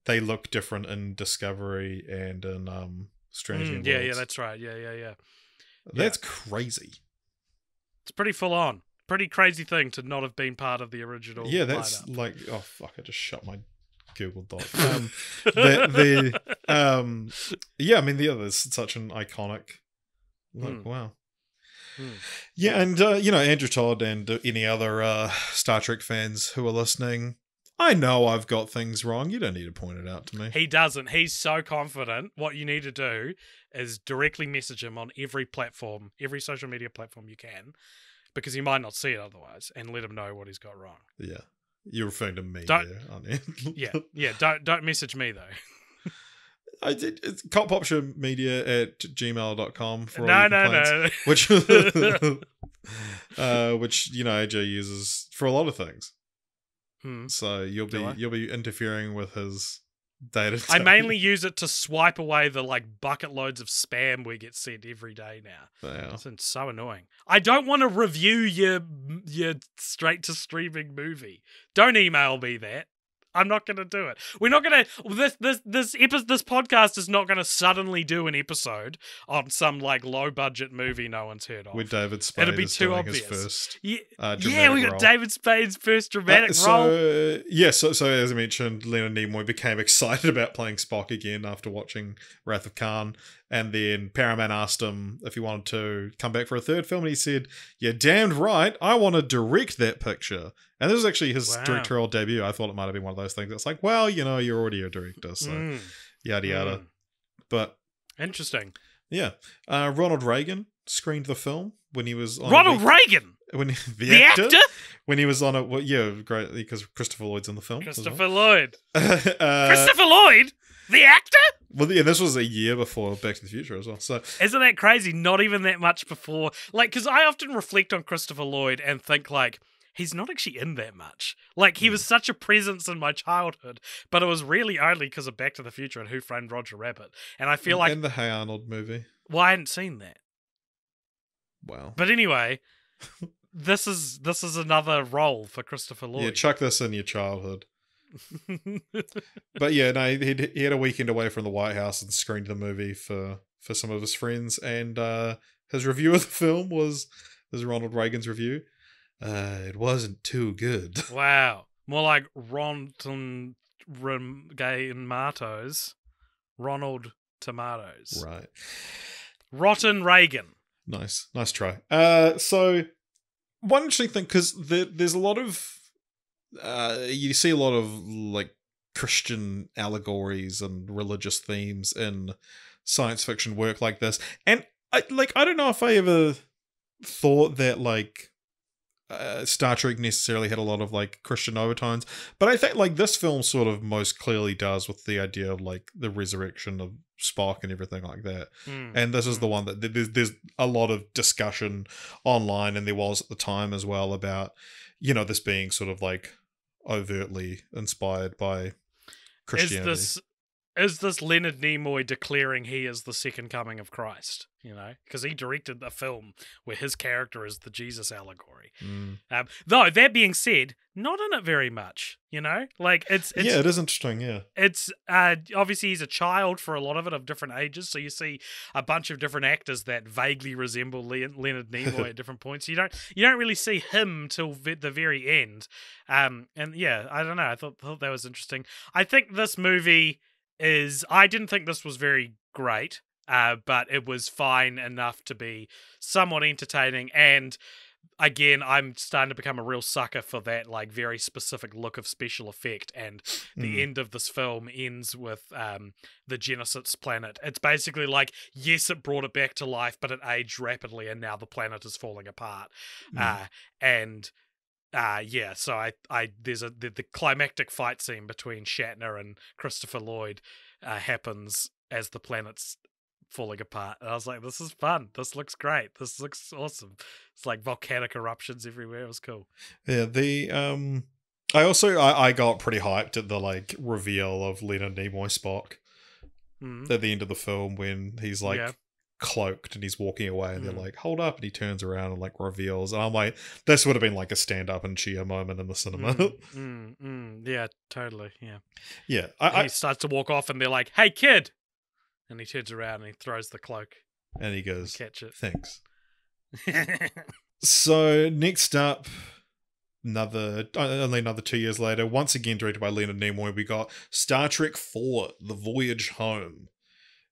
they look different in Discovery and in Strange New Worlds. Yeah, that's right. Yeah. That's crazy. It's pretty full on. Pretty crazy thing to not have been part of the original. Yeah, that's lineup. like, oh fuck, I just shut my Google Doc. Yeah, I mean the other is such an iconic. Like, wow. Yeah, and Andrew Todd and any other Star Trek fans who are listening, I know I've got things wrong. You don't need to point it out to me. He doesn't. He's so confident. What you need to do is directly message him on every platform, every social media platform you can, because he might not see it otherwise, and let him know what he's got wrong. Yeah. You're referring to me Don't- there, aren't you? Yeah. Don't message me though. I did. It's cultpopturemedia@gmail.com for all No, your no, complaints, no. which AJ uses for a lot of things. Hmm. So you'll Do I? be interfering with his data. I mainly use it to swipe away the bucket loads of spam we get sent every day now. Yeah. It's so annoying. I don't want to review your straight to streaming movie. Don't email me that. I'm not going to do it. We're not going to. This podcast is not going to suddenly do an episode on some low budget movie no one's heard of. With David Spade, it'll be too doing obvious. his first. Yeah, dramatic we got role. David Spade's first dramatic role. So as I mentioned, Leonard Nimoy became excited about playing Spock again after watching Wrath of Khan, and then Paramount asked him if he wanted to come back for a third film, and he said, "You're damned right, I want to direct that picture." And this was actually his directorial debut. I thought it might have been one of those things. It's like, well, you're already a director, so yada yada. But interesting. Yeah, Ronald Reagan screened the film when he was on Reagan. When the actor when he was on it. Well, yeah, great, because Christopher Lloyd's in the film. Christopher Lloyd. Christopher Lloyd, the actor. Well, yeah, this was a year before Back to the Future as well. So isn't that crazy? Not even that much before. Because I often reflect on Christopher Lloyd and think he's not actually in that much. He was such a presence in my childhood, but it was really only because of Back to the Future and Who Framed Roger Rabbit. And I feel and the Hey Arnold movie. Well, I hadn't seen that. Wow. But anyway, this is another role for Christopher Lloyd. Yeah, chuck this in your childhood. But yeah, no, he had a weekend away from the White House and screened the movie for some of his friends, and his review of the film was Ronald Reagan's review. It wasn't too good. Wow. More like Rotten Tomatoes. Ronald Tomatoes. Right. Rotten Reagan. Nice try. So one interesting thing, because there's a lot of you see a lot of Christian allegories and religious themes in science fiction work like this, and I don't know if I ever thought that Star Trek necessarily had a lot of Christian overtones, but I think this film sort of most clearly does, with the idea of the resurrection of Spock and everything like that. And this is the one that there's a lot of discussion online, and there was at the time as well, about this being sort of overtly inspired by Christianity. Is this Leonard Nimoy declaring he is the second coming of Christ? Because he directed a film where his character is the Jesus allegory. Though, that being said, not in it very much, it's yeah, it is interesting, yeah. It's obviously he's a child for a lot of it, of different ages, so you see a bunch of different actors that vaguely resemble Leonard Nimoy at different points. You don't really see him till the very end. And yeah, I don't know, I thought that was interesting. I think this movie I didn't think this was very great, but it was fine enough to be somewhat entertaining. And again, I'm starting to become a real sucker for that very specific look of special effect. And the end of this film ends with the Genesis planet. It's basically yes, it brought it back to life, but it aged rapidly, and now the planet is falling apart. So there's the climactic fight scene between Shatner and Christopher Lloyd happens as the planet's falling apart, and I was like, this is fun, this looks great, this looks awesome. It's volcanic eruptions everywhere. It was cool. Yeah, I got pretty hyped at the reveal of Leonard Nimoy Spock at the end of the film, when he's cloaked and he's walking away, and they're hold up, and he turns around and reveals, and I'm like, this would have been a stand up and cheer moment in the cinema. Yeah, totally. Yeah. He starts to walk off, and they're like, hey kid, and he turns around and he throws the cloak, and he goes, catch it, thanks. So next up, only another 2 years later, once again directed by Leonard Nimoy, we got Star Trek IV: The Voyage Home.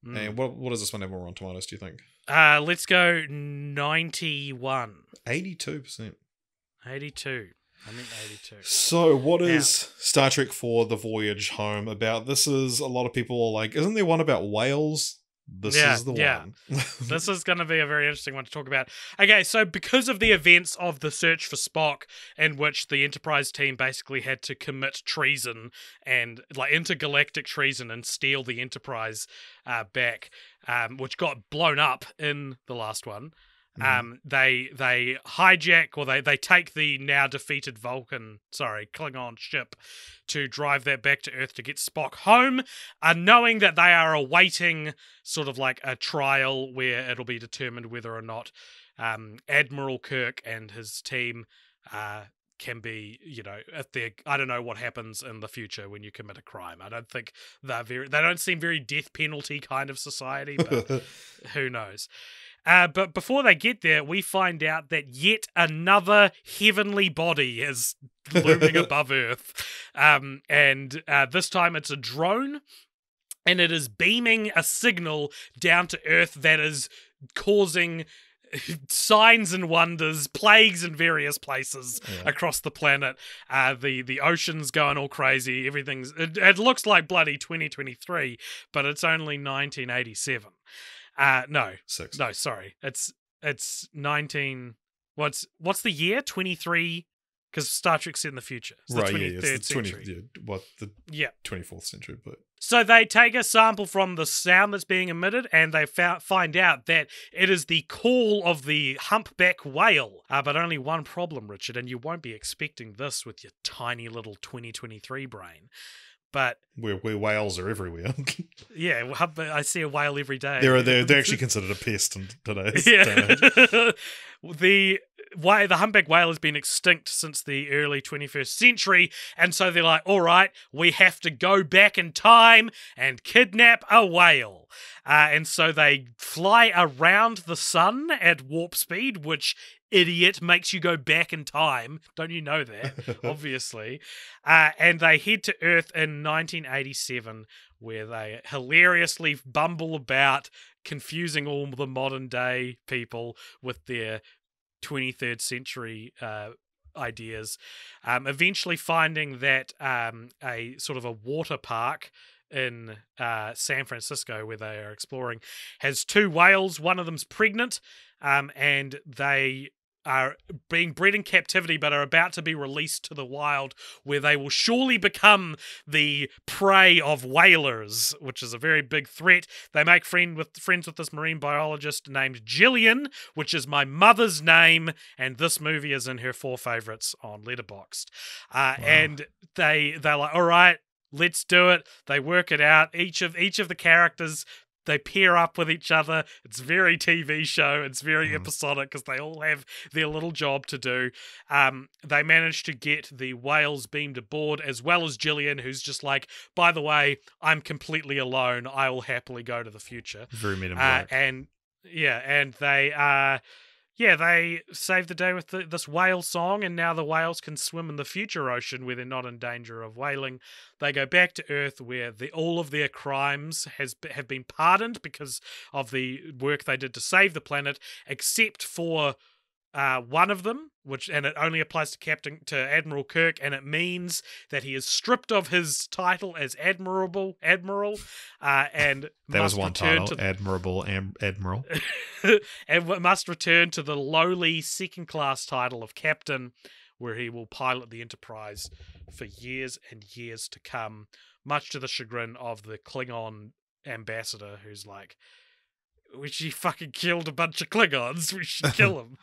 And what does this one have more on Tomatoes, do you think? Let's go 91. 82%. 82. I meant 82. So what is Star Trek IV: The Voyage Home about? This is, a lot of people are isn't there one about whales This is the one. This is going to be a very interesting one to talk about. Okay, so because of the events of the search for Spock, in which the Enterprise team basically had to commit treason and like intergalactic treason and steal the Enterprise back, which got blown up in the last one. They hijack, or they take the now defeated Klingon ship to drive that back to Earth to get Spock home, knowing that they are awaiting sort of like a trial where it'll be determined whether or not Admiral Kirk and his team can be, if they're, I don't know what happens in the future when you commit a crime. I don't think they don't seem very death penalty kind of society, but who knows. But before they get there, we find out that yet another heavenly body is looming above Earth. And this time it's a drone, and it is beaming a signal down to Earth that is causing signs and wonders, plagues in various places across the planet. The ocean's going all crazy. It looks like bloody 2023, but it's only 1987. No. 6. No, sorry. It's 19... What's the year? 23? Because Star Trek's set in the future. It's the 23rd century. The 24th century, but... So they take a sample from the sound that's being emitted, and they find out that it is the call of the humpback whale. But only one problem, Richard, and you won't be expecting this with your tiny little 2023 brain. But where whales are everywhere. Yeah, I see a whale every day. They're actually considered a pest in today's day. The humpback whale has been extinct since the early 21st century, and so they're like, all right, we have to go back in time and kidnap a whale. And so they fly around the sun at warp speed, which idiot makes you go back in time. Don't you know that? Obviously. And they head to Earth in 1987, where they hilariously bumble about, confusing all the modern day people with their 23rd century ideas. Eventually finding that a sort of a water park in San Francisco, where they are exploring, has 2 whales. One of them's pregnant, and they are being bred in captivity but are about to be released to the wild, where they will surely become the prey of whalers, which is a very big threat. They make friends with this marine biologist named Gillian, which is my mother's name, and this movie is in her 4 favorites on Letterboxd. Wow. And they're like, all right, let's do it. They work it out. Each of the characters, they pair up with each other. It's very TV show. It's very episodic because they all have their little job to do. They manage to get the whales beamed aboard, as well as Gillian, who's just like, by the way, I'm completely alone. I will happily go to the future. Very Men in Black. And they save the day with this whale song, and now the whales can swim in the future ocean where they're not in danger of whaling. They go back to Earth, where all of their crimes have been pardoned because of the work they did to save the planet, except for one of them, and it only applies to Admiral Kirk, and it means that he is stripped of his title as admiral, and that was one title, Admiral, and must return to the lowly second-class title of captain, where he will pilot the Enterprise for years and years to come, much to the chagrin of the Klingon ambassador, who's like, she fucking killed a bunch of Klingons. We should kill him.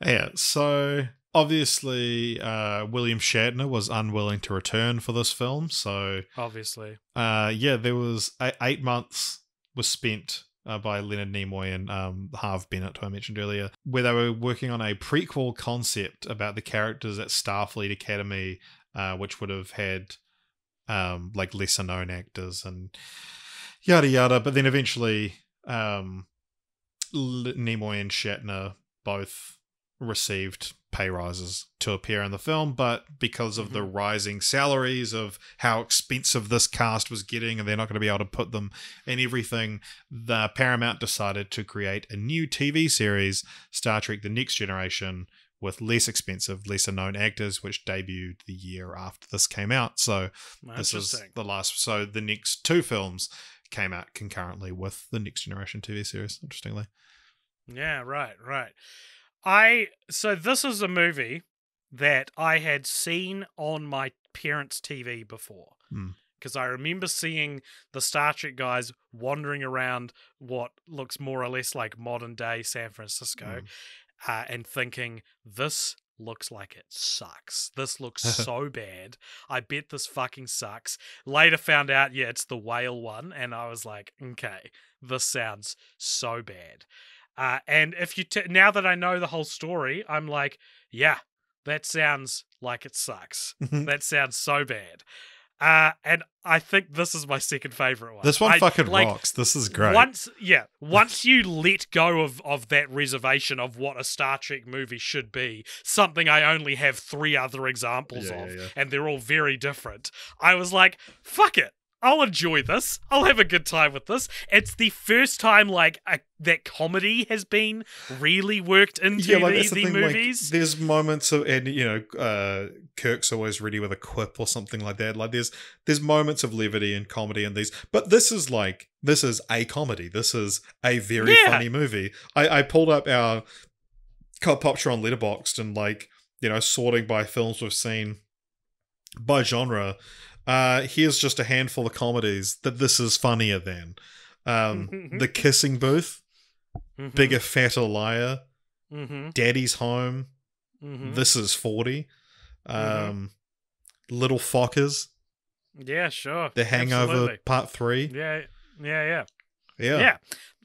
Yeah, so obviously William Shatner was unwilling to return for this film. So obviously, there was 8 months was spent by Leonard Nimoy and Harve Bennett, who I mentioned earlier, where they were working on a prequel concept about the characters at Starfleet Academy, which would have had like lesser known actors and yada yada. But then eventually Nimoy and Shatner both received pay rises to appear in the film, but because of the rising salaries of how expensive this cast was getting, and they're not going to be able to put them in everything, the Paramount decided to create a new TV series, Star Trek The Next Generation, with less expensive, lesser known actors, which debuted the year after this came out. So this is the last. So the next 2 films came out concurrently with the Next Generation TV series, interestingly. Yeah, right. So this is a movie that I had seen on my parents' TV before. Because I remember seeing the Star Trek guys wandering around what looks more or less like modern day San Francisco, and thinking, this looks like it sucks. This looks so bad. I bet this fucking sucks. Later found out, yeah, it's the whale one, and I was like, okay, this sounds so bad. And if you now that I know the whole story, I'm like, yeah, that sounds like it sucks. That sounds so bad. And I think this is my second favorite one. This one fucking rocks. This is great. Once you let go of that reservation of what a Star Trek movie should be, something I only have 3 other examples of, and they're all very different, I was like, fuck it. I'll enjoy this. I'll have a good time with this. It's the first time that comedy has been really worked into the movies. Like, there's moments of, and Kirk's always ready with a quip or something like that. Like there's moments of levity and comedy in these, but this is a comedy. This is a very funny movie. I pulled up our pop show on Letterboxd and sorting by films we've seen by genre. Here's just a handful of comedies that this is funnier than. The Kissing Booth, Bigger, Fatter, Liar, Daddy's Home, This Is 40, Little Fockers. Yeah, sure. The Hangover Absolutely. Part 3. Yeah.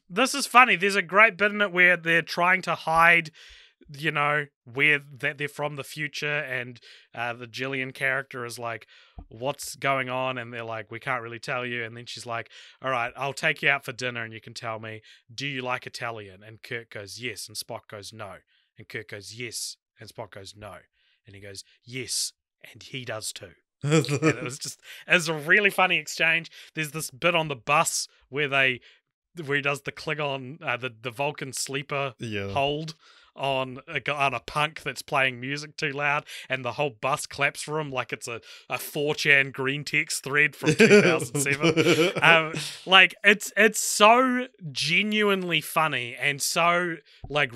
This is funny. There's a great bit in it where they're trying to hide where that they're from the future, and the Jillian character is like, what's going on? And they're like, we can't really tell you. And then she's like, all right, I'll take you out for dinner and you can tell me, do you like Italian? And Kirk goes, yes. And Spock goes, no. And Kirk goes, yes. And Spock goes, no. And he goes, yes. And he does too. And it was a really funny exchange. There's this bit on the bus where he does the Klingon, the Vulcan sleeper hold on a punk that's playing music too loud, and the whole bus claps for him like it's a 4chan green text thread from 2007. It's so genuinely funny and so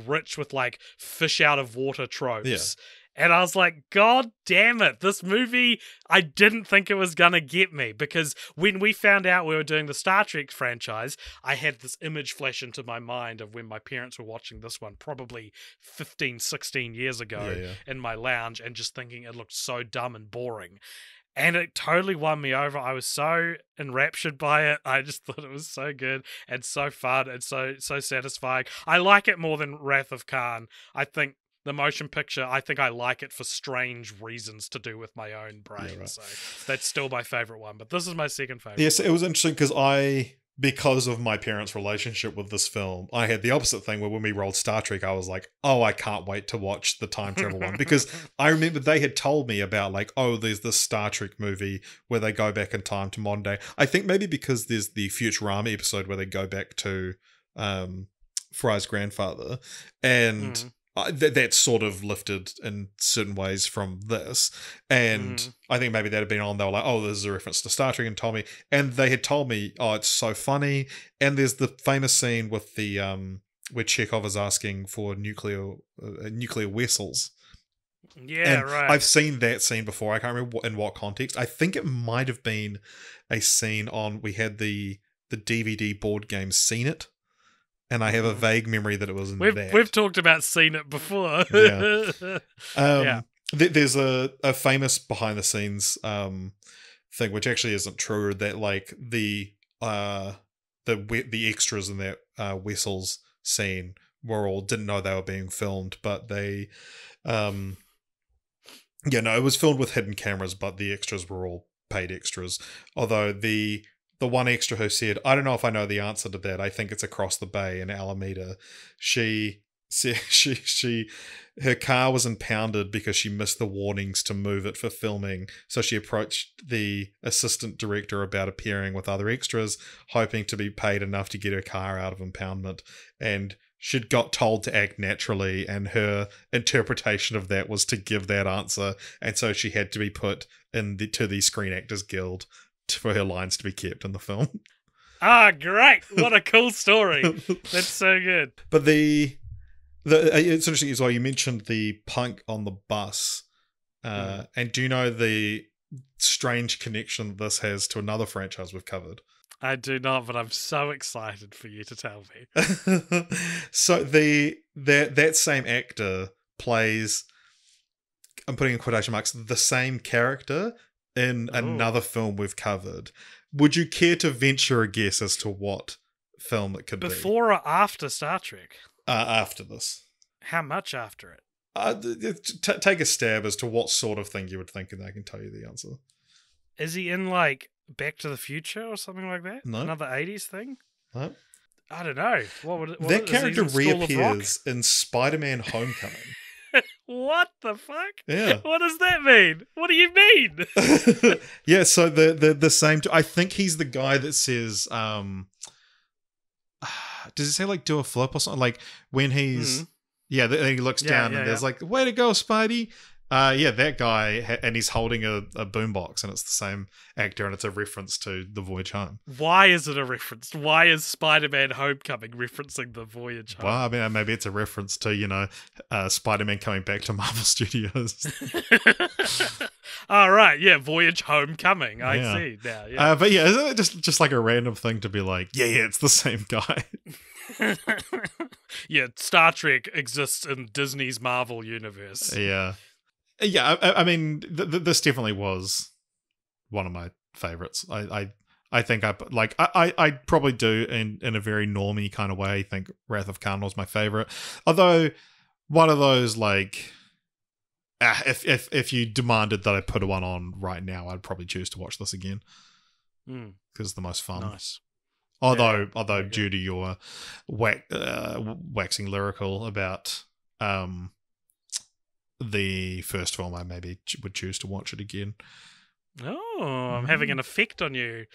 rich with fish out of water tropes. And I was like, God damn it, this movie, I didn't think it was going to get me, because when we found out we were doing the Star Trek franchise, I had this image flash into my mind of when my parents were watching this one probably 15, 16 years ago in my lounge, and just thinking it looked so dumb and boring. And it totally won me over. I was so enraptured by it. I just thought it was so good and so fun and so satisfying. I like it more than Wrath of Khan. I think the motion picture, I think I like it for strange reasons to do with my own brain. Yeah, right. So that's still my favorite one. But this is my second favorite. Yes, it was interesting because of my parents' relationship with this film, I had the opposite thing where when we rolled Star Trek, I was like, oh, I can't wait to watch the time travel one. Because I remember they had told me about there's this Star Trek movie where they go back in time to modern day. I think maybe because there's the Futurama episode where they go back to Fry's grandfather. And that's sort of lifted in certain ways from this, and I think maybe that had been on. They were like, "Oh, this is a reference to Star Trek," and told me, and they had told me, "Oh, it's so funny." And there's the famous scene with the where Chekhov is asking for nuclear vessels. Yeah, and right. I've seen that scene before. I can't remember in what context. I think it might have been a scene we had the DVD board game Seen It. And I have a vague memory that it was in that. We've talked about Seen It before. There's a famous behind the scenes thing, which actually isn't true. That the extras in that Wessels scene didn't know they were being filmed, but they, it was filmed with hidden cameras, but the extras were all paid extras. Although the one extra who said, I don't know if I know the answer to that. I think it's across the bay in Alameda. She said her car was impounded because she missed the warnings to move it for filming. So she approached the assistant director about appearing with other extras, hoping to be paid enough to get her car out of impoundment. And she'd got told to act naturally, and her interpretation of that was to give that answer. And so she had to be put to the Screen Actors Guild for her lines to be kept in the film. Ah, great! What a cool story. That's so good. But it's interesting as well. You mentioned the punk on the bus, and do you know the strange connection this has to another franchise we've covered? I do not, but I'm so excited for you to tell me. So that same actor plays, I'm putting in quotation marks, the same character in another film we've covered. Would you care to venture a guess as to what film it could be? Before or after Star Trek? After this. How much after it? Take a stab as to what sort of thing you would think, and I can tell you the answer. Is he in, like, Back to the Future or something like that? No. Another 80s thing? No. I don't know. That character reappears in Spider-Man Homecoming. What the fuck? Yeah. What does that mean? What do you mean? Yeah, so the same... I think he's the guy that says... does it say, like, do a flip or something? Like, when he's... Yeah, he looks down and there's like, way to go, Spidey. Yeah, that guy, and he's holding a boombox, and it's the same actor, and it's a reference to The Voyage Home. Why is it a reference? Why is Spider-Man Homecoming referencing The Voyage Home? Well, I mean, maybe it's a reference to, Spider-Man coming back to Marvel Studios. All right, yeah, Voyage Homecoming. I see now. Yeah. But yeah, isn't it just like a random thing to be like, yeah, it's the same guy? Yeah, Star Trek exists in Disney's Marvel universe. Yeah. Yeah, I mean, this definitely was one of my favorites. I think I probably do in a very normie kind of way. I think Wrath of Khan was my favorite. Although one of those, like, if you demanded that I put one on right now, I'd probably choose to watch this again because it's the most fun. Nice. Although due to your waxing lyrical about the first film, I maybe would choose to watch it again. Oh, I'm having an effect on you.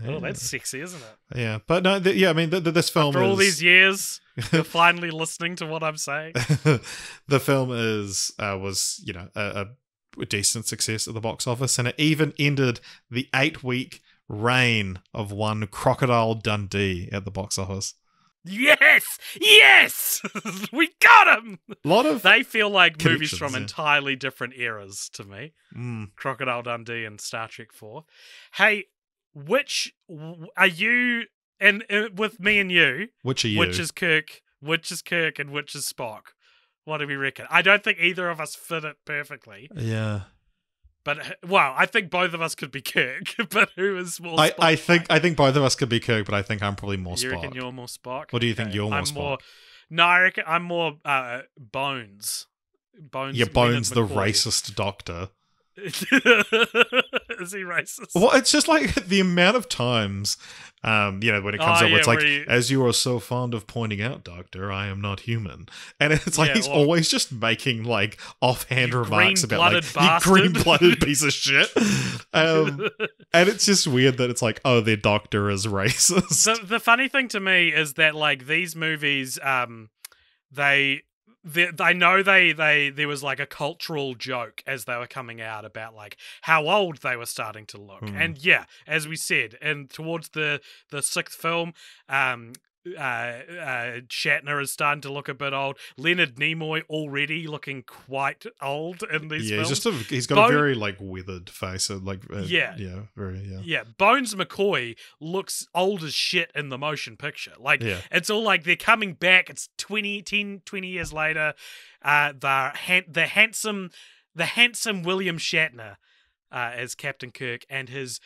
Yeah. Oh, that's sexy, isn't it? Yeah, but no, I mean, this film after all these years, you're finally listening to what I'm saying. The film was a decent success at the box office, and it even ended the 8-week reign of one Crocodile Dundee at the box office. Yes, we got him. They feel like movies from entirely different eras to me. Crocodile Dundee and Star Trek 4. Hey, which are you? And with me and you, which are you? Which is Kirk, and which is Spock? What do we reckon? I don't think either of us fit it perfectly. Yeah. But, well, I think both of us could be Kirk, but who is more Spock? I think both of us could be Kirk, but I think I'm probably more Spock. You reckon you're more Spock? What do you think you're more Spock? No, I reckon I'm more Bones. Yeah, Bones, the racist doctor. Is he racist? Well, it's just like the amount of times, when it comes up, it's like, as you are so fond of pointing out, Doctor, I am not human. And it's like he's always just making like offhand remarks about like, you green-blooded piece of shit. And it's just weird that it's like, oh, their doctor is racist. The funny thing to me is that like these movies, I know there was like a cultural joke as they were coming out about like how old they were starting to look, and yeah, as we said, and towards the sixth film, Shatner is starting to look a bit old. Leonard Nimoy already looking quite old in these films. He's got a very like weathered face, Bones McCoy looks old as shit in the motion picture. Like it's all like they're coming back. It's 20 years later. The handsome William Shatner as Captain Kirk and his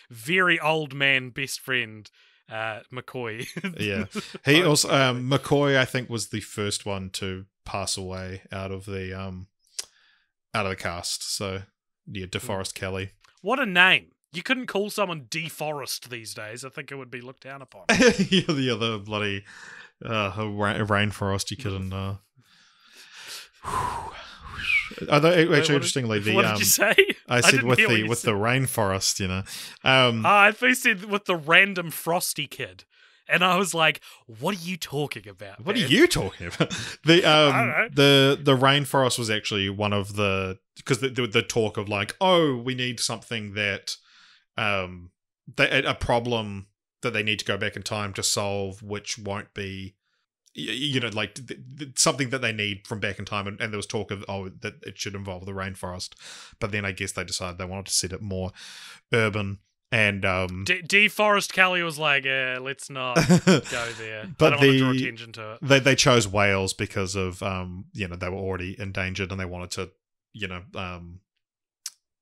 very old man best friend McCoy. Yeah, he also McCoy I think was the first one to pass away out of the cast. So yeah, DeForest Kelly. What a name! You couldn't call someone DeForest these days. I think it would be looked down upon. The other bloody rainforest. You couldn't. Interestingly, what did you say? I said with the rainforest, I first said with the random frosty kid, and I was like, "What are you talking about? What are you talking about?" The rainforest was actually one of because the talk of like, oh, we need something that a problem that they need to go back in time to solve, which won't be, like something that they need from back in time. And there was talk of, that it should involve the rainforest. But then I guess they decided they wanted to set it more urban. And Deforest Kelly was like, let's not go there. But I don't want to draw attention to it. They chose Wales because of they were already endangered, and they wanted to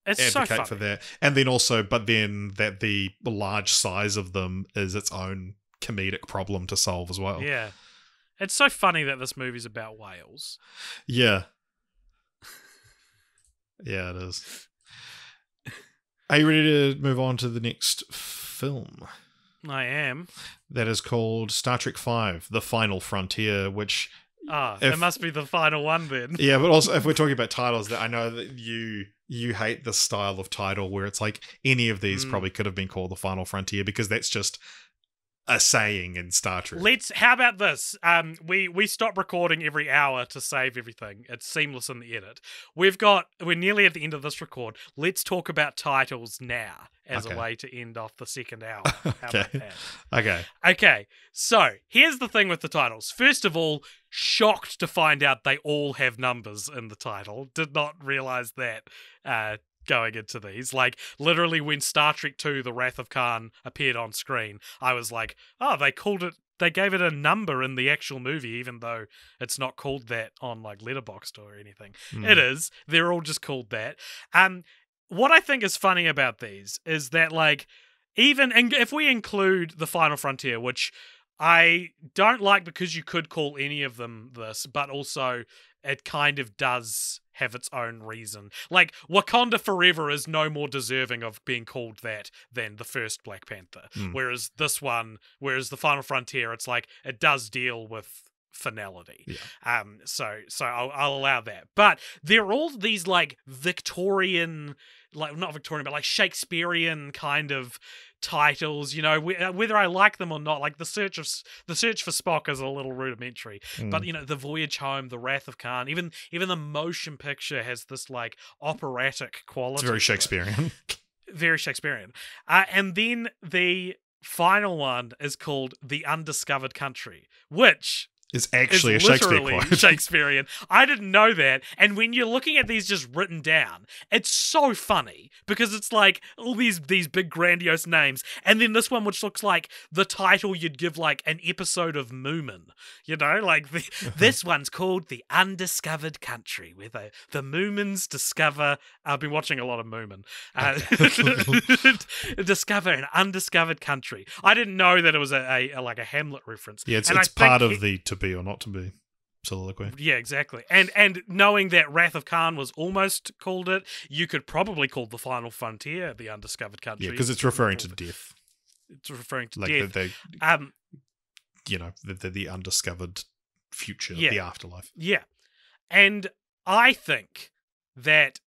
It's so advocate funny. for that. And then also, but then that the large size of them is its own comedic problem to solve as well. Yeah. It's so funny that this movie's about whales. Yeah. Yeah, it is. Are you ready to move on to the next film? I am. That is called Star Trek V, The Final Frontier, which... it must be the final one then. Yeah, but also, if we're talking about titles, that I know that you hate this style of title where it's like any of these probably could have been called The Final Frontier, because that's just a saying in Star Trek. How about this? We stop recording every hour to save everything. It's seamless in the edit. We're nearly at the end of this record. Let's talk about titles now as a way to end off the second hour. How about that? Okay. So here's the thing with the titles. First of all, shocked to find out they all have numbers in the title. Did not realize that going into these. Like, literally when Star Trek II, The Wrath of Khan appeared on screen, I was like, they gave it a number in the actual movie, even though it's not called that on like Letterboxd or anything. It is. They're all just called that. What I think is funny about these is that, like, and if we include The Final Frontier, which I don't like because you could call any of them this, but also it kind of does have its own reason. Like, Wakanda Forever is no more deserving of being called that than the first Black Panther. Whereas The Final Frontier, it's like, it does deal with finality. Yeah. So I'll allow that. But they're all these like Victorian, like not Victorian, but like Shakespearean kind of titles, whether I like them or not. Like the search for Spock is a little rudimentary, but The Voyage Home, The Wrath of Khan, even the motion picture has this like operatic quality. It's very Shakespearean. Very Shakespearean. And then the final one is called The Undiscovered Country, which is actually a Shakespeare quote. Shakespearean. I didn't know that. And when you're looking at these just written down, it's so funny because it's like all these big grandiose names, and then this one which looks like the title you'd give like an episode of Moomin. Like this one's called The Undiscovered Country, where the Moomins discover. I've been watching a lot of Moomin. Discover an undiscovered country. I didn't know that it was a Hamlet reference. Yeah, it's part of the to be or not to be soliloquy. Yeah, exactly. And knowing that Wrath of Khan was almost called it, you could probably call The Final Frontier The Undiscovered Country. Yeah, because it's referring to death. It's referring to like death. The undiscovered future, the afterlife. Yeah. And I think that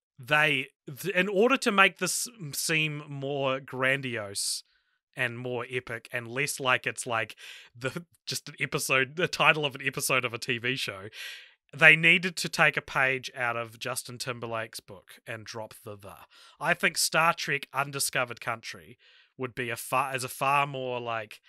in order to make this seem more grandiose and more epic and less like it's like the title of an episode of a TV show, they needed to take a page out of Justin Timberlake's book and drop the. I think Star Trek Undiscovered Country would be a far more like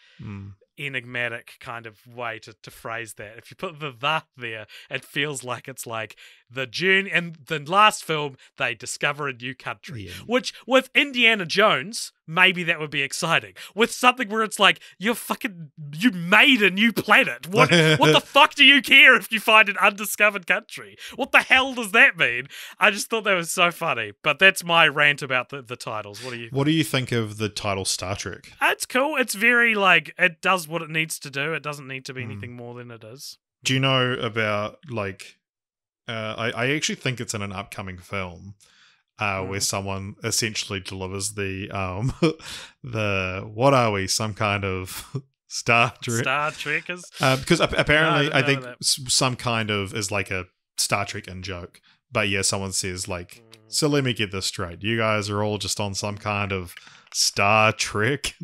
enigmatic kind of way to phrase that. If you put the there, it feels like it's like the journey. And the last film, they discover a new country, which with Indiana Jones, maybe that would be exciting. With something where it's like you made a new planet. What the fuck do you care if you find an undiscovered country? What the hell does that mean? I just thought that was so funny. But that's my rant about the titles. What do you think of the title Star Trek? It's cool. It's very like it does what it needs to do. It doesn't need to be anything more than it is. Do you know about like? I actually think it's in an upcoming film where someone essentially delivers the what are we? Some kind of Star Trek? Star Trekkers? Because apparently I think some kind of is like a Star Trek in joke. But yeah, someone says like, so let me get this straight. You guys are all just on some kind of Star Trek?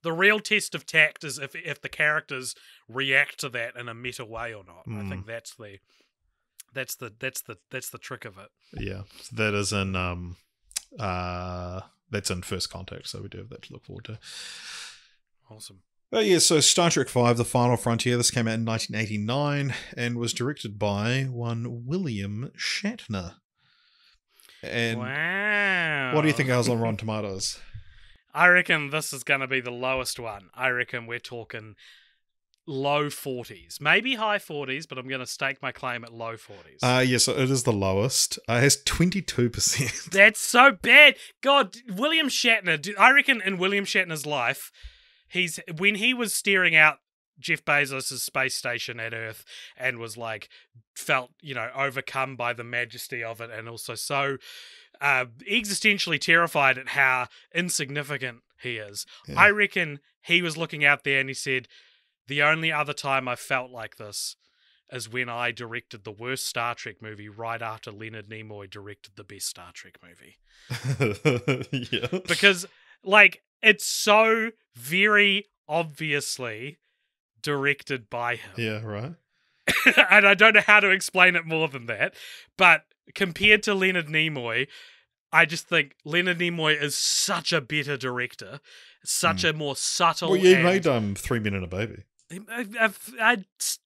The real test of tact is if the characters react to that in a meta way or not. I think that's the trick of it. Yeah, that is in that's in First Contact, so we do have that to look forward to. Awesome. So Star Trek V, The Final Frontier, this came out in 1989 and was directed by one William Shatner. And wow. what do you think I was on Rotten Tomatoes? I reckon this is going to be the lowest one. I reckon we're talking low 40s. Maybe high 40s, but I'm going to stake my claim at low 40s. So it is the lowest. It has 22%. That's so bad. God, William Shatner, I reckon in William Shatner's life, when he was staring out Jeff Bezos' space station at Earth and was like, felt, overcome by the majesty of it, and also so existentially terrified at how insignificant he is. Yeah. I reckon he was looking out there and he said, the only other time I felt like this is when I directed the worst Star Trek movie right after Leonard Nimoy directed the best Star Trek movie. Yeah. Because, it's so very obviously directed by him. Yeah, right. And I don't know how to explain it more than that, but compared to Leonard Nimoy, I just think Leonard Nimoy is such a better director, such a more subtle. Well, yeah, he made 3 Men and a Baby. A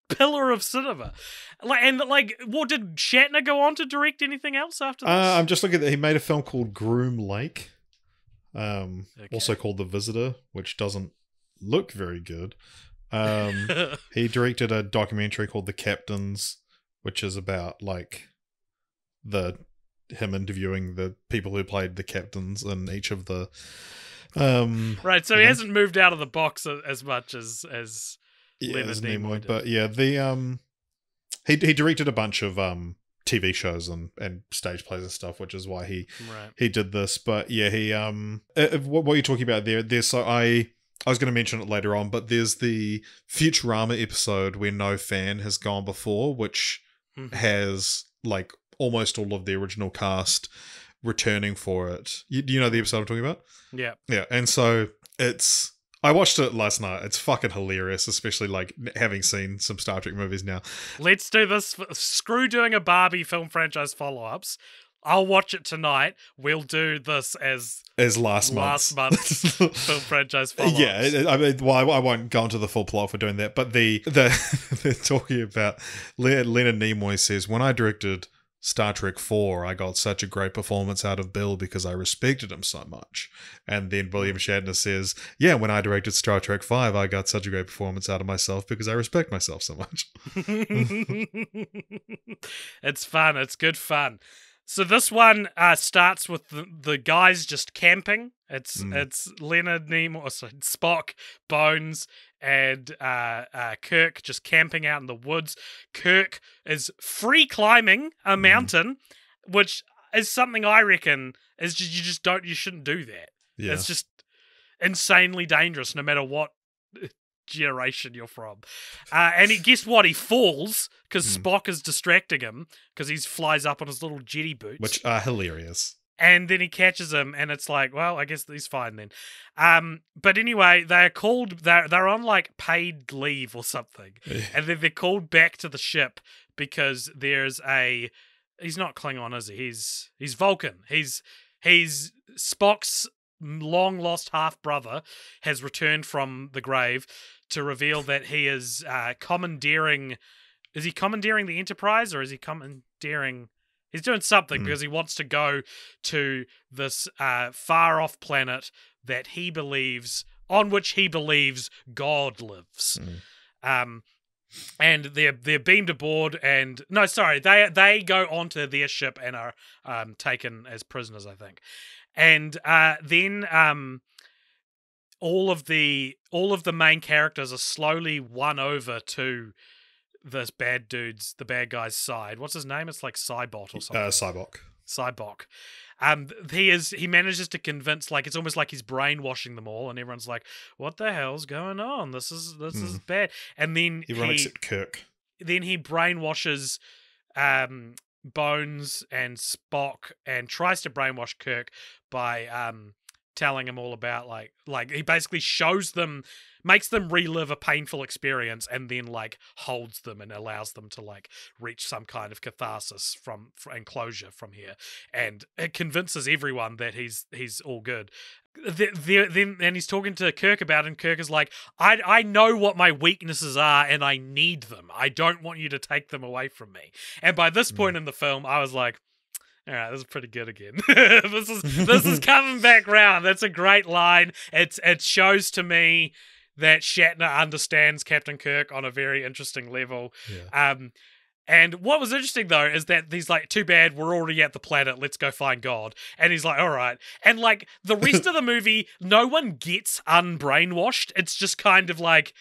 pillar of cinema. What did Shatner go on to direct anything else after this? I'm just looking at that. He made a film called Groom Lake, also called The Visitor, which doesn't look very good. He directed a documentary called The Captains, which is about him interviewing the people who played the captains in each of the right, so he hasn't moved out of the box as much as Leonard Nimoy did. But yeah, he directed a bunch of TV shows and stage plays and stuff, which is why he did this. But yeah, he what you're talking about there's I was going to mention it later on, but there's the Futurama episode where no fan has gone before, which has almost all of the original cast returning for it. Do you know the episode I'm talking about? Yeah. Yeah, and so I watched it last night. It's fucking hilarious, especially having seen some Star Trek movies now. Let's do this. Screw doing a Barbie film franchise follow-ups. I'll watch it tonight. We'll do this as last month's film franchise follow-ups. Yeah, I won't go into the full plot for doing that, but they're talking about Leonard Nimoy says, when I directed Star Trek 4, I got such a great performance out of Bill because I respected him so much. And then William Shatner says, yeah, when I directed Star Trek 5, I got such a great performance out of myself because I respect myself so much. It's fun. It's good fun. So this one starts with the guys just camping. It's Leonard Nimoy, Spock, Bones, and Kirk just camping out in the woods. Kirk is free climbing a mountain, which is something I reckon is just you shouldn't do that. Yeah. It's just insanely dangerous, no matter what generation you're from. And guess what? He falls because Spock is distracting him because he flies up on his little jetty boots, which are hilarious. And then he catches him, and it's like, well, I guess he's fine then. But anyway, they're on paid leave or something, and then they're called back to the ship because he's not Klingon, is he? He's Vulcan. He's Spock's long lost half brother has returned from the grave to reveal that he is commandeering. Is he commandeering the Enterprise, or is he commandeering? He's doing something because he wants to go to this far-off planet on which he believes God lives. And they're beamed aboard, they go onto their ship and are taken as prisoners, I think. And then all of the main characters are slowly won over to the bad guy's side. What's his name? It's like Cybot or something. Cybok. He manages to convince, it's almost like he's brainwashing them all, and everyone's like, "What the hell's going on? This is bad." And then everyone except Kirk. Then he brainwashes Bones and Spock, and tries to brainwash Kirk by telling him all about like he basically shows them, makes them relive a painful experience, and then like holds them and allows them to like reach some kind of catharsis and closure from here, and it convinces everyone that he's all good. Then and he's talking to Kirk about it, and Kirk is like, I know what my weaknesses are and I need them. I don't want you to take them away from me. And by this point in the film, I was like, all right, this is pretty good again. This is coming back round. That's a great line. It shows to me that Shatner understands Captain Kirk on a very interesting level. Yeah. And what was interesting though is that he's like, too bad, we're already at the planet, let's go find God. And he's like, all right. And like the rest of the movie, no one gets unbrainwashed. It's just kind of like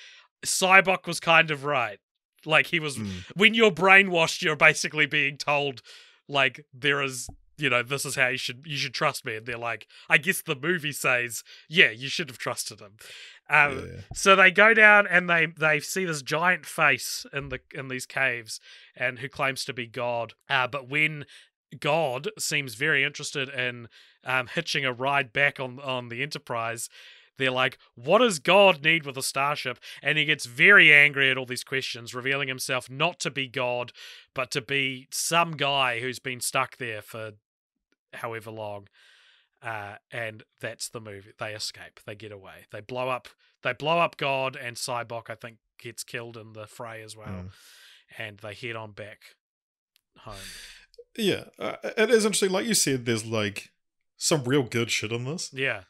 Sybok was kind of right. Like he was, when you're brainwashed, you're basically being told like there is, this is how you should trust me. And they're like, I guess the movie says, yeah, you should have trusted him. So they go down and they see this giant face in these caves, and who claims to be God. But when God seems very interested in hitching a ride back on the Enterprise, they're like, what does God need with a starship? And he gets very angry at all these questions, revealing himself not to be God, but to be some guy who's been stuck there for however long. And that's the movie. They escape. They get away. They blow up God, and Sybok, I think, gets killed in the fray as well. And they head on back home. Yeah, it is interesting. Like you said, there's like some real good shit in this. Yeah.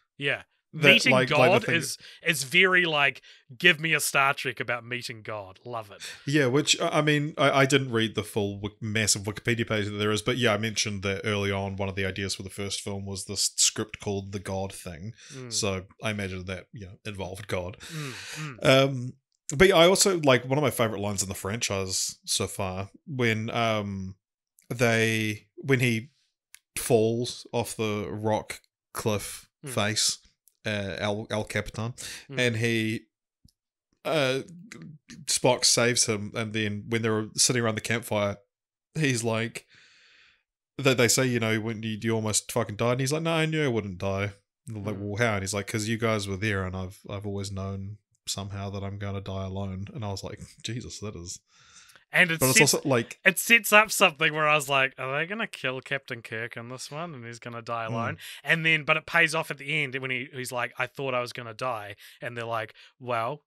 Meeting God is very like, give me a Star Trek about meeting God. Love it. Yeah, which, I mean, I didn't read the full massive Wikipedia page that there is, but yeah, I mentioned that early on, one of the ideas for the first film was this script called The God Thing. So I imagine that, involved God. But yeah, I also, like, one of my favorite lines in the franchise so far, when he falls off the rock cliff face, El Capitan, and he Spock saves him, and then when they're sitting around the campfire, he's like, they say, when you almost fucking died, and he's like, no, I knew I wouldn't die. And they're like, well, how? And he's like, because you guys were there, and I've always known somehow that I'm going to die alone. And I was like, Jesus, that is. And it's also like, it sets up something where I was like, are they going to kill Captain Kirk in this one and he's going to die alone? And then, but it pays off at the end when he's like, I thought I was going to die. And they're like, well,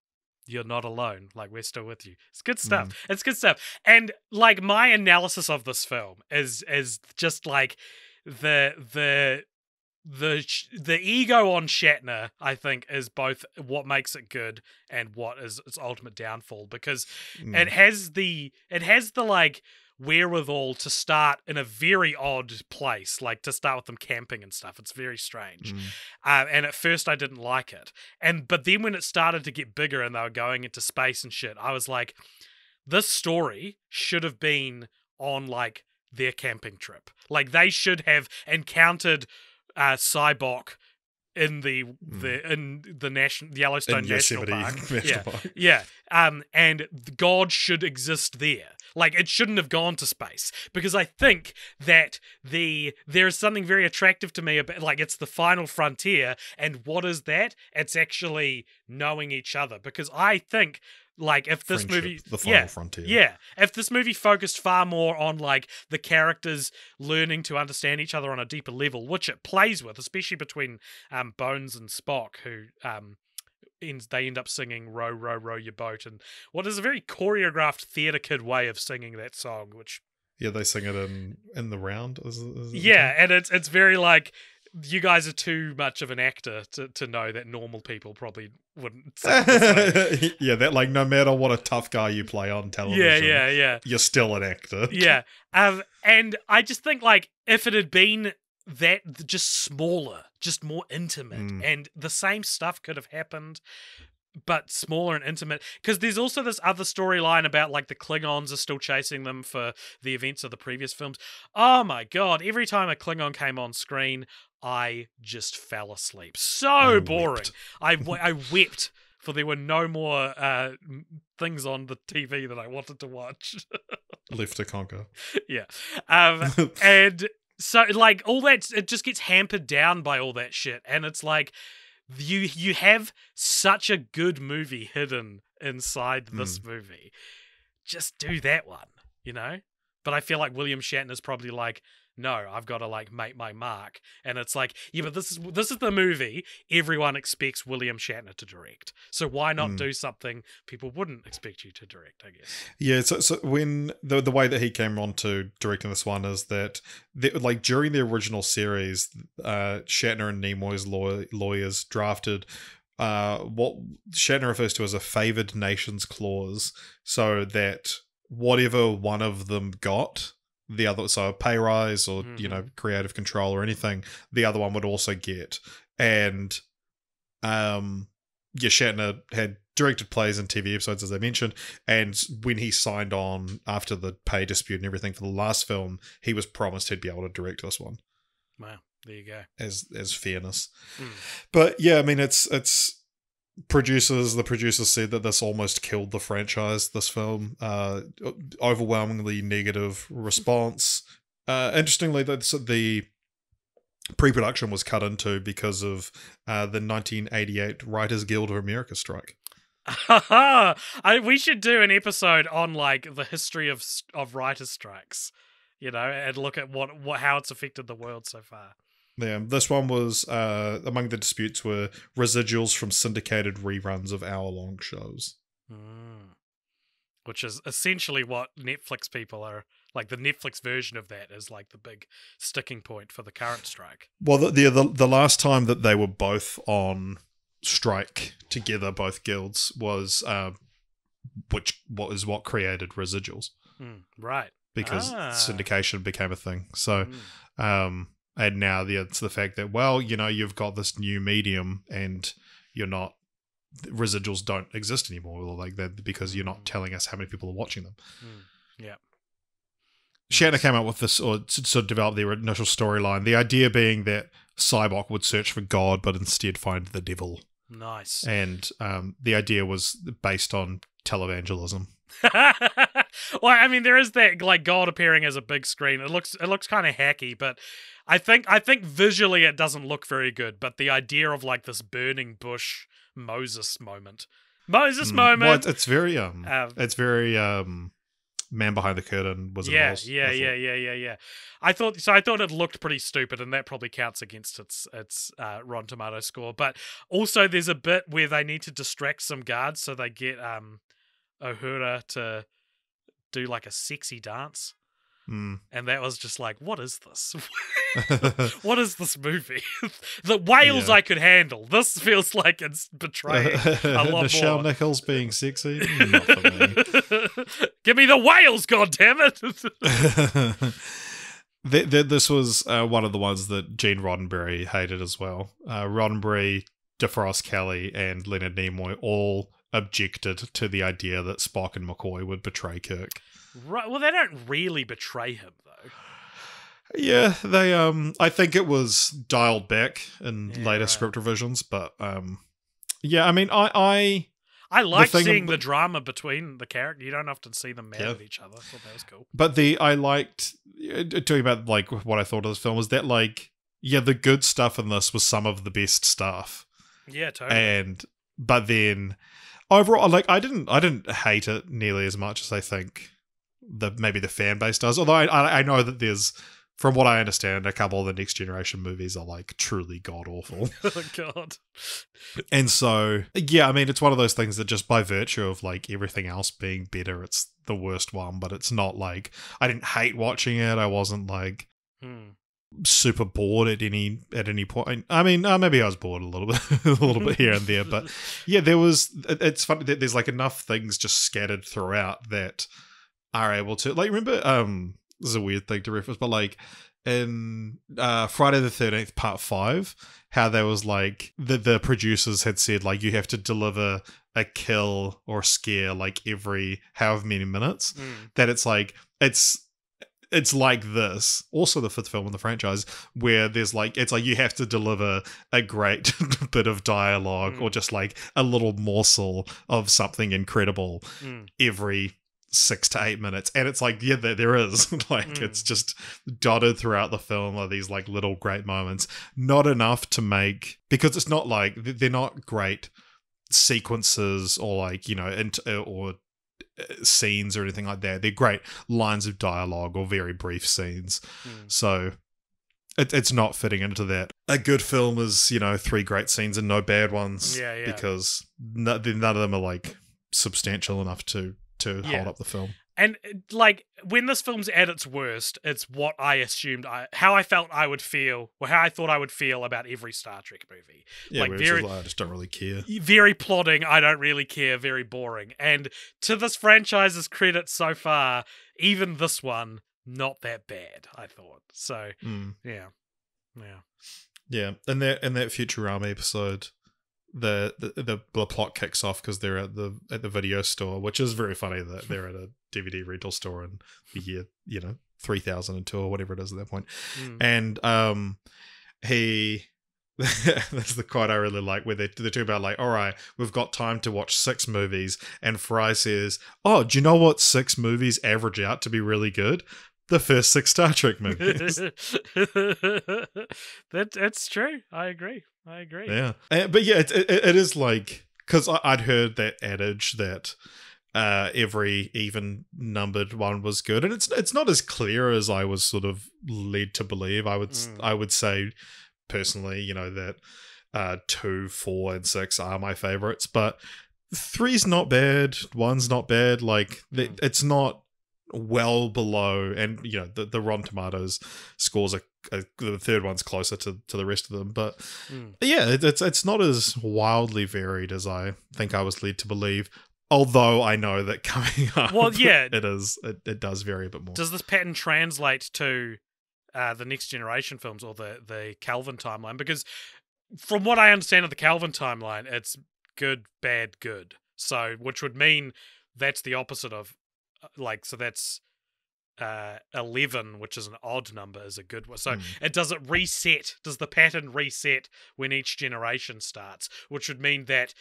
you're not alone. Like, we're still with you. It's good stuff. It's good stuff. And like my analysis of this film is just like the ego on Shatner, I think, is both what makes it good and what is its ultimate downfall, because it has the like wherewithal to start in a very odd place, like to start with them camping and stuff. It's very strange. And at first I didn't like it. But then when it started to get bigger and they were going into space and shit, I was like, this story should have been on like their camping trip. Like they should have encountered Sybok in the Yellowstone National Park. Yeah. And God should exist there. Like it shouldn't have gone to space, because I think that there is something very attractive to me about, like, it's the final frontier, and what is that? It's actually knowing each other, because I think, like, if this movie, the final frontier, if this movie focused far more on like the characters learning to understand each other on a deeper level, which it plays with, especially between Bones and Spock, who they end up singing "Row, row, row your boat," and what is a very choreographed theater kid way of singing that song, which they sing it in the round. Is and it's very like, you guys are too much of an actor to know that normal people probably wouldn't say this. That, like, no matter what a tough guy you play on television, you're still an actor. And I just think, like, if it had been that just smaller, just more intimate, and the same stuff could have happened, but smaller and intimate, because there's also this other storyline about, like, the Klingons are still chasing them for the events of the previous films. Oh my god, every time a Klingon came on screen, I just fell asleep. So boring. I wept, for there were no more things on the TV that I wanted to watch. Left to conquer. And So, like, all that, it just gets hampered down by all that shit. And it's like, you have such a good movie hidden inside this movie. Just do that one, you know? But I feel like William Shatner's probably like, no, I've got to like make my mark. And it's like, yeah, but this is the movie everyone expects William Shatner to direct. So why not do something people wouldn't expect you to direct, I guess. Yeah, so when the way that he came on to directing this one is that like during the original series, Shatner and Nimoy's lawyers drafted what Shatner refers to as a favored nations clause, so that whatever one of them got, the other, so a pay rise or creative control or anything, the other one would also get. And Shatner had directed plays and TV episodes, as I mentioned, and when he signed on after the pay dispute and everything for the last film, he was promised he'd be able to direct this one. Wow, there you go. As fairness. But yeah, I mean, it's the producers said that this almost killed the franchise, this film. Overwhelmingly negative response. Interestingly, the pre-production was cut into because of the 1988 Writers Guild of America strike. We should do an episode on like the history of writers' strikes, and look at how it's affected the world so far. Yeah, this one was, among the disputes were residuals from syndicated reruns of hour-long shows. Which is essentially what Netflix people are, like the Netflix version of that is like the big sticking point for the current strike. Well, the last time that they were both on strike together, both guilds, was what created residuals. Right. Because syndication became a thing. So, and now it's the fact that, well, you've got this new medium and residuals don't exist anymore, or like that, because you're not telling us how many people are watching them. Yeah. Shatner came up with this, or sort of developed their initial storyline. The idea being that Cyborg would search for God, but instead find the devil. Nice. And the idea was based on televangelism. Well, I mean, there is that like God appearing as a big screen. It looks kind of hacky, but I think visually it doesn't look very good. But the idea of like this burning bush Moses moment. Well, it's very Man Behind the Curtain was yeah. I thought it looked pretty stupid, and that probably counts against its Rotten Tomato score. But also, there's a bit where they need to distract some guards, so they get Uhura to do like a sexy dance. And that was just like, what is this? What is this movie? The Wales I could handle. This feels like it's betraying a lot Michelle more. Nichols being sexy? Not for me. Give me the Wales, goddammit! This was one of the ones that Gene Roddenberry hated as well. Roddenberry, DeForest Kelley, and Leonard Nimoy all objected to the idea that Spock and McCoy would betray Kirk. Right. Well, they don't really betray him, though. Yeah, they. I think it was dialed back in later script revisions, but yeah. I mean, I like seeing the drama between the characters. You don't often see them mad at each other. I thought that was cool. But I liked talking about like what I thought of this film was that like the good stuff in this was some of the best stuff. Yeah, totally. But then overall, like I didn't hate it nearly as much as I think maybe the fan base does. Although I know that there's, from what I understand, a couple of the Next Generation movies are like truly god awful. Oh God. And so yeah, I mean, it's one of those things that just by virtue of like everything else being better, it's the worst one. But it's not like I didn't hate watching it. I wasn't like super bored at any point. I mean, maybe I was bored a little bit here and there, but yeah, it's funny that there's like enough things just scattered throughout that are able to, like, remember, this is a weird thing to reference, but like in Friday the 13th Part 5, how there was like the producers had said like you have to deliver a kill or scare like every however many minutes, that it's like it's like this, also the fifth film in the franchise, where there's like, it's like you have to deliver a great bit of dialogue or just like a little morsel of something incredible every 6 to 8 minutes, and it's like, yeah, there is. Like, it's just dotted throughout the film are these like little great moments. Not enough to make, because it's not like, they're not great sequences or like, you know, or scenes or anything like that. They're great lines of dialogue or very brief scenes. So it's not fitting into that. A good film is, you know, 3 great scenes and no bad ones. Yeah. Because none of them are like substantial enough to hold up the film. And like, when this film's at its worst, it's what I assumed how I felt I would feel, or how I thought I would feel about every Star Trek movie. Yeah, like, I just don't really care. Very plodding, I don't really care, very boring. And to this franchise's credit so far, even this one, not that bad, I thought. So, yeah. Yeah, and that Futurama episode, the plot kicks off because they're at the video store, which is very funny that they're at a DVD rental store in the year, you know, 3002 or whatever it is at that point. And that's the quote I really like, where they're talking about like, all right, we've got time to watch 6 movies, and Fry says, oh, do you know what 6 movies average out to be really good? The first 6 Star Trek movies. That's true. I agree. Yeah. But yeah, it is like, because I'd heard that adage that every even numbered one was good, and it's not as clear as I was sort of led to believe. I would say personally, you know, that 2, 4, and 6 are my favorites, but 3's not bad, 1's not bad. Like, it's not well below, and you know, the Rotten Tomatoes scores are the third one's closer to the rest of them, but yeah, it's not as wildly varied as I think I was led to believe, although I know that coming up, well, yeah, it does vary a bit more. Does this pattern translate to the Next Generation films or the Calvin timeline? Because from what I understand of the Calvin timeline, it's good, bad, good, so which would mean that's the opposite of like, so that's 11, which is an odd number, is a good one. So does the pattern reset when each generation starts, which would mean that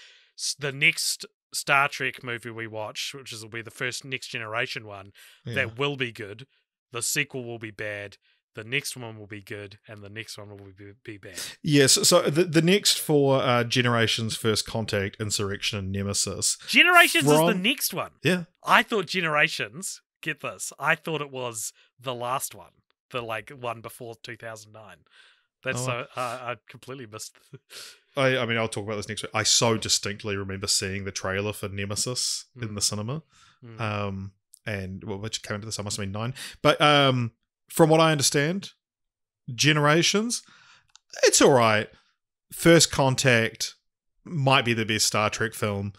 the next Star Trek movie we watch, which will be the first Next Generation one, that will be good, the sequel will be bad, the next one will be good, and the next one will be bad. Yes, so the next 4 Generations, First Contact, Insurrection, and Nemesis. Generations is the next one. Yeah. I thought Generations, get this, I thought it was the last one, the like one before 2009. That's I completely missed. I mean, I'll talk about this next week. I so distinctly remember seeing the trailer for Nemesis in the cinema, and which came into this, I must have been 9. But from what I understand, Generations, it's all right. First Contact might be the best Star Trek film.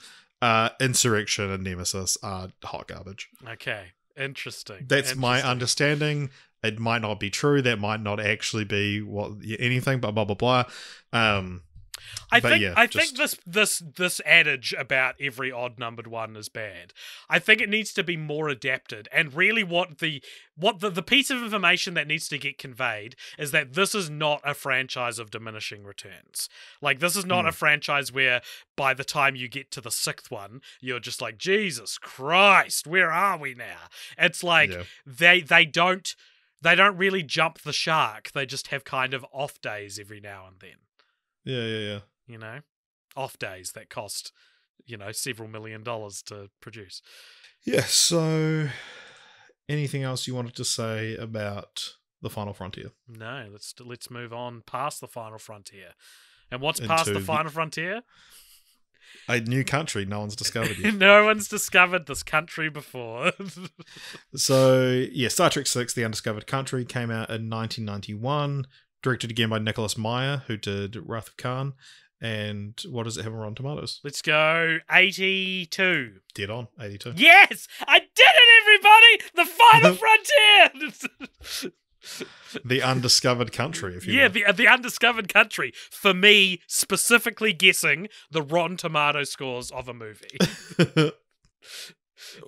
Insurrection and Nemesis are hot garbage. Okay, interesting. That's my understanding. It might not be true. That might not actually be anything, but blah blah blah. I think this adage about every odd numbered one is bad. I think it needs to be more adapted. And really, what the piece of information that needs to get conveyed is that this is not a franchise of diminishing returns. Like, this is not a franchise where by the time you get to the 6th one, you're just like, Jesus Christ, where are we now? It's like they don't really jump the shark. They just have kind of off days every now and then. Yeah. You know, off days that cost, you know, several $1 million to produce. Yeah, so anything else you wanted to say about The Final Frontier? No, let's move on past The Final Frontier. And what's past The Final Frontier? A new country no one's discovered yet. No one's discovered this country before. So, yeah, Star Trek VI, The Undiscovered Country, came out in 1991. Directed again by Nicholas Meyer, who did Wrath of Khan. And what does it have on Rotten Tomatoes? Let's go 82. Dead on, 82. Yes! I did it, everybody! The Final Frontier! The Undiscovered Country, if you will. Yeah, the Undiscovered Country. For me, specifically guessing the Rotten Tomato scores of a movie.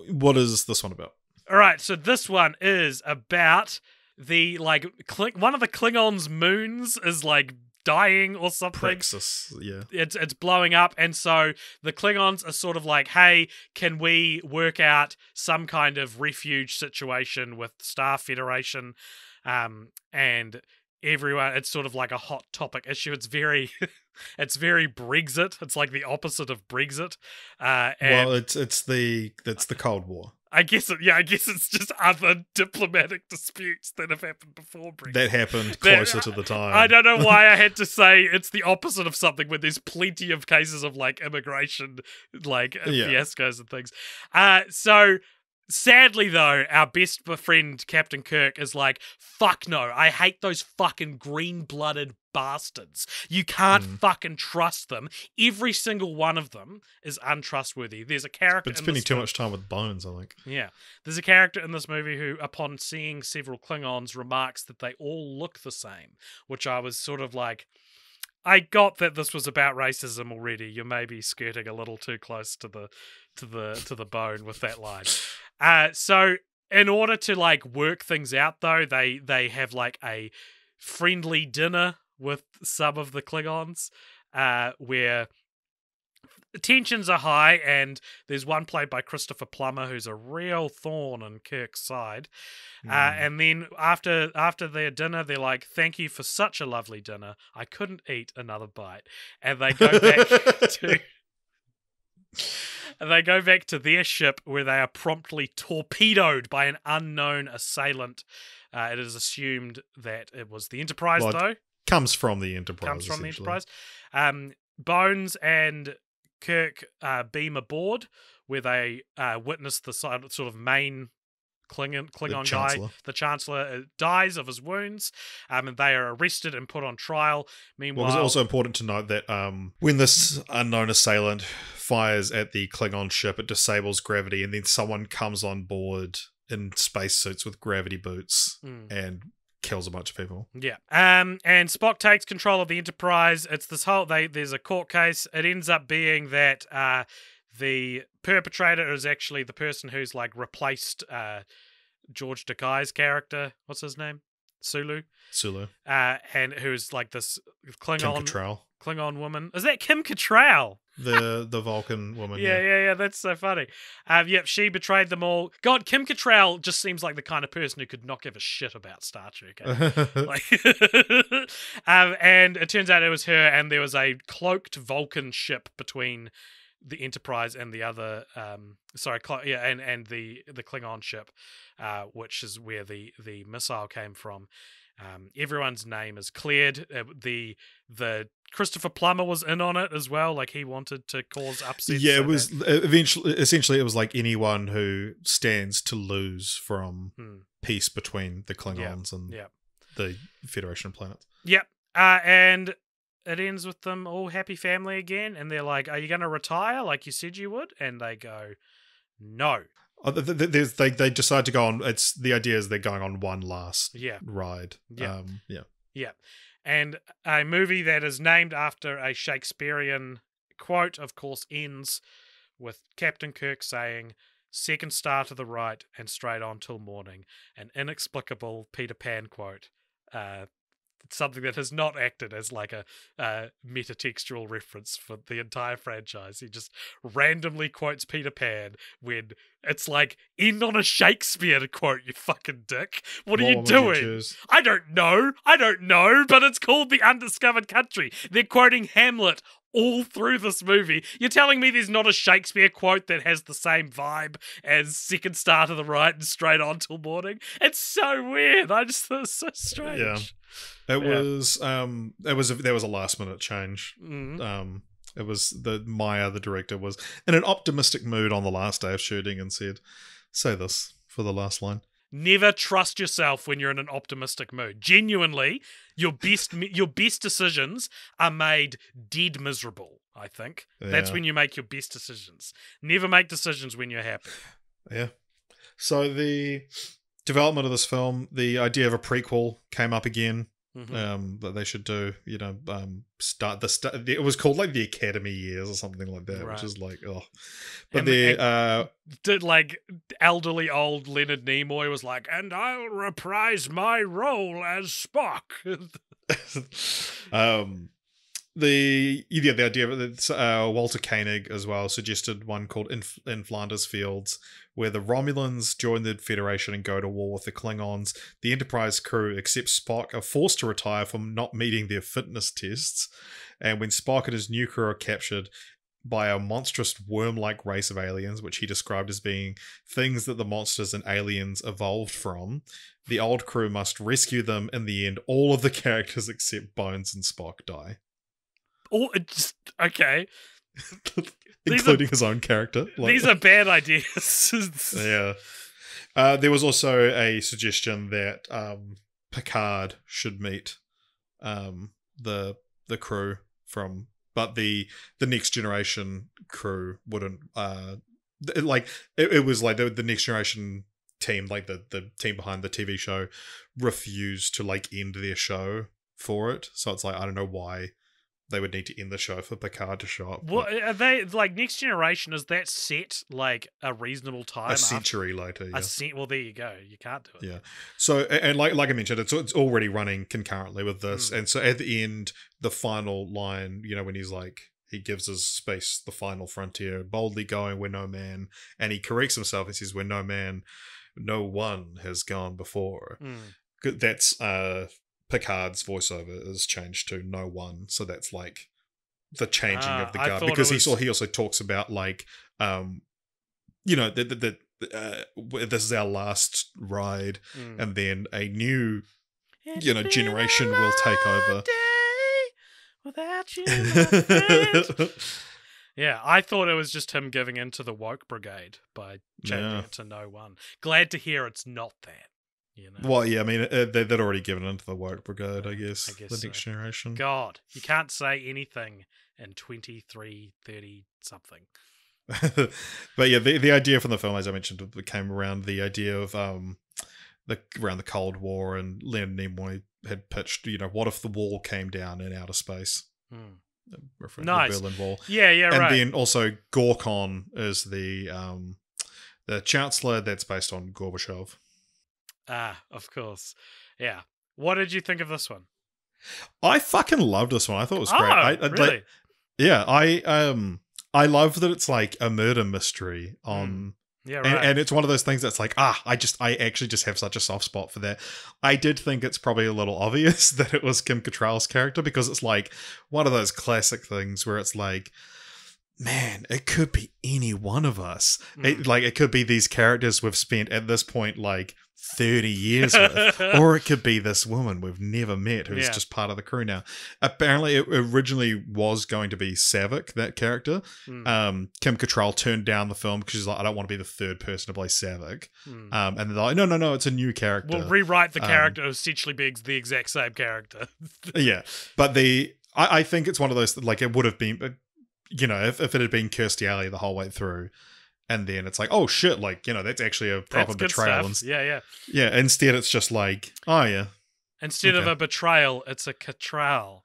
What is this one about? All right, so this one is about the, like, one of the Klingons' moons is, like, dying or something. Praxis, yeah. It's blowing up, and so the Klingons are sort of like, hey, can we work out some kind of refuge situation with Star Federation? And everyone, it's sort of like a hot topic issue. It's very it's very Brexit. It's like the opposite of Brexit. Well, it's the Cold War. I guess it's just other diplomatic disputes that have happened before Brexit. That happened closer to the time. I don't know why I had to say it's the opposite of something when there's plenty of cases of like immigration, like fiascos and things. So sadly though, our best friend Captain Kirk is like, fuck no, I hate those fucking green-blooded bastards. You can't fucking trust them. Every single one of them is untrustworthy. There's a character But spending too much time with Bones, I think. Yeah. There's a character in this movie who, upon seeing several Klingons, remarks that they all look the same, which I was sort of like, I got that this was about racism already. You're maybe skirting a little too close to the bone with that line. So in order to like work things out though, they have like a friendly dinner with some of the Klingons, where tensions are high, and there's one played by Christopher Plummer who's a real thorn in Kirk's side. And then after their dinner, they're like, "Thank you for such a lovely dinner. I couldn't eat another bite." And they go back to their ship, where they are promptly torpedoed by an unknown assailant. It is assumed that it was the Enterprise, though. Comes from the Enterprise. Bones and Kirk beam aboard, where they witness the sort of main Klingon guy, the Chancellor, dies of his wounds, and they are arrested and put on trial. Meanwhile, it's also important to note that when this unknown assailant fires at the Klingon ship, it disables gravity, and then someone comes on board in spacesuits with gravity boots and kills a bunch of people. Yeah. And Spock takes control of the Enterprise. It's this whole there's a court case. It ends up being that the perpetrator is actually the person who's like replaced George Takei's character. What's his name? Sulu. And who's like this Klingon woman. Is that Kim Cattrall? The Vulcan woman. Yeah. That's so funny. Yep, she betrayed them all. God, Kim Cattrall just seems like the kind of person who could not give a shit about Star Trek. And it turns out it was her, and there was a cloaked Vulcan ship between the Enterprise and the other. And the Klingon ship, which is where the missile came from. Everyone's name is cleared. The Christopher Plummer was in on it as well. Like, he wanted to cause upset. Yeah, it was essentially it was like anyone who stands to lose from peace between the Klingons and the Federation of Planets. Yep. And it ends with them all happy family again, and they're like, "Are you going to retire like you said you would?" And they go, "No." They decide to go on. It's the idea is they're going on one last ride. Yeah. And a movie that is named after a Shakespearean quote, of course, ends with Captain Kirk saying, "Second star to the right and straight on till morning." An inexplicable Peter Pan quote. Something that has not acted as like a metatextual reference for the entire franchise. He just randomly quotes Peter Pan when it's like, end on a Shakespeare quote, you fucking dick. What are you doing? I don't know, but it's called The Undiscovered Country. They're quoting Hamlet all through this movie. You're telling me there's not a Shakespeare quote that has the same vibe as Second Star to the Right and Straight On Till Morning? It's so weird. I just thought it was so strange. Yeah. There was a last minute change. It was Maya, the director, was in an optimistic mood on the last day of shooting and said, "Say this for the last line." Never trust yourself when you're in an optimistic mood. Genuinely, your best decisions are made dead miserable, I think. Yeah. That's when you make your best decisions. Never make decisions when you're happy. Yeah. So the development of this film, the idea of a prequel came up again. That they should do, start it was called like the Academy Years or something like that, right. Which is like, oh. But did like elderly old Leonard Nimoy was like, "And I'll reprise my role as Spock." The idea of it, Walter Koenig as well suggested one called in Flanders Fields, where the Romulans join the Federation and go to war with the Klingons. The Enterprise crew, except Spock, are forced to retire from not meeting their fitness tests. And when Spock and his new crew are captured by a monstrous worm-like race of aliens, which he described as being things that the monsters and aliens evolved from, the old crew must rescue them. In the end, all of the characters except Bones and Spock die. Oh, okay. Including his own character. These are bad ideas. Yeah. There was also a suggestion that Picard should meet the crew from, but the Next Generation crew wouldn't. It was like the Next Generation team, like the team behind the TV show, refused to end their show for it. So it's like, I don't know why they would need to end the show for Picard to show up. What are they Next Generation? Is that set a reasonable time? A century later. Yeah. Well, there you go. You can't do it. Yeah. So, and like I mentioned, it's already running concurrently with this, and so at the end, the final line, when he's he gives his space the final frontier, boldly going where no man, and he corrects himself and says, "Where no man, no one has gone before." That's Picard's voiceover is changed to "no one," so that's the changing of the guard, because he also talks about this is our last ride, and then a new generation will take over. Without you, my friend. Yeah, I thought it was just him giving in to the woke brigade by changing it to "no one." Glad to hear it's not that. Well, yeah, I mean, they'd already given into the woke brigade, I guess the Next Generation. God, you can't say anything in 23, 30 something. But yeah, the idea from the film, as I mentioned, came around the idea of around the Cold War, and Leonard Nimoy had pitched, what if the wall came down in outer space? Referring to the Berlin Wall. Yeah, and right. And then also Gorkon is the Chancellor that's based on Gorbachev. Ah, of course. Yeah. What did you think of this one? I fucking loved this one. I thought it was great. Really? I love that it's a murder mystery on. Yeah, right. And it's one of those things that's I actually just have such a soft spot for that. I did think it's probably a little obvious that it was Kim Cattrall's character, because it's one of those classic things where it's man, it could be any one of us. It could be these characters we've spent at this point 30 years with, or it could be this woman we've never met who's just part of the crew now. Apparently it originally was going to be Savick, that character. Kim Cattrall turned down the film because she's I don't want to be the third person to play Savick. And they're like, no, it's a new character. We'll rewrite the character essentially being the exact same character. Yeah, but I think it's one of those it would have been, if it had been Kirstie Alley the whole way through, and then it's oh shit, that's actually a proper betrayal. Yeah. Instead, it's just oh yeah. Instead of a betrayal, it's a Cattrall.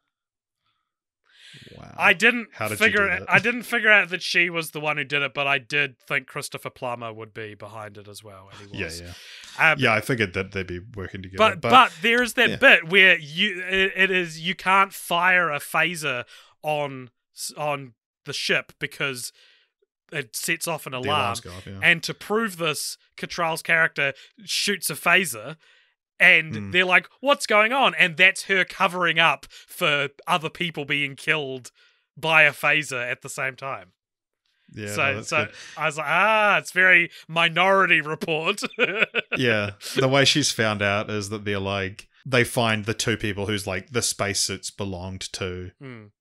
Wow. I didn't figure out that she was the one who did it, but I did think Christopher Plummer would be behind it as well, and he was. Yeah. I figured that they'd be working together. But there's that bit where you can't fire a phaser on the ship because it sets off an alarm. And to prove this, Cattrall's character shoots a phaser, and they're like, what's going on? And that's her covering up for other people being killed by a phaser at the same time. Yeah, so I was like, it's very Minority Report. Yeah, the way she's found out is that they find the two people whose the spacesuits belonged to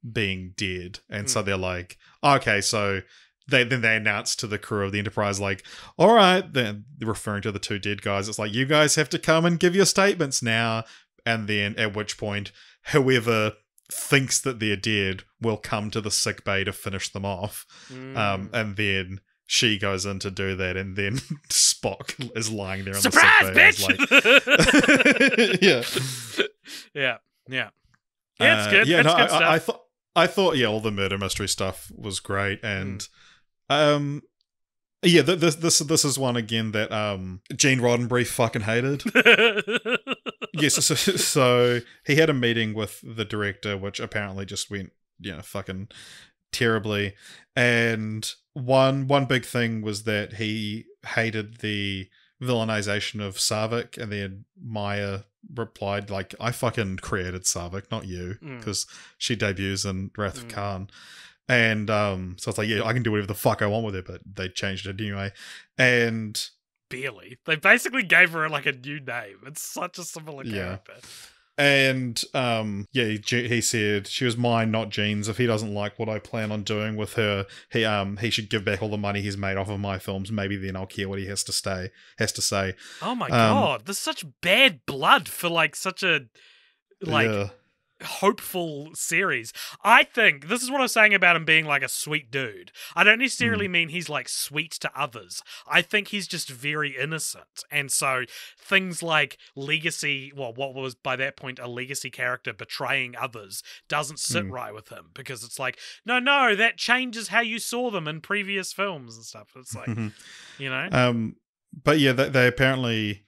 being dead, and so they're okay, so they announce to the crew of the Enterprise all right, then referring to the two dead guys, it's you guys have to come and give your statements now, and then at which point whoever thinks that they're dead will come to the sick bay to finish them off, and then she goes in to do that, and then Spock is lying there on Surprise, the sick bay. Bitch! Yeah. It's good. Yeah, it's good stuff. I thought all the murder mystery stuff was great, and this is one again that Gene Roddenberry fucking hated. Yes, so he had a meeting with the director, which apparently just went, fucking terribly. And one big thing was that he hated the villainization of Savik, and then Maya replied, like, I fucking created Savik, not you, because she debuts in Wrath of Khan. And so it's like, yeah, I can do whatever the fuck I want with it, but they changed it anyway. And barely. They basically gave her like a new name. It's such a similar character. And he said she was mine, not Jean's. If he doesn't like what I plan on doing with her, he should give back all the money he's made off of my films. Maybe then I'll care what he has to say. Oh my god, there's such bad blood for like such a hopeful series. I think this is what I was saying about him being like a sweet dude. I don't necessarily mean he's like sweet to others. I think he's just very innocent, and so things like legacy, well, what was by that point a legacy character betraying others, doesn't sit right with him, because it's like, no, that changes how you saw them in previous films and stuff. It's like, but yeah, they apparently.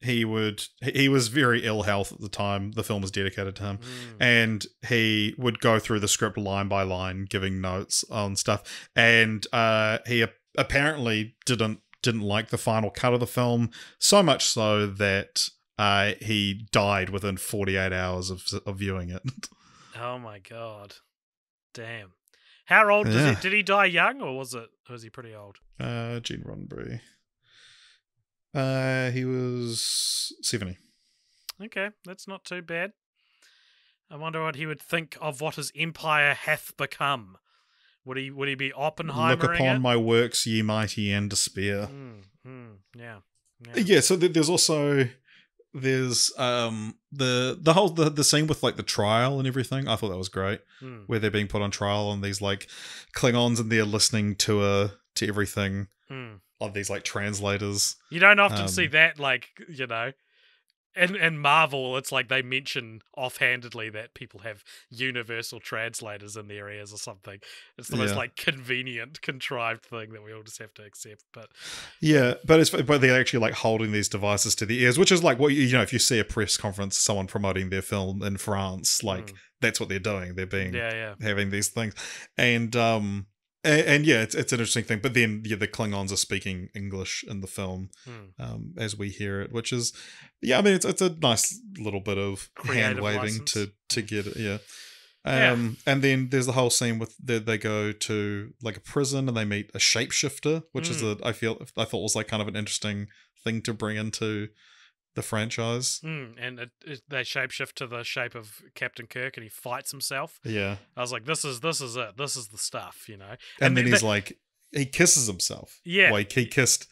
He was very ill health at the time the film was dedicated to him, and he would go through the script line by line, giving notes on stuff. And he apparently didn't like the final cut of the film, so much so that he died within 48 hours of viewing it. Oh my god, damn! How old did he die? Young, or was he pretty old? Gene Roddenberry. He was 70. Okay, that's not too bad. I wonder what he would think of what his empire hath become. Would he be Oppenheimering Look upon it? my works, ye mighty, and despair. Yeah. So there's also the whole scene with like the trial and everything. I thought that was great, where they're being put on trial and these like Klingons, and they're listening to everything. Of these like translators. You don't often see that, like, in Marvel, it's like they mention offhandedly that people have universal translators in their ears or something. It's the most like convenient, contrived thing that we all just have to accept. But but they're actually like holding these devices to the ears, which is like what if you see a press conference, someone promoting their film in France, like that's what they're doing. They're being having these things, And it's an interesting thing, but then the Klingons are speaking English in the film as we hear it, which is it's a nice little bit of hand waving to get it, And then there's the whole scene with they go to like a prison and they meet a shapeshifter, which is I thought was like kind of an interesting thing to bring into the franchise. And they shapeshift to the shape of Captain Kirk, and he fights himself. Yeah. I was like, this is it. This is the stuff, And then he's like, he kisses himself. Yeah. Like he kissed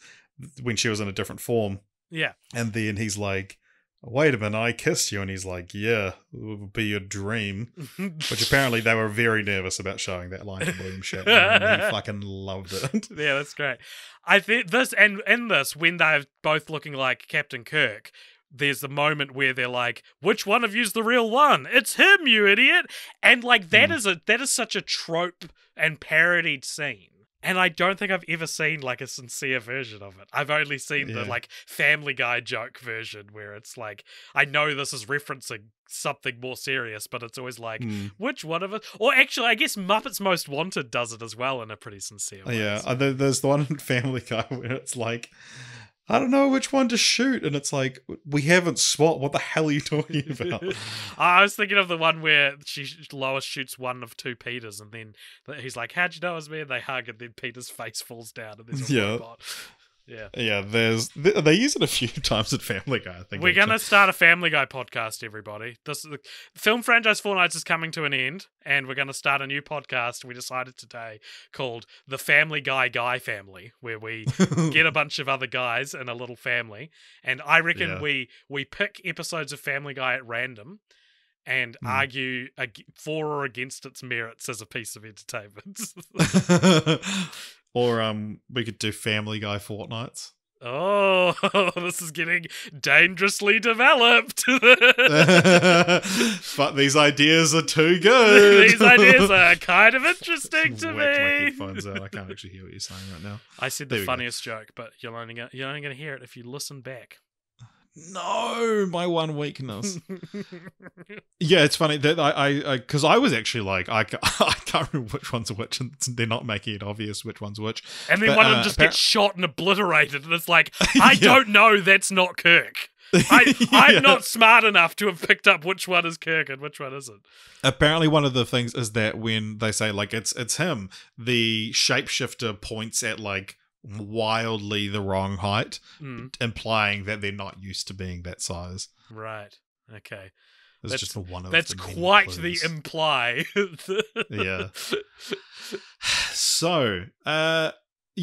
when she was in a different form. Yeah. And then he's like, wait a minute, I kissed you. And he's like, yeah, it would be your dream. Which apparently they were very nervous about showing that line to William Shatner. And he fucking loved it. Yeah, that's great. I think this, and in this, when they're both looking like Captain Kirk, there's the moment where they're like, which one of you's the real one? It's him, you idiot. And like that is such a trope and parodied scene. And I don't think I've ever seen like a sincere version of it. I've only seen the like Family Guy joke version where it's like, I know this is referencing something more serious, but it's always like, which one of us? Or actually, I guess Muppets Most Wanted does it as well in a pretty sincere way. Yeah, so. There's the one in Family Guy where it's like, I don't know which one to shoot. And it's like, we haven't swapped. What the hell are you talking about? I was thinking of the one where Lois shoots one of two Peters, and then he's like, how'd you know it was me? And they hug, and then Peter's face falls down, and there's a robot. Yeah, they use it a few times at Family Guy, I think. We're going to start a Family Guy podcast, everybody. The film franchise Fortnights is coming to an end, and we're going to start a new podcast we decided today called The Family Guy Family, where we get a bunch of other guys in a little family, and I reckon we pick episodes of Family Guy at random and argue for or against its merits as a piece of entertainment. Or we could do Family Guy Fortnights. Oh, this is getting dangerously developed. But these ideas are too good. These ideas are kind of interesting to me. My headphones out. I can't actually hear what you're saying right now. I said the funniest joke, but you're only gonna hear it if you listen back. No, my one weakness. Yeah, it's funny that because I was actually like, I can't remember which one's which, and they're not making it obvious which one's which. And then one of them just gets shot and obliterated, and it's like, I don't know, that's not Kirk. I'm not smart enough to have picked up which one is Kirk and which one isn't. Apparently, one of the things is that when they say like it's him, the shapeshifter points at like wildly the wrong height, implying that they're not used to being that size. Right. Okay. It's just one of that's the quite clues. the imply. Yeah. So, what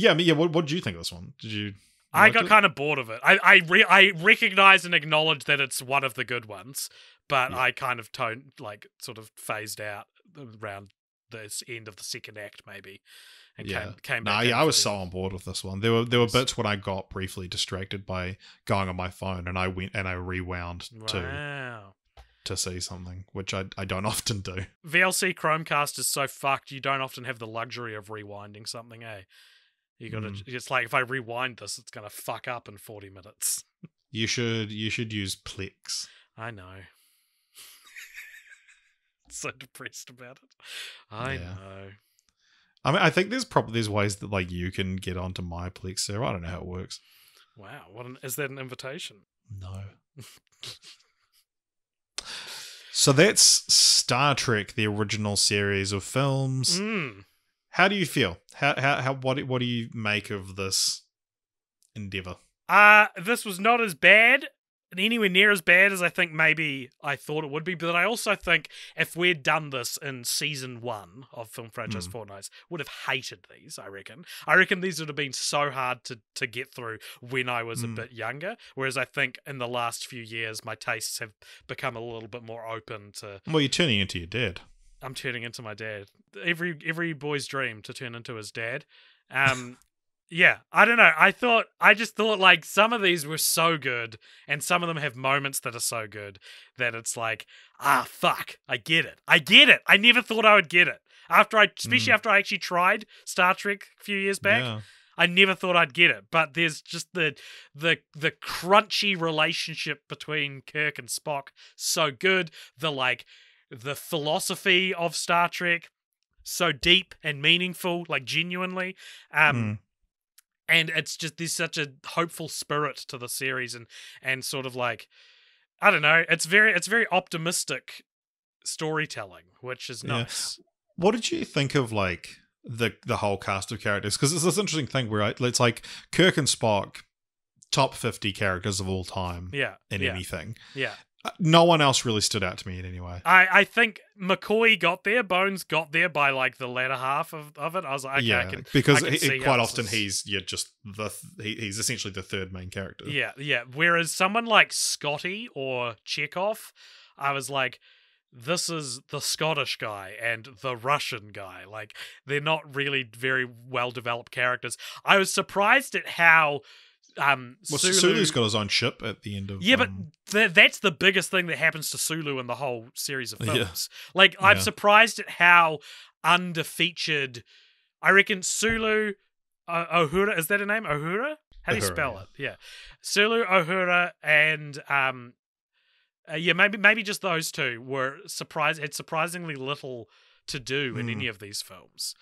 did you think of this one? Did you? I got kind of bored of it. I recognize and acknowledge that it's one of the good ones, but I kind of sort of phased out around the end of the second act, maybe. And came back. I was so on board with this one. There were bits when I got briefly distracted by going on my phone, and I went and I rewound to see something, which I don't often do. VLC Chromecast is so fucked. You don't often have the luxury of rewinding something, eh? You gotta. It's like if I rewind this, it's gonna fuck up in 40 minutes. You should use Plex. I know. So depressed about it. I know. I mean, I think there's ways that like you can get onto my Plex server. I don't know how it works. Wow, is that an invitation? No. So that's Star Trek, the original series of films. How do you feel? What do you make of this endeavor? This was not as bad, anywhere near as bad as I think maybe I thought it would be, but I also think if we'd done this in season 1 of Film Franchise Fortnights, would have hated these, I reckon. I reckon these would have been so hard to get through when I was a bit younger, whereas I think in the last few years my tastes have become a little bit more open to... Well, you're turning into your dad. I'm turning into my dad. Every boy's dream to turn into his dad. Yeah, I don't know. I just thought like some of these were so good, and some of them have moments that are so good that it's like, fuck, I get it. I never thought I would get it. Especially after I actually tried Star Trek a few years back. I never thought I'd get it. But there's just the crunchy relationship between Kirk and Spock, so good. The philosophy of Star Trek, so deep and meaningful, like genuinely. And it's just, there's such a hopeful spirit to the series and sort of like, I don't know, it's very optimistic storytelling, which is nice. What did you think of like the whole cast of characters? Because it's this interesting thing where it's like Kirk and Spock, top 50 characters of all time in anything. Yeah. No one else really stood out to me in any way. I think McCoy got there, Bones got there by like the latter half of it. I was like, okay, because quite often he's he's essentially the third main character. Yeah. Whereas someone like Scotty or Chekhov, I was like, this is the Scottish guy and the Russian guy. Like, they're not really very well developed characters. I was surprised at how. Sulu's got his own ship at the end of... Yeah, but that's the biggest thing that happens to Sulu in the whole series of films. Like, I'm surprised at how underfeatured... I reckon Sulu... Uhura, is that a name? Uhura? How do you spell it? Yeah. Sulu, Uhura, and... maybe just those two had surprisingly little to do in any of these films.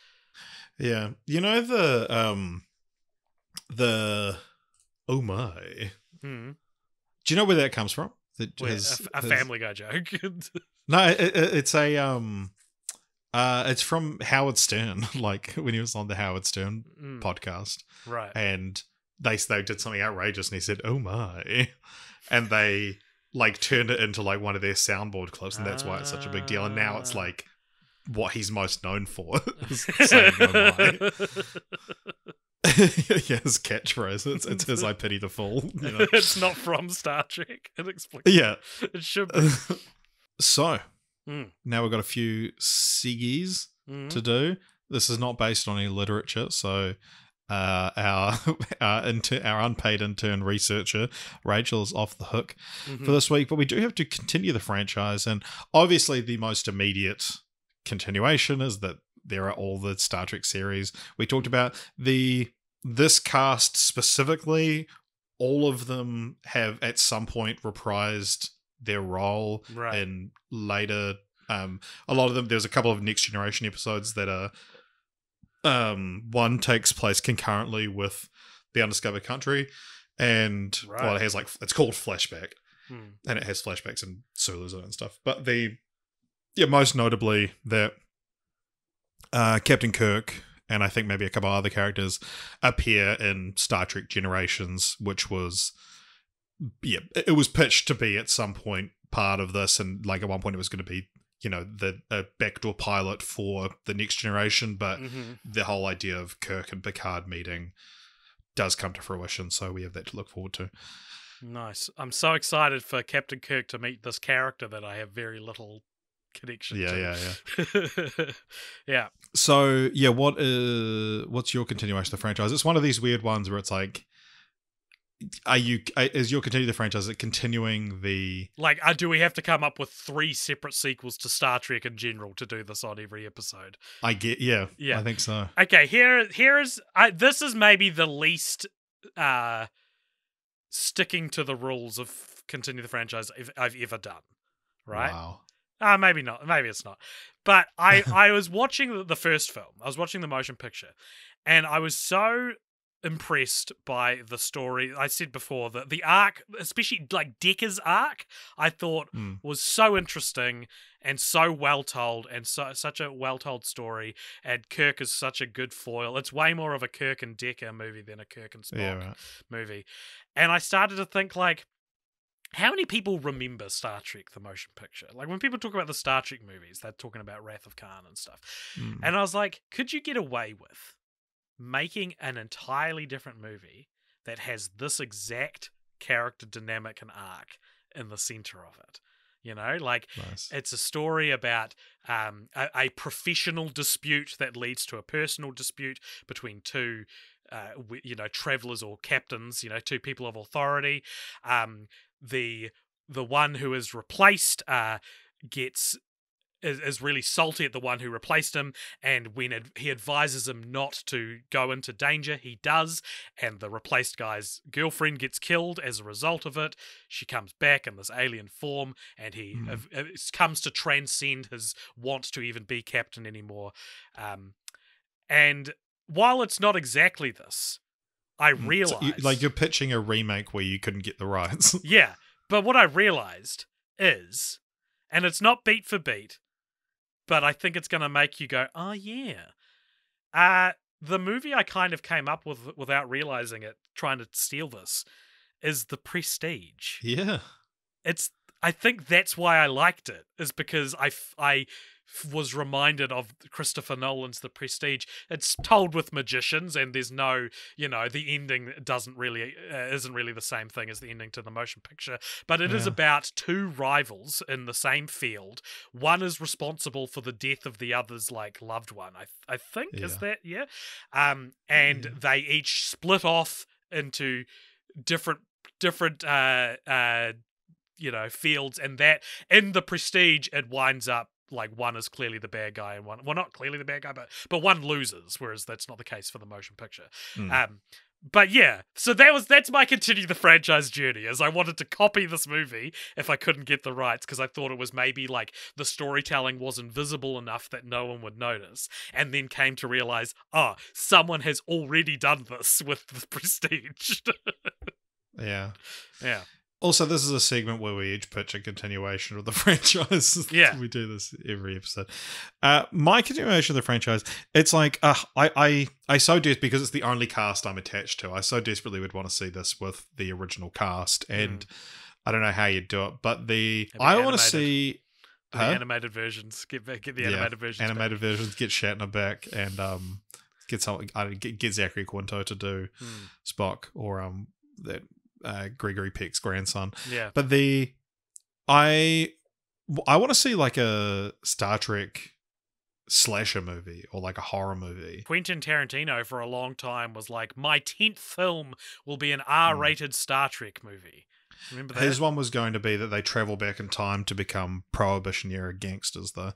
Yeah. You know the oh my. Do you know where that comes from? A Family Guy joke. No, it's it's from Howard Stern, like when he was on the Howard Stern podcast. Right. And they did something outrageous and he said, oh my. And they like turned it into like one of their soundboard clips, and that's why it's such a big deal. And now it's like what he's most known for. Saying oh my. His catchphrase. It's his "I pity the fool." You know? It's not from Star Trek. Inexplicably. Yeah, it should be. So now we've got a few siggies to do. This is not based on any literature, so our unpaid intern researcher Rachel is off the hook for this week. But we do have to continue the franchise, and obviously the most immediate continuation is that there are all the Star Trek series we talked about. This cast specifically all of them have at some point reprised their role in later. A lot of them. There's a couple of Next Generation episodes that are. One takes place concurrently with the Undiscovered Country, and well, it has it's called Flashback, and it has flashbacks and Sulu's and stuff. But most notably that Captain Kirk and I think maybe a couple other characters appear in Star Trek Generations, which was it was pitched to be at some point part of this, and like at one point it was going to be the backdoor pilot for the Next Generation, but the whole idea of Kirk and Picard meeting does come to fruition, so we have that to look forward to. Nice. I'm so excited for Captain Kirk to meet this character that I have very little connection to. Yeah. So, what's your continuation of the franchise? It's one of these weird ones where it's like, is your continuing the franchise, is it continuing the... do we have to come up with 3 separate sequels to Star Trek in general to do this on every episode? I think so. Okay, this is maybe the least sticking to the rules of continue the franchise I've ever done, right? Wow. Maybe not. Maybe it's not. But I was watching the first film. I was watching the motion picture, and I was so impressed by the story. I said before that the arc, especially like Decker's arc, I thought was so interesting and so well told, and such a well told story. And Kirk is such a good foil. It's way more of a Kirk and Decker movie than a Kirk and Spock movie. And I started to think how many people remember Star Trek, the motion picture? Like, when people talk about the Star Trek movies, they're talking about Wrath of Khan and stuff. And I was like, could you get away with making an entirely different movie that has this exact character dynamic and arc in the center of it? Nice. It's a story about a professional dispute that leads to a personal dispute between two travelers or captains, two people of authority. The one who is replaced is really salty at the one who replaced him, and when he advises him not to go into danger, he does, and the replaced guy's girlfriend gets killed as a result of it. She comes back in this alien form, and he comes to transcend his want to even be captain anymore. And while it's not exactly this, I realized... So you're pitching a remake where you couldn't get the rights. Yeah, but what I realized is, and it's not beat for beat, but I think it's going to make you go, oh yeah. The movie I kind of came up with without realizing it, trying to steal this, is The Prestige. Yeah. I think that's why I liked it, is because I was reminded of Christopher Nolan's The Prestige. It's told with magicians, and there's no, the ending isn't really the same thing as the ending to the motion picture, but it is about 2 rivals in the same field. One is responsible for the death of the other's loved one. I think is that and they each split off into different fields, and that in The Prestige it winds up one is clearly the bad guy and one, well, not clearly the bad guy, but one loses, whereas that's not the case for the motion picture. But yeah, so that's my continue the franchise journey, as I wanted to copy this movie if I couldn't get the rights, because I thought it was maybe the storytelling was invisible enough that no one would notice, and then came to realize, someone has already done this with The Prestige. Yeah. Also, this is a segment where we each pitch a continuation of the franchise. Yeah. We do this every episode. My continuation of the franchise, it's I so because it's the only cast I'm attached to. I so desperately would want to see this with the original cast, and I don't know how you do it, but I want to see the animated versions. Get the animated versions. Animated versions. Get Shatner back, and get Zachary Quinto to do Spock, or that. Gregory Peck's grandson. Yeah. But I want to see a Star Trek slasher movie, or a horror movie. Quentin Tarantino for a long time was my 10th film will be an R-rated Star Trek movie. Remember that? His one was going to be that they travel back in time to become Prohibition era gangsters, though.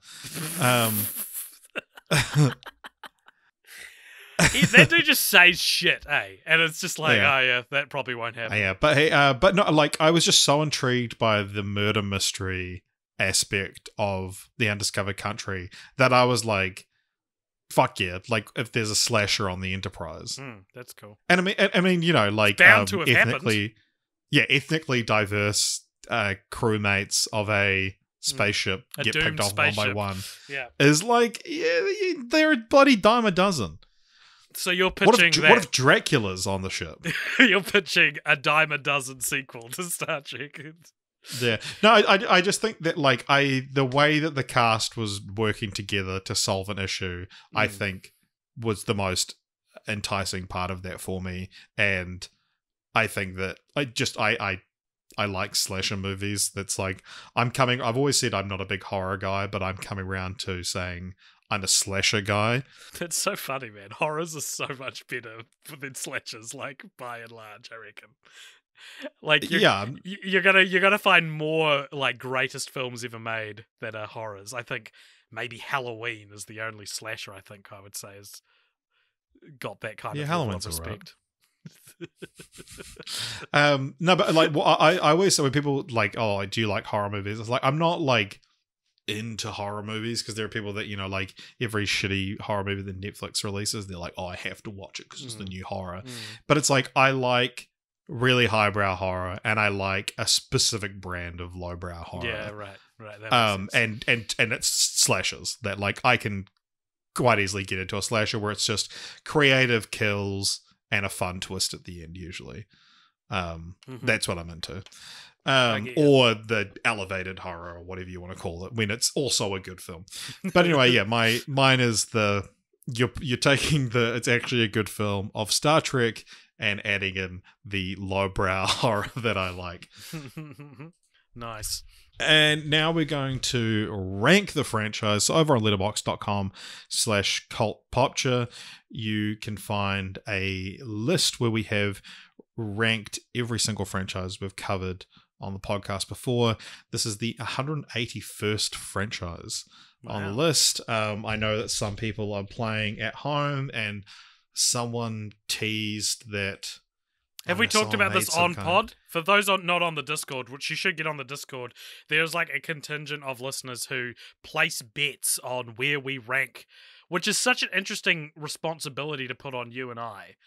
That dude just says shit, eh? And it's just like, Yeah. oh yeah, that probably won't happen. Yeah, but hey, but no, like I was just so intrigued by the murder mystery aspect of the Undiscovered Country that I was like, fuck yeah, like if there's a slasher on the Enterprise. That's cool. And I mean, you know, like bound to have ethnically diverse crewmates of a spaceship A get doomed picked off spaceship. one by one Yeah. is like, yeah, they're a bloody dime a dozen. So you're What pitching if Dracula's on the ship? you're pitching a dime a dozen sequel to Star Trek. Yeah, no, I just think that like the way that the cast was working together to solve an issue, I think was the most enticing part of that for me, and I think that I like slasher movies. That's like I've always said I'm not a big horror guy, but I'm coming around to saying I'm a slasher guy. That's so funny, man. Horrors are so much better than slashers, like by and large, I reckon. Like you're gonna find more like greatest films ever made that are horrors. I think maybe Halloween is the only slasher I would say has got that kind of level of respect. No, but like I always say when people like, oh, do you like horror movies? It's like I'm not like into horror movies because there are people that, you know, like every shitty horror movie that Netflix releases, they're like, oh, I have to watch it because it's the new horror. But it's like I like really highbrow horror and I like a specific brand of lowbrow horror. Yeah, right. That makes sense. And it's slashers that like I can quite easily get into a slasher where it's just creative kills and a fun twist at the end usually. That's what I'm into. Or the elevated horror or whatever you want to call it when it's also a good film. But anyway, yeah, mine is you're taking it's actually a good film of Star Trek and adding in the lowbrow horror that I like. Nice. And now we're going to rank the franchise. So over on letterboxd.com/cultpopture, you can find a list where we have ranked every single franchise we've covered on the podcast before. This is the 181st franchise on the list. I know that some people are playing at home and someone teased that. Have we talked about this on pod? For those not on the Discord, which you should get on the Discord, there's like a contingent of listeners who place bets on where we rank, which is such an interesting responsibility to put on you and I.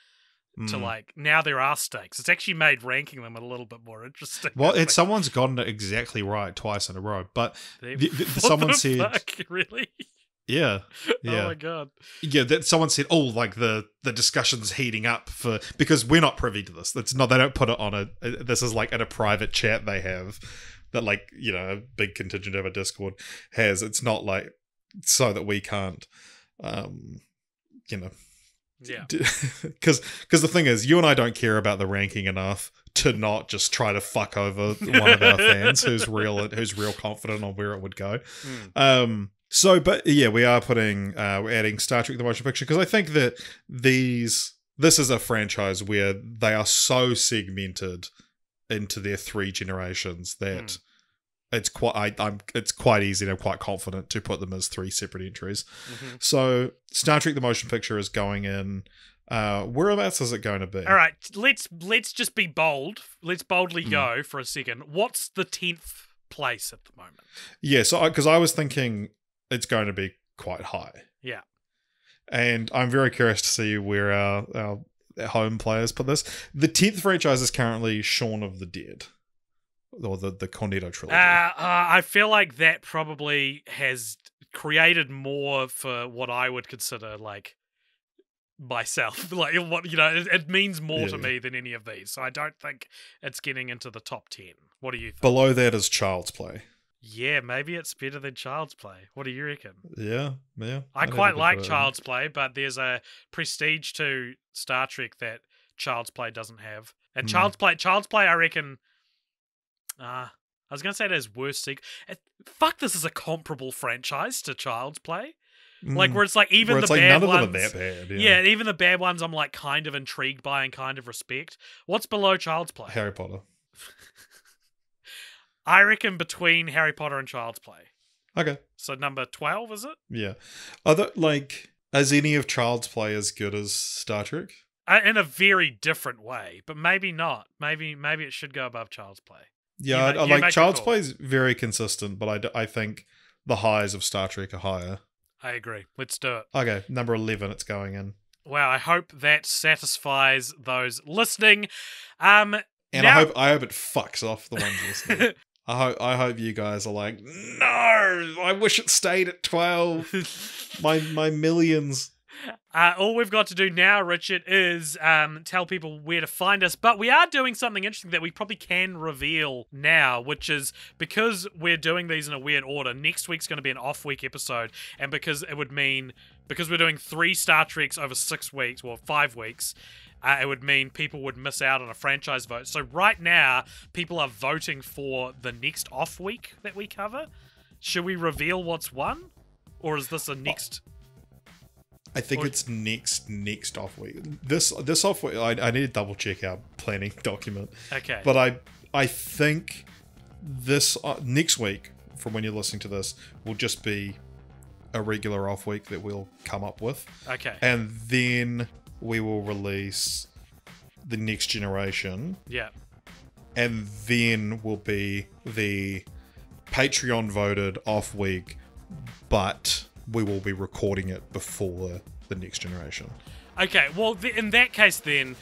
To like, now there are stakes. It's actually made ranking them a little bit more interesting. Well, someone's gotten it exactly right twice in a row, but someone said... Fuck? Really? Yeah. Oh my god. Yeah, that someone said, oh, like the discussion's heating up because we're not privy to this. That's not, they don't put it on this is like in a private chat they have that like, you know, a big contingent of a Discord has. It's not like so that we can't, you know. Yeah. Because the thing is, you and I don't care about the ranking enough to not just try to fuck over one of our fans who's real confident on where it would go. So, but yeah, we are we're adding Star Trek the Motion Picture because I think that this is a franchise where they are so segmented into their 3 generations that it's quite easy and I'm quite confident to put them as 3 separate entries. So, Star Trek the Motion Picture is going in. Whereabouts is it going to be? All right, let's just be bold. Let's boldly go for a second. What's the 10th place at the moment? Yeah, so because I was thinking it's going to be quite high. Yeah. And I'm very curious to see where our home players put this. The 10th franchise is currently Shaun of the Dead. Or the Cornetto trilogy. I feel like that probably has created more for what I would consider like myself. Like what, you know, it means more to me than any of these. So I don't think it's getting into the top 10. What do you think? Below that is Child's Play. Yeah, maybe it's better than Child's Play. What do you reckon? Yeah. I quite like Child's Play, but there's a prestige to Star Trek that Child's Play doesn't have. And Child's Play, I reckon. I was going to say it has worse sequel. Fuck, this is a comparable franchise to Child's Play. Like, where it's like, even the bad ones. None of them are that bad. Yeah, even the bad ones I'm like kind of intrigued by and kind of respect. What's below Child's Play? Harry Potter. I reckon between Harry Potter and Child's Play. Okay. So number 12, is it? Yeah. Other, like, Is any of Child's Play as good as Star Trek? In a very different way, but maybe not. Maybe it should go above Child's Play. Yeah, You I make like a Child's call. Play is very consistent, but I think the highs of Star Trek are higher. I agree. Let's do it. Okay, number 11, it's going in. Wow, I hope that satisfies those listening. And now- I hope it fucks off the ones listening. I hope you guys are like, no, I wish it stayed at 12. my millions. All we've got to do now, Richard, is tell people where to find us. But we are doing something interesting that we probably can reveal now, which is because we're doing these in a weird order, next week's going to be an off-week episode. And because we're doing 3 Star Treks over 6 weeks, well, 5 weeks, it would mean people would miss out on a franchise vote. So right now, people are voting for the next off week that we cover. Should we reveal what's won? Or is this a next... I think it's next off week. This off week, I need to double check our planning document. Okay. But I think this next week, from when you're listening to this, will just be a regular off week that we'll come up with. Okay. And then we will release the Next Generation. Yeah. And then will be the Patreon voted off week, but we will be recording it before the Next Generation. Okay, well, in that case then,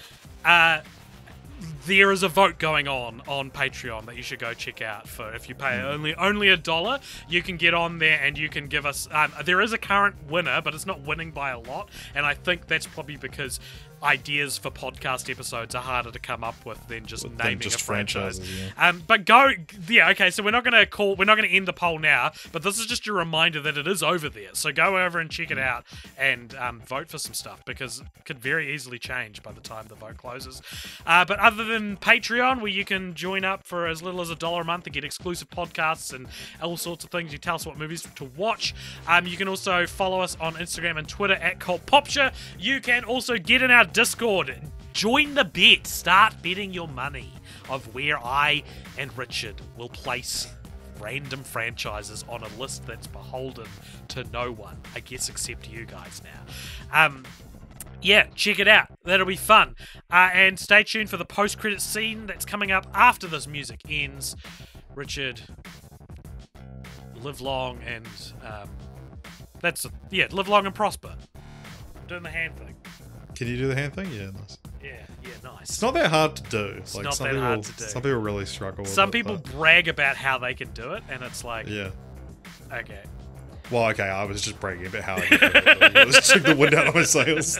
there is a vote going on Patreon that you should go check out. For if you pay only $1, you can get on there and you can give us... there is a current winner, but it's not winning by a lot, and I think that's probably because ideas for podcast episodes are harder to come up with than just naming a franchise. Yeah. But okay, so we're not going to end the poll now, but this is just a reminder that it is over there. So go over and check it out and vote for some stuff, because it could very easily change by the time the vote closes. But other than Patreon, where you can join up for as little as $1 a month to get exclusive podcasts and all sorts of things, you tell us what movies to watch. You can also follow us on Instagram and Twitter at CultPopture. You can also get in our Discord. Join the bet. Start betting your money of where I and Richard will place random franchises on a list that's beholden to no one, I guess, except you guys now. Yeah, check it out. That'll be fun. And stay tuned for the post-credit scene that's coming up after this music ends. Richard, live long and live long and prosper. I'm doing the hand thing. Can you do the hand thing? Yeah, nice. Yeah, nice. It's not that hard to do. It's not that hard to do. Some people really struggle with Some it. people brag about how they can do it, and it's like... Yeah. Okay. Well, okay, I was just bragging about how I can do it. It was took the wind out of my sails.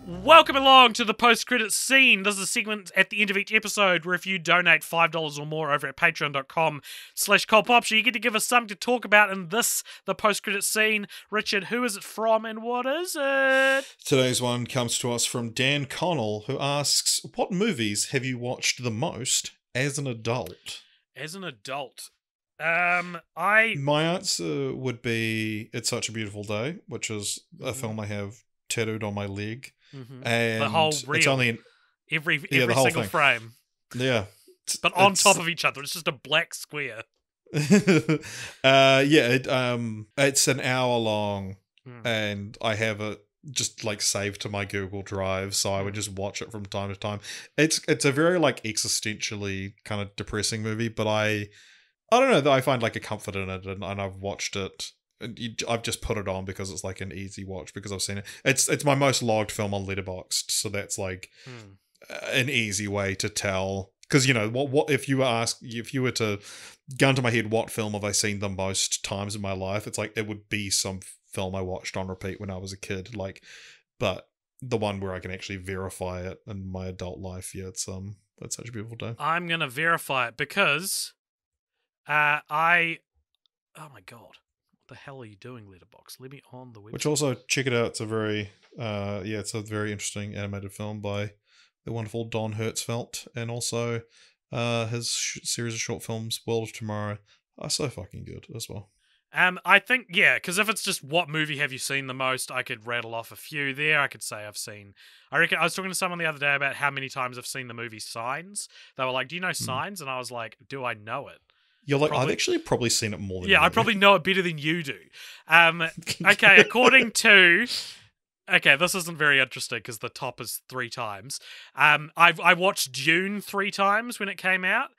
Welcome along to the post-credits scene. This is a segment at the end of each episode where if you donate $5 or more over at patreon.com/cultpopture, you get to give us something to talk about in the post-credits scene. Richard, who is it from and what is it? Today's one comes to us from Dan Connell, who asks, what movies have you watched the most as an adult? As an adult? My answer would be It's Such a Beautiful Day, which is a film I have tattooed on my leg. Mm-hmm. And the whole reel. it's only every the whole single thing. frame. Yeah. But on top of each other. It's just a black square. It's an hour long, and I have it just like saved to my Google Drive, so I would just watch it from time to time. It's a very like existentially kind of depressing movie, but I don't know, I find like a comfort in it, and I've watched it. I've just put it on because it's like an easy watch because I've seen it. It's my most logged film on Letterboxd, so that's like an easy way to tell. Because what if you were to gun to my head, what film have I seen the most times in my life? It's like it would be some film I watched on repeat when I was a kid. Like, but the one where I can actually verify it in my adult life, yeah, it's Such a Beautiful Day. I'm gonna verify it because oh my god. The hell are you doing, Letterboxd? Let me on the website. Which also, check it out. It's a very, it's a very interesting animated film by the wonderful Don Hertzfeldt, and also his series of short films, World of Tomorrow, are so fucking good as well. I think, because if it's just what movie have you seen the most, I could rattle off a few there. I could say I reckon I was talking to someone the other day about how many times I've seen the movie Signs. They were like, do you know Signs? And I was like, do I know it? You're like, Probably. I've actually probably seen it more than Yeah, you. I probably know it better than you do. Okay, according to... Okay, this isn't very interesting because the top is 3 times. I watched Dune 3 times when it came out.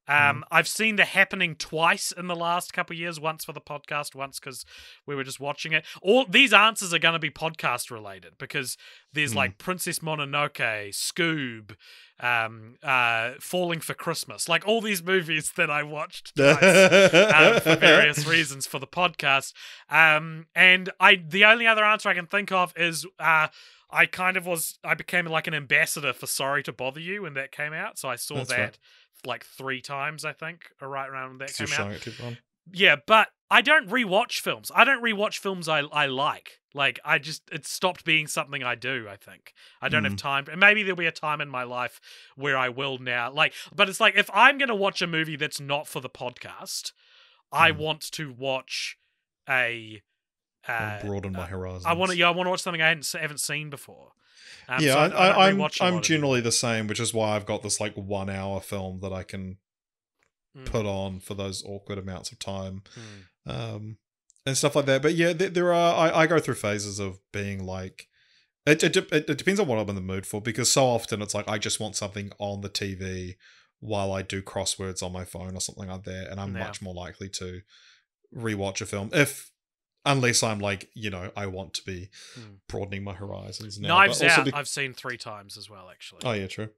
I've seen The Happening twice in the last couple of years, once for the podcast, once because we were just watching it. All these answers are going to be podcast related because there's like Princess Mononoke, Scoob, Falling for Christmas, like all these movies that I watched twice, for various reasons for the podcast. And the only other answer I can think of is I became like an ambassador for Sorry to Bother You when that came out, so I saw that. Right. Like 3 times, I think, or right around when that came out. Showing it to everyone. Yeah, but I don't rewatch films. I don't rewatch films I like. Like, it stopped being something I do, I think. I don't have time. And maybe there'll be a time in my life where I will now. Like, but it's like, if I'm going to watch a movie that's not for the podcast, I want to watch broaden my horizons. I want to watch something I haven't seen before. I'm generally the same, which is why I've got this like 1 hour film that I can put on for those awkward amounts of time, and stuff like that. But yeah, there are. I go through phases of being like, it depends on what I'm in the mood for, because so often it's like I just want something on the TV while I do crosswords on my phone or something like that, and I'm much more likely to rewatch a film unless I'm like, I want to be broadening my horizons now. Knives Out, I've seen 3 times as well, actually. Oh yeah, true.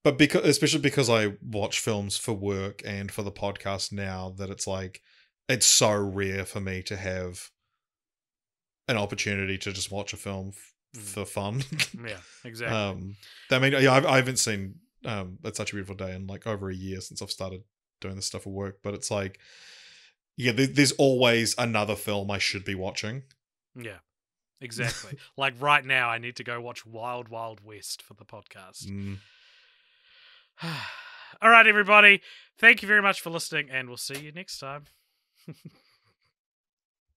But especially because I watch films for work and for the podcast now, that it's like, it's so rare for me to have an opportunity to just watch a film for fun. Yeah, exactly. I haven't seen It's Such a Beautiful Day in like over a year since I've started doing this stuff at work, but it's like, yeah, there's always another film I should be watching. Yeah, exactly. Like right now, I need to go watch Wild Wild West for the podcast. All right, everybody. Thank you very much for listening, and we'll see you next time.